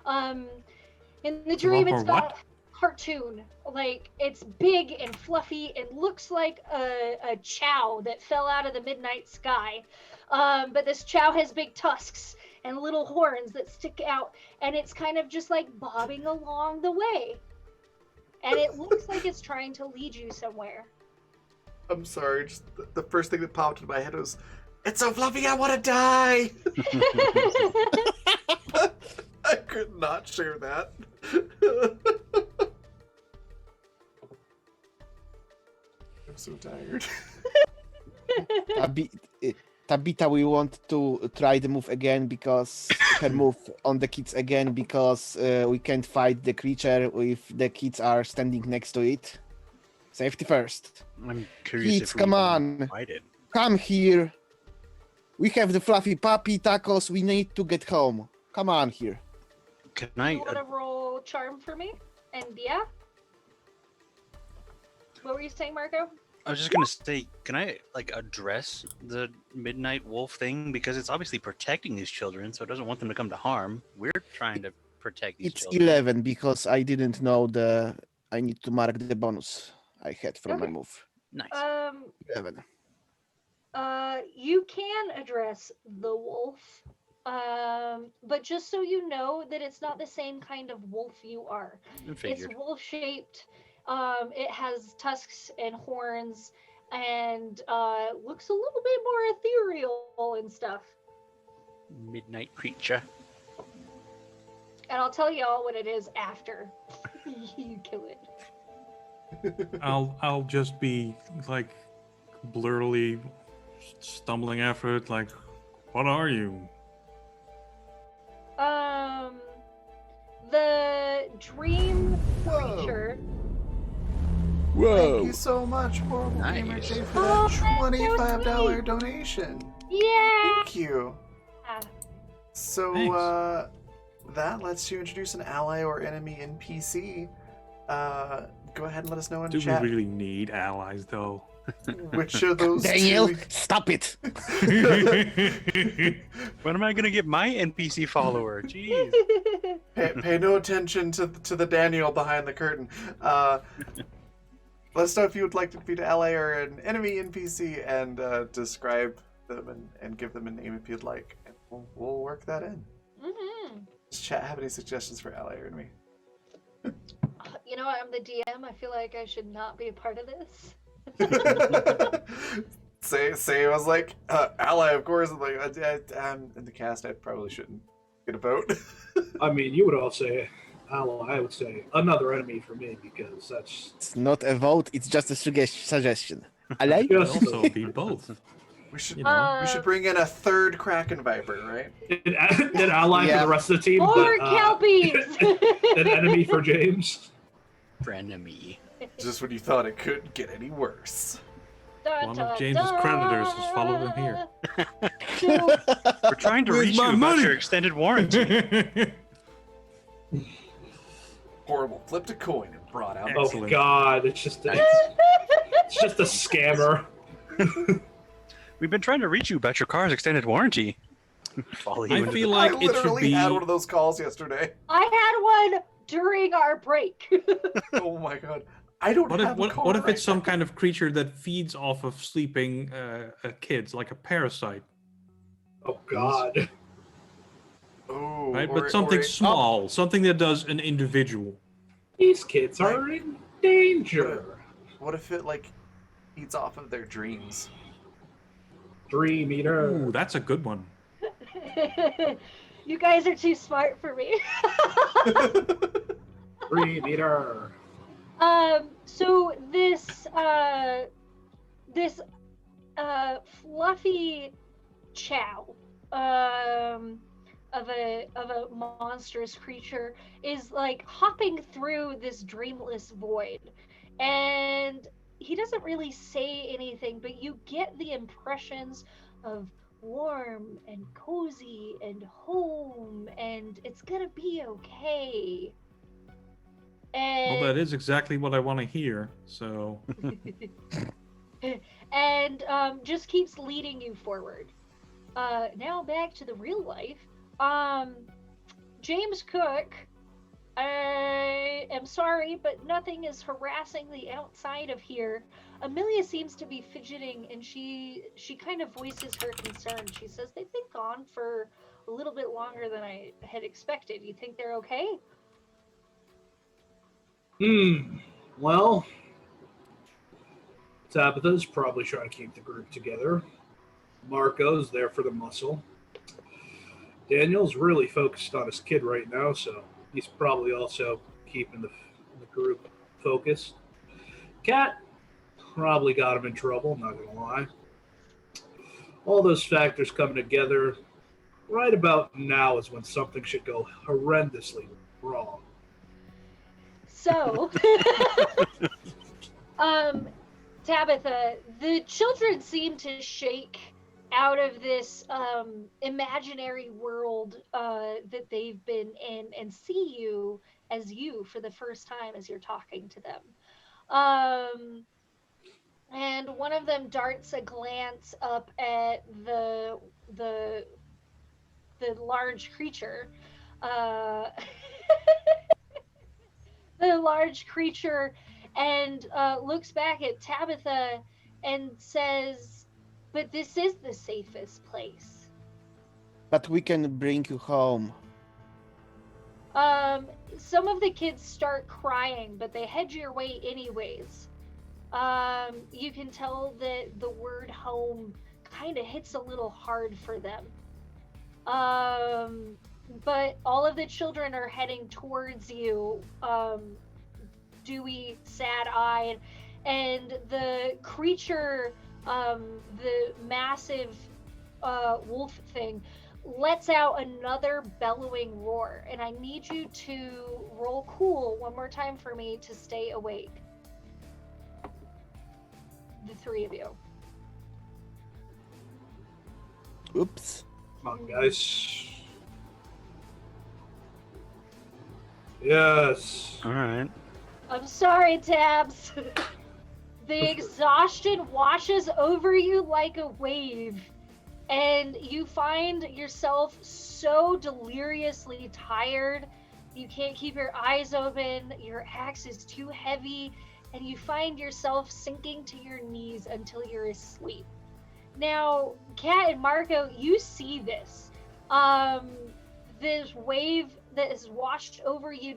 In the dream, it's got cartoon. Like, it's big and fluffy and looks like a chow that fell out of the midnight sky. But this chow has big tusks and little horns that stick out, and it's kind of just like bobbing along the way. And it looks like it's trying to lead you somewhere. I'm sorry, just the first thing that popped into my head was, it's so fluffy, I want to die! I could not share that. I'm so tired. Tabitha, we want to try the move again because her move on the kids again because we can't fight the creature if the kids are standing next to it. Safety first. I'm curious Kids, if we come can on. fight it. Come here. We have the fluffy puppy tacos. We need to get home. Come on here. Can I? You want to roll charm for me? And yeah? What were you saying, Marco? I was just gonna say, can I like address the midnight wolf thing because it's obviously protecting these children, so it doesn't want them to come to harm. We're trying to protect these It's children. 11 because I didn't know I need to mark the bonus I had from my Okay. move. Nice. 11. You can address the wolf. But just so you know that it's not the same kind of wolf you are. I It's figured. wolf shaped. It has tusks and horns and looks a little bit more ethereal and stuff. Midnight creature. And I'll tell y'all what it is after you kill it. I'll just be like blurrily stumbling after it, like, what are you? The dream Whoa. creature. Thank Whoa! you so much, Horrible Gamer Nice. J, for Oh, that that's so $25 sweet. donation. Yeah. Thank you. So, Thanks. that lets you introduce an ally or enemy NPC. Go ahead and let us know in Do chat we really need allies, though? which of those Daniel, two. stop it! When am I gonna get my NPC follower? Jeez. Pay no attention to the Daniel behind the curtain. Let us know if you would like to be an ally or an enemy NPC and describe them and give them a name if you'd like. And we'll work that in. Mm-hmm. Does chat have any suggestions for ally or enemy? You know, I'm the DM. I feel like I should not be a part of this. say I was like ally, of course. I'm like I'm in the cast. I probably shouldn't get a vote. I mean, you would all say ally. I would say another enemy for me because that's It's not a vote, it's just a suggestion. Ally? Could just also be both. we should You know. we should bring in a third Kraken Viper, right? an ally Yeah. for the rest of the team, More but kelpies. an enemy for James. Frenemy. Just when you thought it couldn't get any worse. Dun, One of dun, James's dun. creditors has followed him here. So, We're trying to Where's reach my you about money? your extended warranty. Horrible. Flipped a coin and brought out. Oh Excellent. God, it's just it's just a scammer. We've been trying to reach you about your car's extended warranty. Follow you I into feel the- like I it should literally be. had one of those calls yesterday. I had one during our break. Oh my god. I don't What if have a car what if right it's some now. kind of creature that feeds off of sleeping kids, like a parasite, Oh God. Oh, right? or- But something or- small, something that does an individual. These kids are in danger. What if it like eats off of their dreams? Dream eater. Ooh, that's a good one. You guys are too smart for me. Dream eater. So this fluffy chow of a monstrous creature is like hopping through this dreamless void, and he doesn't really say anything, but you get the impressions of warm and cozy and home, and it's gonna be okay. And Well, that is exactly what I want to hear. So and just keeps leading you forward. Now back to the real life. James Cook, I am sorry, but nothing is harassing the outside of here. Amelia seems to be fidgeting, and she kind of voices her concern. She says they've been gone for a little bit longer than I had expected. You think they're okay? Well, Tabitha's probably trying to keep the group together. Marco's there for the muscle. Daniel's really focused on his kid right now, so he's probably also keeping the group focused. Cat probably got him in trouble, not gonna lie. All those factors coming together, right about now is when something should go horrendously wrong. So, Tabitha, the children seem to shake out of this imaginary world that they've been in and see you as you for the first time as you're talking to them. And one of them darts a glance up at the large creature. The large creature and looks back at Tabitha and says, "But this is the safest place." But we can bring you home. Some of the kids start crying, but they head your way anyways. You can tell that the word home kind of hits a little hard for them. But all of the children are heading towards you, dewy, sad-eyed, and the creature, the massive wolf thing, lets out another bellowing roar, and I need you to roll cool one more time for me to stay awake. The three of you. Oops. Come on, guys. Yes. All right. I'm sorry, Tabs. The exhaustion washes over you like a wave, and you find yourself so deliriously tired. You can't keep your eyes open, your axe is too heavy, and you find yourself sinking to your knees until you're asleep. Now, Kat and Marco, you see this. This wave that has washed over you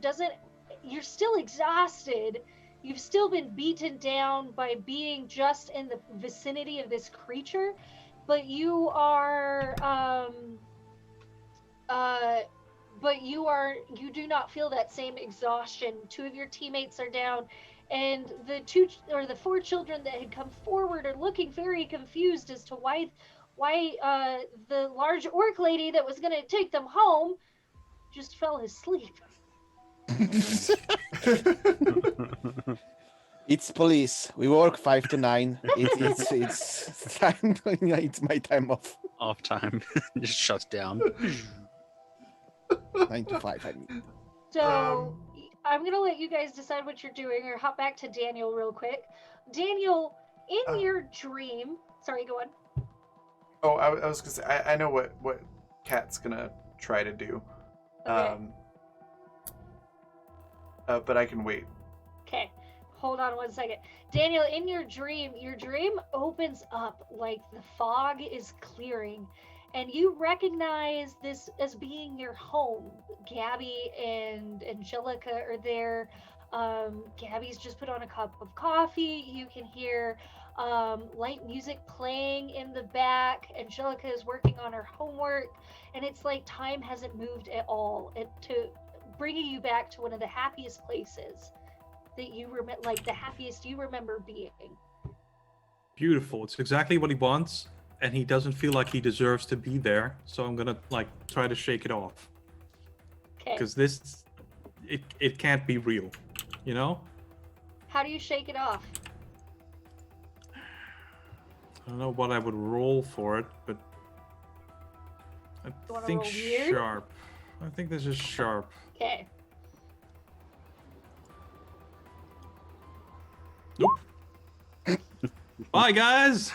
you're still exhausted. You've still been beaten down by being just in the vicinity of this creature, but you do not feel that same exhaustion. Two of your teammates are down, and the four children that had come forward are looking very confused as to why the large orc lady that was going to take them home just fell asleep. It's police. We work 5 to 9. It's time. It's my time off. Off time. Just shuts down. 9 to 5. I mean. So I'm gonna let you guys decide what you're doing, or hop back to Daniel real quick. Daniel, in your dream, sorry, go on. Oh, I was gonna say I know what Kat's gonna try to do. Okay. But I can wait. Okay, hold on one second. Daniel, in your dream opens up like the fog is clearing, and you recognize this as being your home. Gabby and Angelica are there. Gabby's just put on a cup of coffee. You can hear light music playing in the back. Angelica is working on her homework, and it's like time hasn't moved at all. Bringing you back to one of the happiest places that you remember, like the happiest you remember being. Beautiful. It's exactly what he wants, and he doesn't feel like he deserves to be there. So I'm gonna try to shake it off. Okay. Because it can't be real, you know? How do you shake it off? I don't know what I would roll for it, but I wanna think roll weird? sharp. I think this is sharp. Okay. Nope. Bye, guys.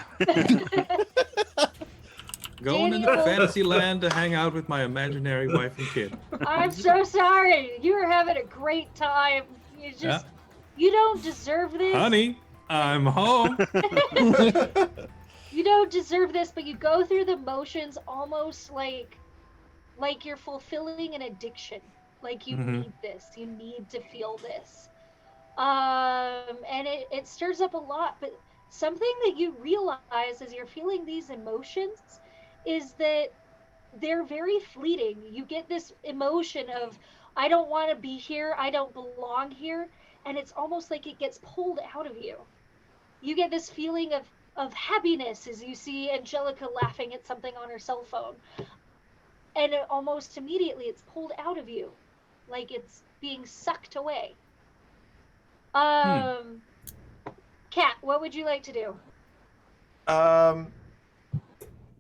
Going into Daniel. fantasy land to hang out with my imaginary wife and kid. I'm so sorry. You were having a great time. You don't deserve this. Honey, I'm home. You don't deserve this, but you go through the motions almost like you're fulfilling an addiction. Like you need this. You need to feel this. And it stirs up a lot, but something that you realize as you're feeling these emotions is that they're very fleeting. You get this emotion of, I don't want to be here, I don't belong here, and it's almost like it gets pulled out of you. You get this feeling of happiness as you see Angelica laughing at something on her cell phone. And almost immediately it's pulled out of you, like it's being sucked away. Kat, what would you like to do?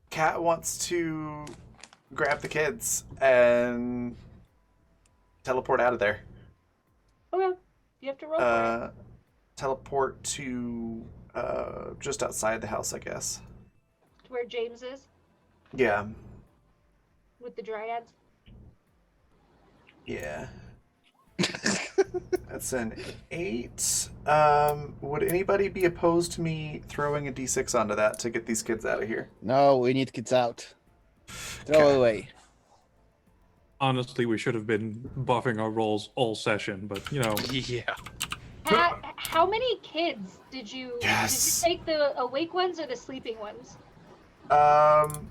Kat wants to grab the kids and teleport out of there. Okay, you have to roll for it. Teleport to just outside the house, I guess. To where James is Yeah. with the dryads. Yeah. That's an 8. Would anybody be opposed to me throwing a d6 onto that to get these kids out of here? No, we need kids out. Throw Okay. away. Honestly, we should have been buffing our rolls all session, but you know, Yeah. How many kids did you Yes. take, the awake ones or the sleeping ones? Um,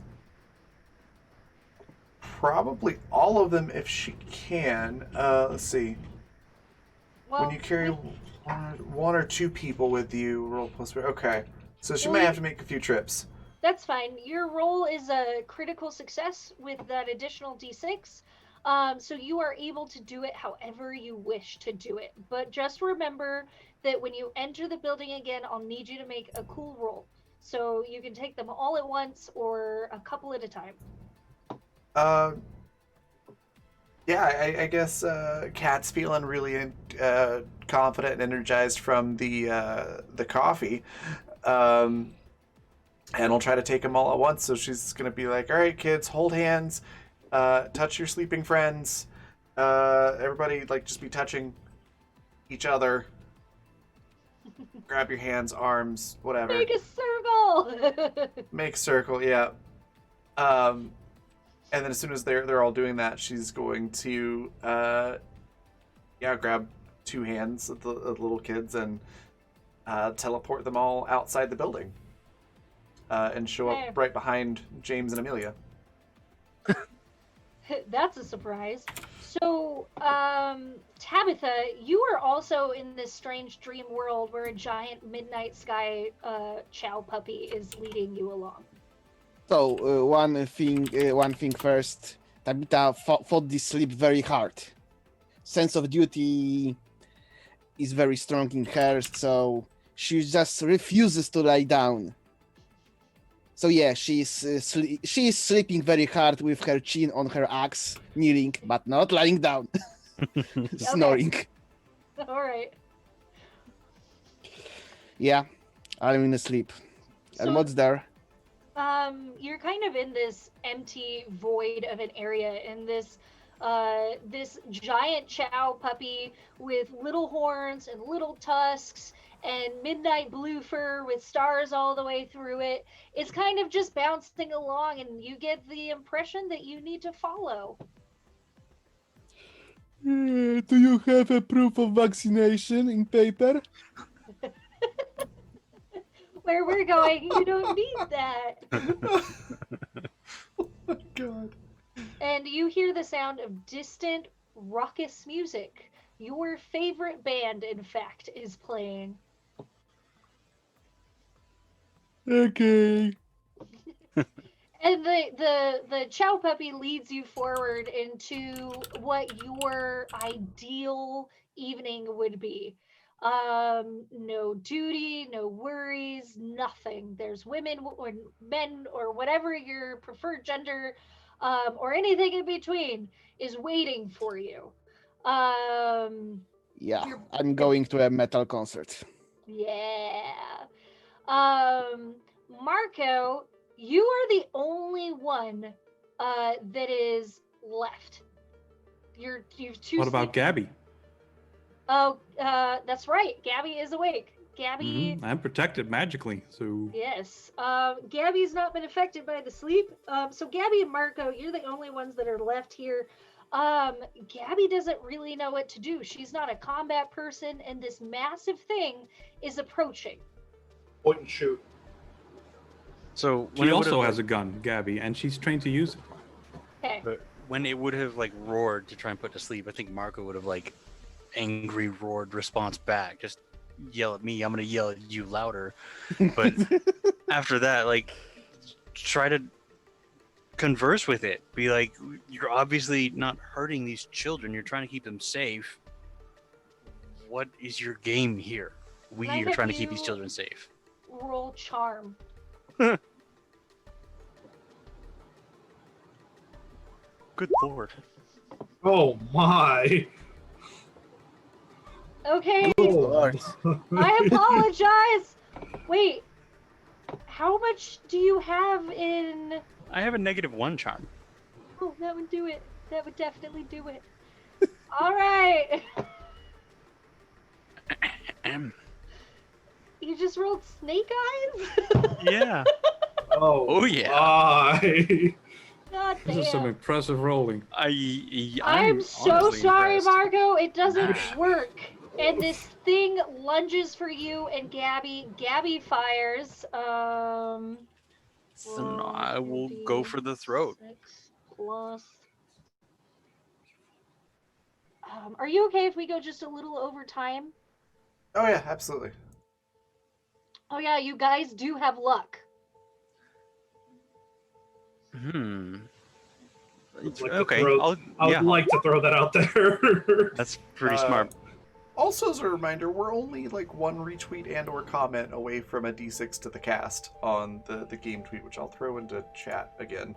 probably all of them if she can. Let's see. Well, When you carry one or two people with you, roll plus. Okay, so she Well, might have to make a few trips. that's fine. Your roll is a critical success with that additional d6. So you are able to do it however you wish to do it. But just remember that when you enter the building again, I'll need you to make a cool roll. So you can take them all at once or a couple at a time. Uh, yeah, I guess Kat's feeling really confident and energized from the coffee, and we'll try to take them all at once. So she's gonna be like, "All right, kids, hold hands, touch your sleeping friends. Everybody, like, just be touching each other. Grab your hands, arms, whatever. Make a circle! Make a circle, yeah. And then as soon as they're all doing that, she's going to grab two hands of the little kids and teleport them all outside the building. And show Okay. up right behind James and Amelia. That's a surprise. So, Tabitha, you are also in this strange dream world where a giant midnight sky chow puppy is leading you along. So one thing first. Tabitha fought this sleep very hard. Sense of duty is very strong in her, so she just refuses to lie down. So yeah, she's sleeping very hard with her chin on her axe, kneeling but not lying down, snoring. All right. Yeah, I'm in a sleep. And So, what's there? you're kind of in this empty void of an area, and this giant chow puppy with little horns and little tusks and midnight blue fur with stars all the way through it. It's kind of just bouncing along, and you get the impression that you need to follow. Do you have a proof of vaccination in paper? Where we're going, you don't need that. Oh my god. And you hear the sound of distant, raucous music. Your favorite band, in fact, is playing. Okay. And the chow puppy leads you forward into what your ideal evening would be. No duty, no worries, nothing. There's women or men or whatever your preferred gender, or anything in between is waiting for you. Yeah, You're- I'm going to a metal concert. Yeah. Marco, you are the only one that is left. You've two. what about Gabby? Oh, that's right. Gabby is awake. Gabby, I'm protected magically, so yes. Gabby's not been affected by the sleep. So Gabby and Marco, you're the only ones that are left here. Gabby doesn't really know what to do. She's not a combat person, and this massive thing is approaching. Point and shoot. So when she it also would've, has a gun, Gabby, and she's trained to use it. Okay. But when it would have like roared to try and put to sleep, I think Marco would have like angry roared response back. Just yell at me. I'm gonna yell at you louder. But after that, like try to converse with it. Be like, you're obviously not hurting these children. You're trying to keep them safe. What is your game here? We Can I are have trying to keep you- these children safe. Roll charm. Good lord. Oh my! Okay, Good lord. I apologize. Wait, how much do you have in? I have a -1 charm. Oh, that would do it. That would definitely do it. All right. You just rolled snake eyes? Yeah. Oh, Oh, yeah. my. God This is some damn. impressive rolling. I'm so honestly sorry, impressed. Marco. It doesn't Nah. work. And this thing lunges for you and Gabby. Gabby fires. Then I will go for the throat. 6 plus. Are you okay if we go just a little over time? Oh yeah, absolutely. Oh yeah, you guys do have luck. Hmm. Would like to Okay. throw- I would like to throw that out there. That's pretty Uh, smart. Also, as a reminder, we're only like one retweet and or comment away from a D6 to the cast on the game tweet, which I'll throw into chat again.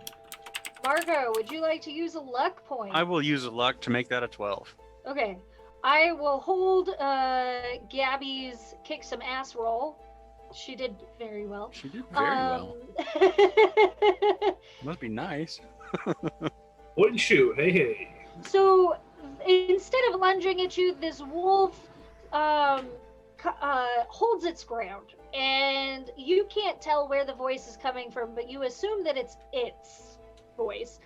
Marco, would you like to use a luck point? I will use a luck to make that a 12. Okay. I will hold Gabby's kick some ass roll. She did very well. She did very well. well. Must be nice. Point and shoot. Hey, hey. So instead of lunging at you, this wolf holds its ground, and you can't tell where the voice is coming from, but you assume that it's its voice.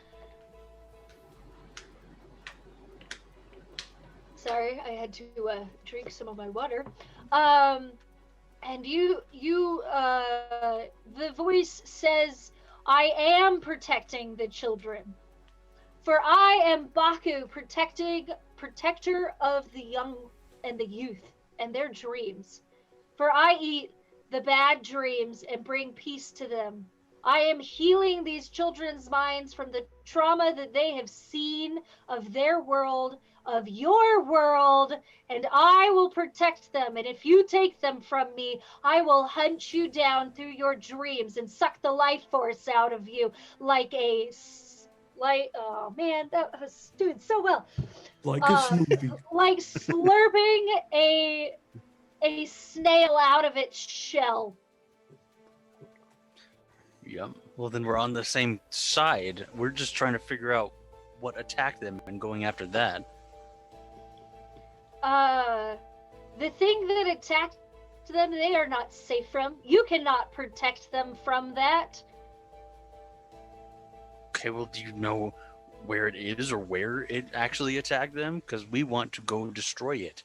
Sorry, I had to drink some of my water. And the voice says, "I am protecting the children. For I am Baku, protector of the young and the youth and their dreams. For I eat the bad dreams and bring peace to them. I am healing these children's minds from the trauma that they have seen of their world, of your world, and I will protect them. And if you take them from me, I will hunt you down through your dreams and suck the life force out of you like oh man, that was doing so well. Like a smoothie. Like slurping a snail out of its shell. Yep. Well, then we're on the same side. We're just trying to figure out what attacked them and going after that. The thing that attacked them, they are not safe from. You cannot protect them from that. Okay, well, do you know where it is or where it actually attacked them? Because we want to go destroy it.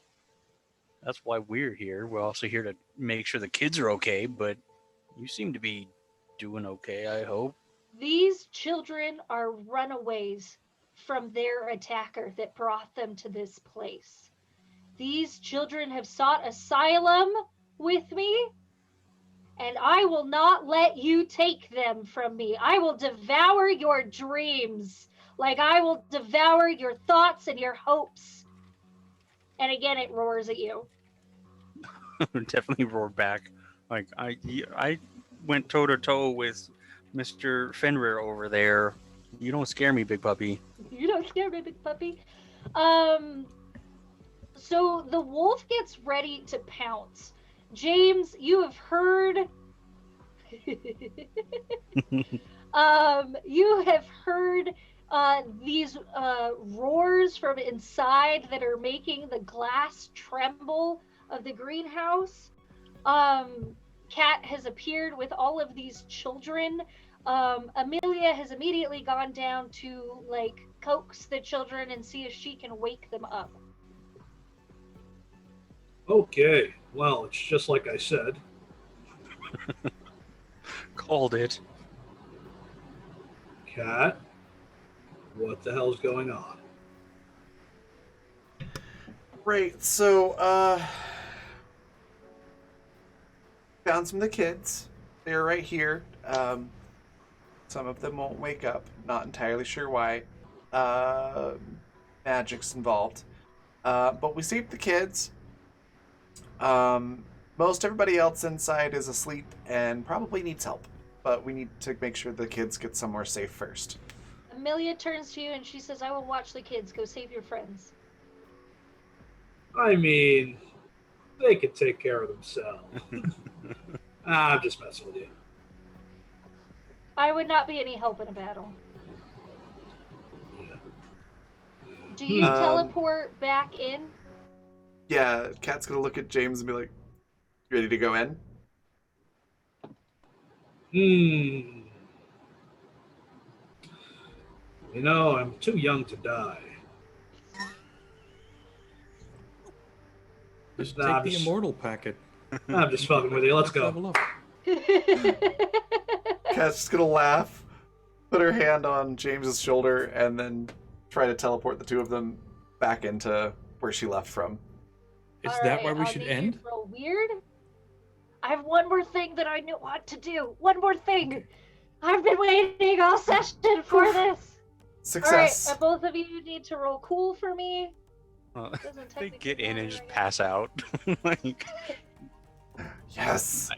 That's why we're here. We're also here to make sure the kids are okay, but you seem to be doing okay, I hope. These children are runaways from their attacker that brought them to this place. These children have sought asylum with me, and I will not let you take them from me. I will devour your dreams like I will devour your thoughts and your hopes. And again, it roars at you. Definitely roar back. Like, I went toe-to-toe with Mr. Fenrir over there. You don't scare me, big puppy. You don't scare me, big puppy. So the wolf gets ready to pounce. James, you have heard you have heard these roars from inside that are making the glass tremble of the greenhouse. Cat has appeared with all of these children. Amelia has immediately gone down to like coax the children and see if she can wake them up. Okay, well, it's just like I said. Called it. Cat, what the hell's going on? Right, so, found some of the kids. They're right here. Some of them won't wake up. Not entirely sure why. Magic's involved. But we saved the kids. Most everybody else inside is asleep and probably needs help. But we need to make sure the kids get somewhere safe first. Amelia turns to you and she says, "I will watch the kids. Go save your friends." I mean, they can take care of themselves. I'm just messing with you. I would not be any help in a battle. Yeah. Do you teleport back in? Yeah, Kat's gonna look at James and be like, "You ready to go in?" You know, I'm too young to die. Just Nah, take the immortal packet. I'm just fucking with you. Let's go. Level up. Kat's just gonna laugh, put her hand on James's shoulder, and then try to teleport the two of them back into where she left from. Is All that right, where we I'll should need end? you to roll weird. I have one more thing that I want to do. One more thing. I've been waiting all session for this. Success. All right, both of you need to roll cool for me. Doesn't They technically get in matter and just right pass out. Like, Yes.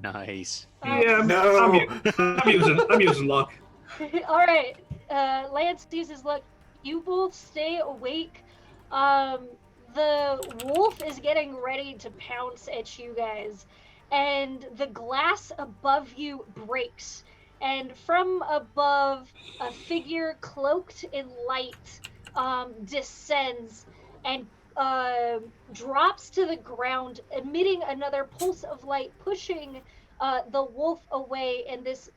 nice. now. Yeah, No. I'm using luck. All right, Lance uses luck. You both stay awake. The wolf is getting ready to pounce at you guys, and the glass above you breaks, and from above, a figure cloaked in light descends and drops to the ground, emitting another pulse of light, pushing the wolf away, and this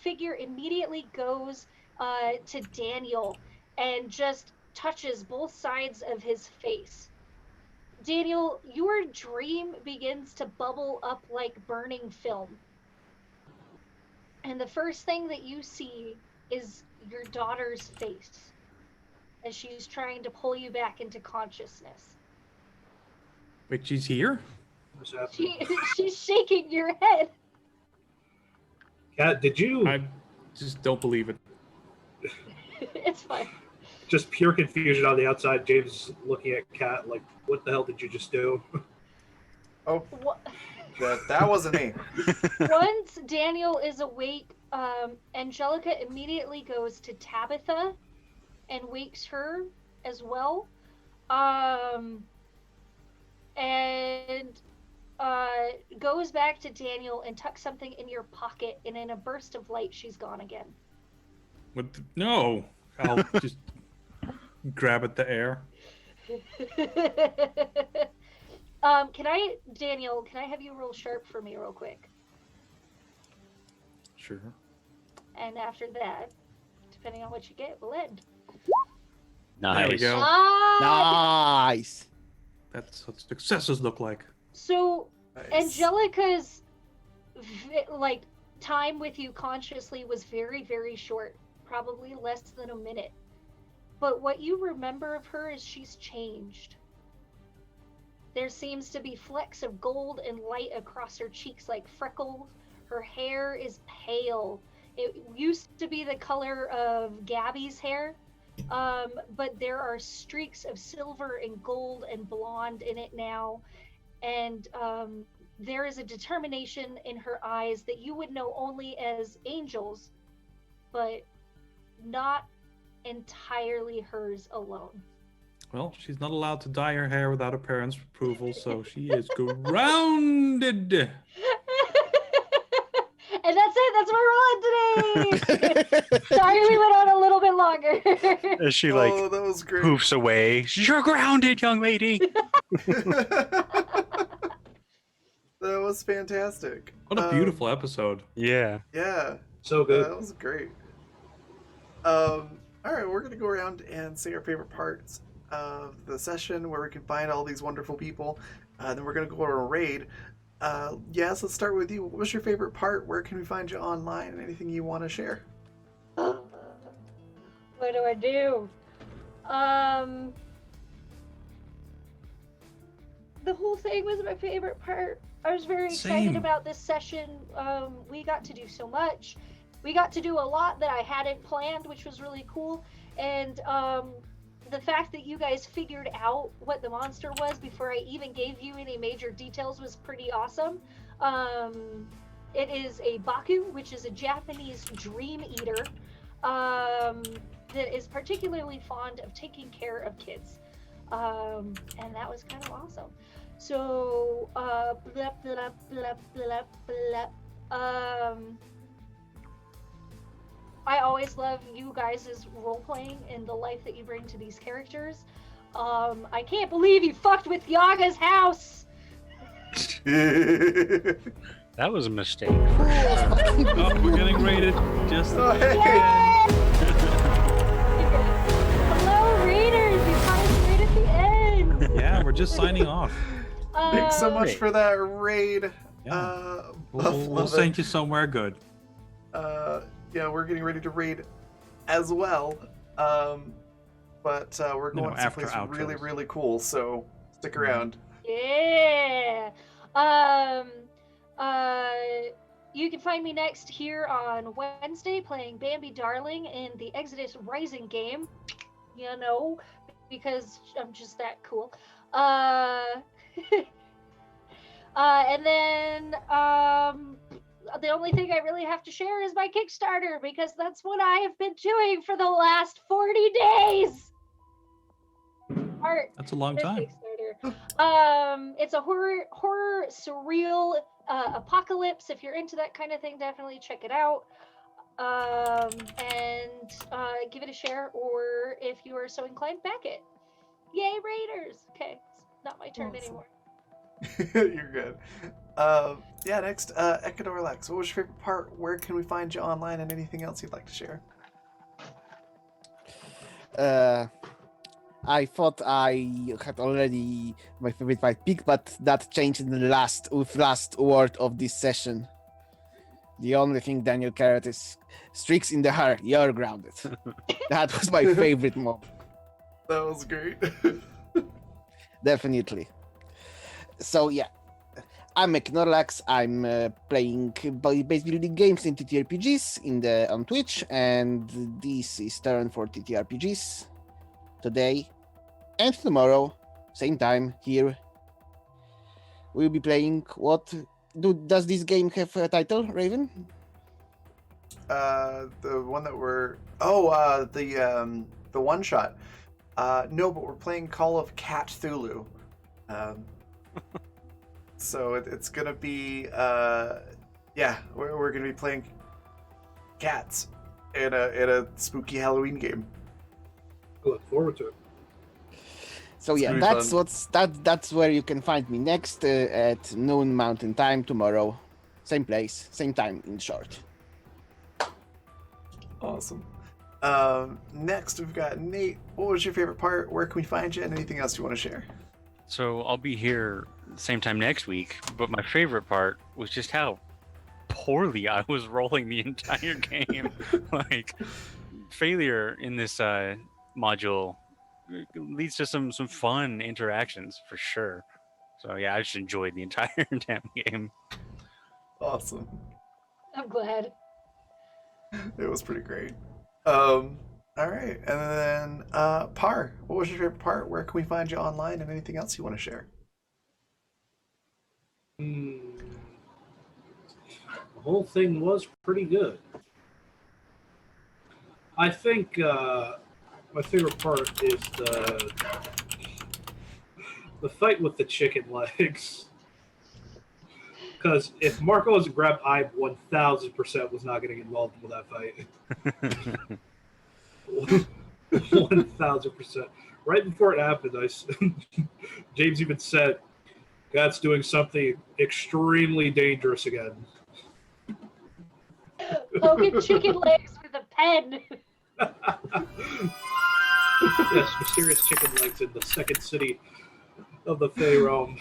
figure immediately goes to Daniel and just touches both sides of his face. Daniel, your dream begins to bubble up like burning film. And the first thing that you see is your daughter's face as she's trying to pull you back into consciousness. Wait, she's here? What's happening? She's shaking your head. Kat, did you I just don't believe it. It's fine. just pure confusion on the outside? James looking at Kat like, what the hell did you just do? Oh, What? that wasn't me. Once Daniel is awake, Angelica immediately goes to Tabitha and wakes her as well. And goes back to Daniel and tucks something in your pocket, and in a burst of light, she's gone again. What no. I'll just grab at the air. Daniel, can I have you roll sharp for me real quick? Sure. And after that, depending on what you get, we'll end. There we Nice. go. Nice. That's what successes look like. So Nice. Angelica's time with you consciously was very, very short, probably less than a minute. But what you remember of her is she's changed. There seems to be flecks of gold and light across her cheeks like freckles. Her hair is pale. It used to be the color of Gabby's hair, but there are streaks of silver and gold and blonde in it now. And there is a determination in her eyes that you would know only as angels, but not entirely hers alone. Well, she's not allowed to dye her hair without her parents' approval, so she is grounded. And that's it. That's what we're on today. Sorry we went on a little bit longer. As she Oh, that was great. poofs away. You're grounded, young lady. That was fantastic. What a beautiful episode. Yeah. Yeah, So good. that was great. All right, we're gonna go around and say our favorite parts of the session, where we can find all these wonderful people. Then we're gonna go on a raid. Yes, let's start with you. What was your favorite part? Where can we find you online? And anything you want to share? What do I do? The whole thing was my favorite part. I was very excited Same. about this session. We got to do so much. We got to do a lot that I hadn't planned, which was really cool. And the fact that you guys figured out what the monster was before I even gave you any major details was pretty awesome. It is a Baku, which is a Japanese dream eater that is particularly fond of taking care of kids. And that was kind of awesome. So, blah, blah, blah, blah, blah. I always love you guys' role playing and the life that you bring to these characters. I can't believe you fucked with Yaga's house. That was a mistake. Oh, we're getting rated just Oh, hey. Yay! just signing off. Thanks so much Great. for that raid. Yeah. We'll Buffalo. send you somewhere good. Yeah, we're getting ready to raid as well. But we're You know, going after someplace really, outros. really cool. So stick Mhm. around. Yeah. You can find me next here on Wednesday playing Bambi Darling in the Exodus Rising game. You know, because I'm just that cool. And then the only thing I really have to share is my Kickstarter because that's what I have been doing for the last 40 days. Art. That's a long This time. Kickstarter. It's a horror surreal apocalypse. If you're into that kind of thing, definitely check it out. And give it a share, or if you are so inclined, back it. Yay, Raiders! Okay, it's not my turn Awesome. anymore. You're good. Yeah, next, Ecuador Lex. What was your favorite part? Where can we find you online and anything else you'd like to share? I thought I had already my favorite fight pick, but that changed in the last word of this session. The only thing Daniel Carrot is streaks in the hair. You're grounded. That was my favorite moment. That was great. Definitely. So yeah, I'm Eknorlax. I'm playing base building games in TTRPGs on Twitch, and this is turn for TTRPGs today and tomorrow, same time here. We'll be playing what? Does this game have a title, Raven? The one that we're the one shot. No, but we're playing Call of Cthulhu. So it's gonna be yeah, we're gonna be playing cats in a spooky Halloween game. I look forward to it. So It's yeah, gonna be that's where you can find me next at noon Mountain Time tomorrow, same place, same time in short. Awesome. Next we've got Nate. What was your favorite part? Where can we find you? And anything else you want to share? So I'll be here same time next week, but my favorite part was just how poorly I was rolling the entire game. Like, failure in this module leads to some fun interactions for sure. So yeah, I just enjoyed the entire damn game. Awesome. I'm glad. It was pretty great. All right, and then Par. What was your favorite part? Where can we find you online? And anything else you want to share? The whole thing was pretty good. I think my favorite part is the fight with the chicken legs. Because if Marco wasn't grabbed, I 1000% was not getting involved with that fight. 1000%. Right before it happened, James even said, "That's doing something extremely dangerous again." Logan chicken legs with a pen. Yes, mysterious chicken legs in the second city of the Fey realm.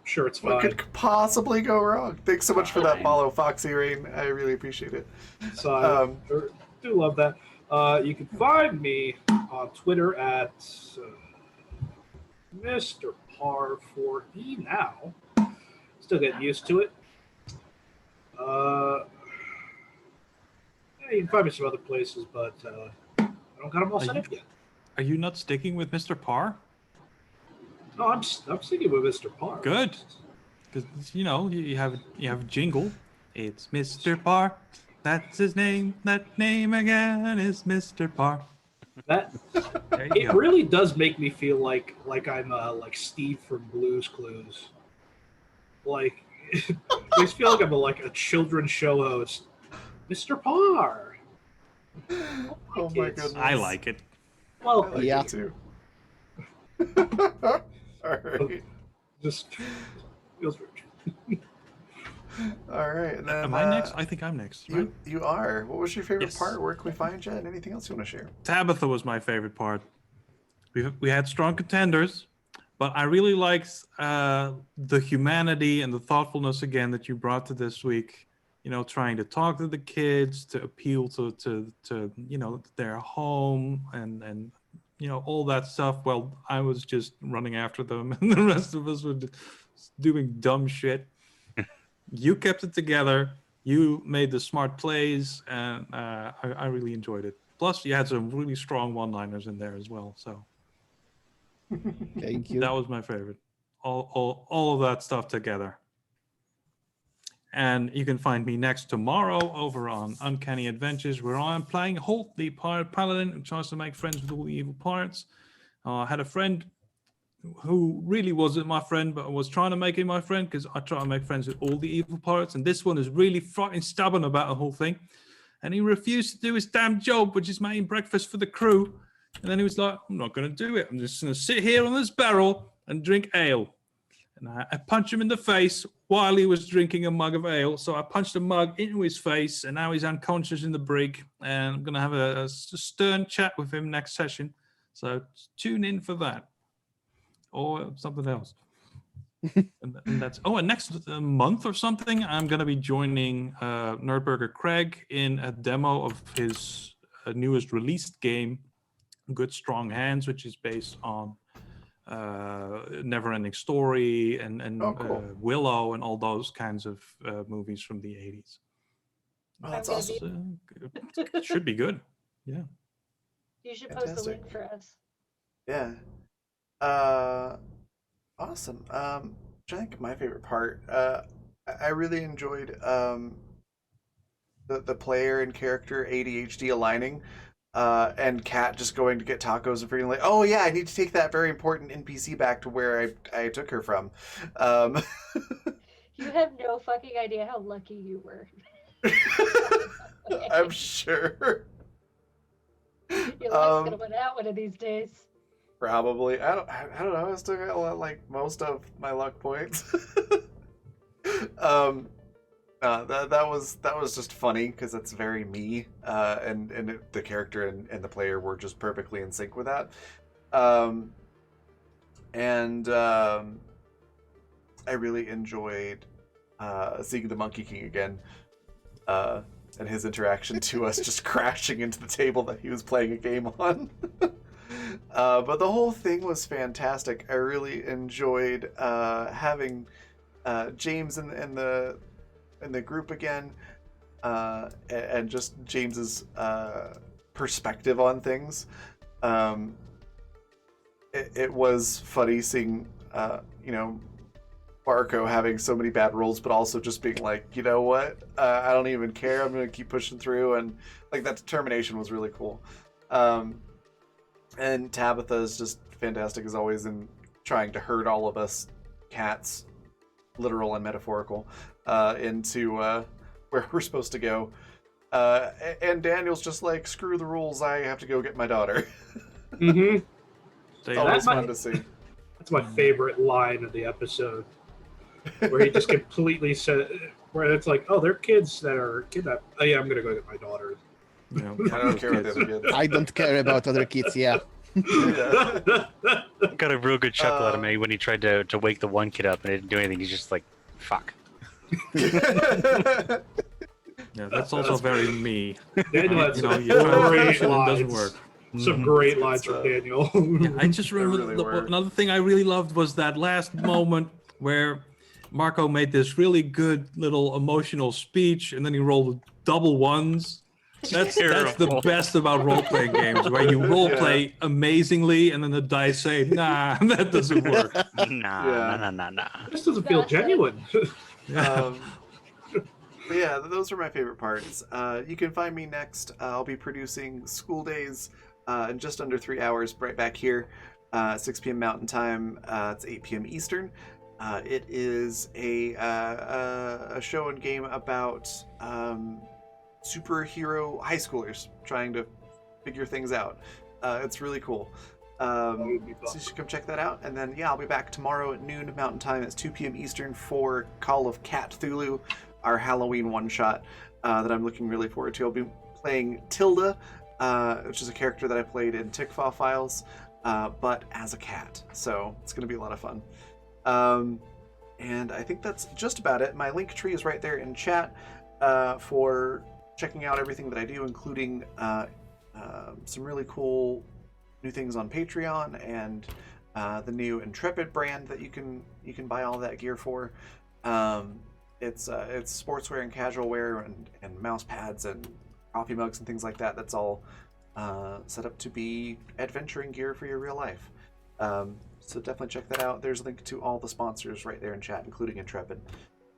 Sure, it's What fine. could possibly go wrong? Thanks so much for that follow, Foxy Rain. I really appreciate it. So I do love that. You can find me on Twitter at Mr. Par4E now. Still getting used to it. Yeah, you can find me some other places, but I don't got them all set up yet. Are you not sticking with Mr. Parr? No, I'm sticking with Mr. Par. Good. Because, you have a jingle. It's Mr. Parr. That's his name. That name again is Mr. Parr. That There you it go. really does make me feel like I'm like Steve from Blue's Clues. Like it makes me feel like I'm a children's show host. Mr. Parr. Oh my Kids. goodness. I like it. Well, I like Yeah. it too. All right. just feels weird. All right. And then, Am I next? I think I'm next. Right? You are. What was your favorite Yes. part? Where can we find you? And anything else you want to share? Tabitha was my favorite part. We had strong contenders. But I really liked the humanity and the thoughtfulness again that you brought to this week. You know, trying to talk to the kids, to appeal to you know, their home and you know, all that stuff. Well, I was just running after them, and the rest of us were doing dumb shit. You kept it together. You made the smart plays, and I really enjoyed it. Plus, you had some really strong one-liners in there as well. So Thank you. that was my favorite. All of that stuff together. And you can find me next tomorrow over on Uncanny Adventures, where I'm playing Holt, the pirate paladin, who tries to make friends with all the evil pirates. I had a friend who really wasn't my friend, but I was trying to make him my friend because I try to make friends with all the evil pirates. And this one is really fucking stubborn about the whole thing. And he refused to do his damn job, which is making breakfast for the crew. And then he was like, I'm not going to do it. I'm just going to sit here on this barrel and drink ale. And I punched him in the face while he was drinking a mug of ale. So I punched a mug into his face, and now he's unconscious in the brig. And I'm going to have a stern chat with him next session. So tune in for that. Or something else. and that's and next month or something, I'm going to be joining Nerdburger Craig in a demo of his newest released game, Good Strong Hands, which is based on Neverending Story and cool. Willow and all those kinds of movies from the 80s. Oh, that's I'm awesome. It should be good. Yeah. You should post the Fantastic. link for us. Yeah. Awesome. I think my favorite part. I really enjoyed the player and character ADHD aligning. And Kat just going to get tacos and feeling like, oh yeah, I need to take that very important NPC back to where I took her from. You have no fucking idea how lucky you were. I'm sure. Your life's gonna win out one of these days. Probably. I don't know. I still got like most of my luck points. That was just funny because that's very me, and the character and the player were just perfectly in sync with that. I really enjoyed seeing the Monkey King again, and his interaction to us just crashing into the table that he was playing a game on. But the whole thing was fantastic. I really enjoyed having James in the group again, and just James's perspective on things. It was funny seeing Barco having so many bad rolls, but also just being like, you know what, I don't even care, I'm gonna keep pushing through, and like that determination was really cool. And Tabitha is just fantastic as always in trying to herd all of us cats, literal and metaphorical, into where we're supposed to go. And Daniel's just like, screw the rules, I have to go get my daughter. Mm-hmm. It's always fun to see. That's my favorite line of the episode, where he just completely said, where it's like, oh, they're kids that are kidnapped. Oh yeah, I'm gonna go get my daughter. Yeah, I don't care what the other kids. I don't care about other kids, yeah. Yeah. Got a real good chuckle out of me when he tried to wake the one kid up and it didn't do anything. He's just like, fuck. Yeah, that's also very me. Daniel had You some know, you try to great push it and it doesn't lines. work. Some great lines from Daniel. Yeah, I just remember really were. another thing I really loved was that last moment where Marco made this really good little emotional speech, and then he rolled double ones. That's the Terrible. best about role-playing games, where you role-play amazingly, and then the dice say, nah, that doesn't work. Nah. This doesn't feel That's it. genuine. But yeah, those are my favorite parts. You can find me next. I'll be producing School Days in just under 3 hours, right back here, 6 p.m. Mountain Time. It's 8 p.m. Eastern. It is a show and game about superhero high schoolers trying to figure things out. It's really cool. So you should come check that out. And then, yeah, I'll be back tomorrow at noon Mountain Time. It's 2 p.m. Eastern for Call of Cthulhu, our Halloween one-shot that I'm looking really forward to. I'll be playing Tilda, which is a character that I played in Tickfaw Files. but as a cat. So it's going to be a lot of fun. And I think that's just about it. My link tree is right there in chat for checking out everything that I do, including some really cool new things on Patreon and the new Intrepid brand that you can buy all that gear for. It's sportswear and casual wear and mouse pads and coffee mugs and things like that. That's all set up to be adventuring gear for your real life. So definitely check that out. There's a link to all the sponsors right there in chat, including Intrepid.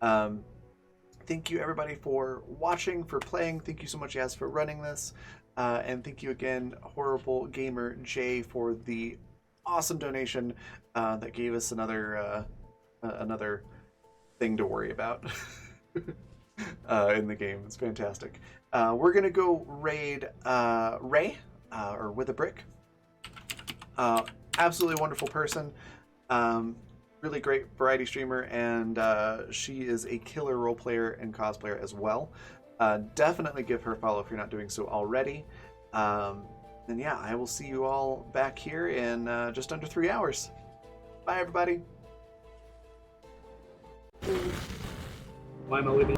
Thank you everybody for watching, for playing. Thank you so much, Yaz, for running this. And thank you again, Horrible Gamer Jay, for the awesome donation that gave us another thing to worry about in the game. It's fantastic. We're gonna go raid Ray, or With a Brick. Absolutely wonderful person. Really great variety streamer, and she is a killer role player and cosplayer as well. Definitely give her a follow if you're not doing so already. And yeah, I will see you all back here in just under 3 hours. Bye, everybody. Bye, Melody.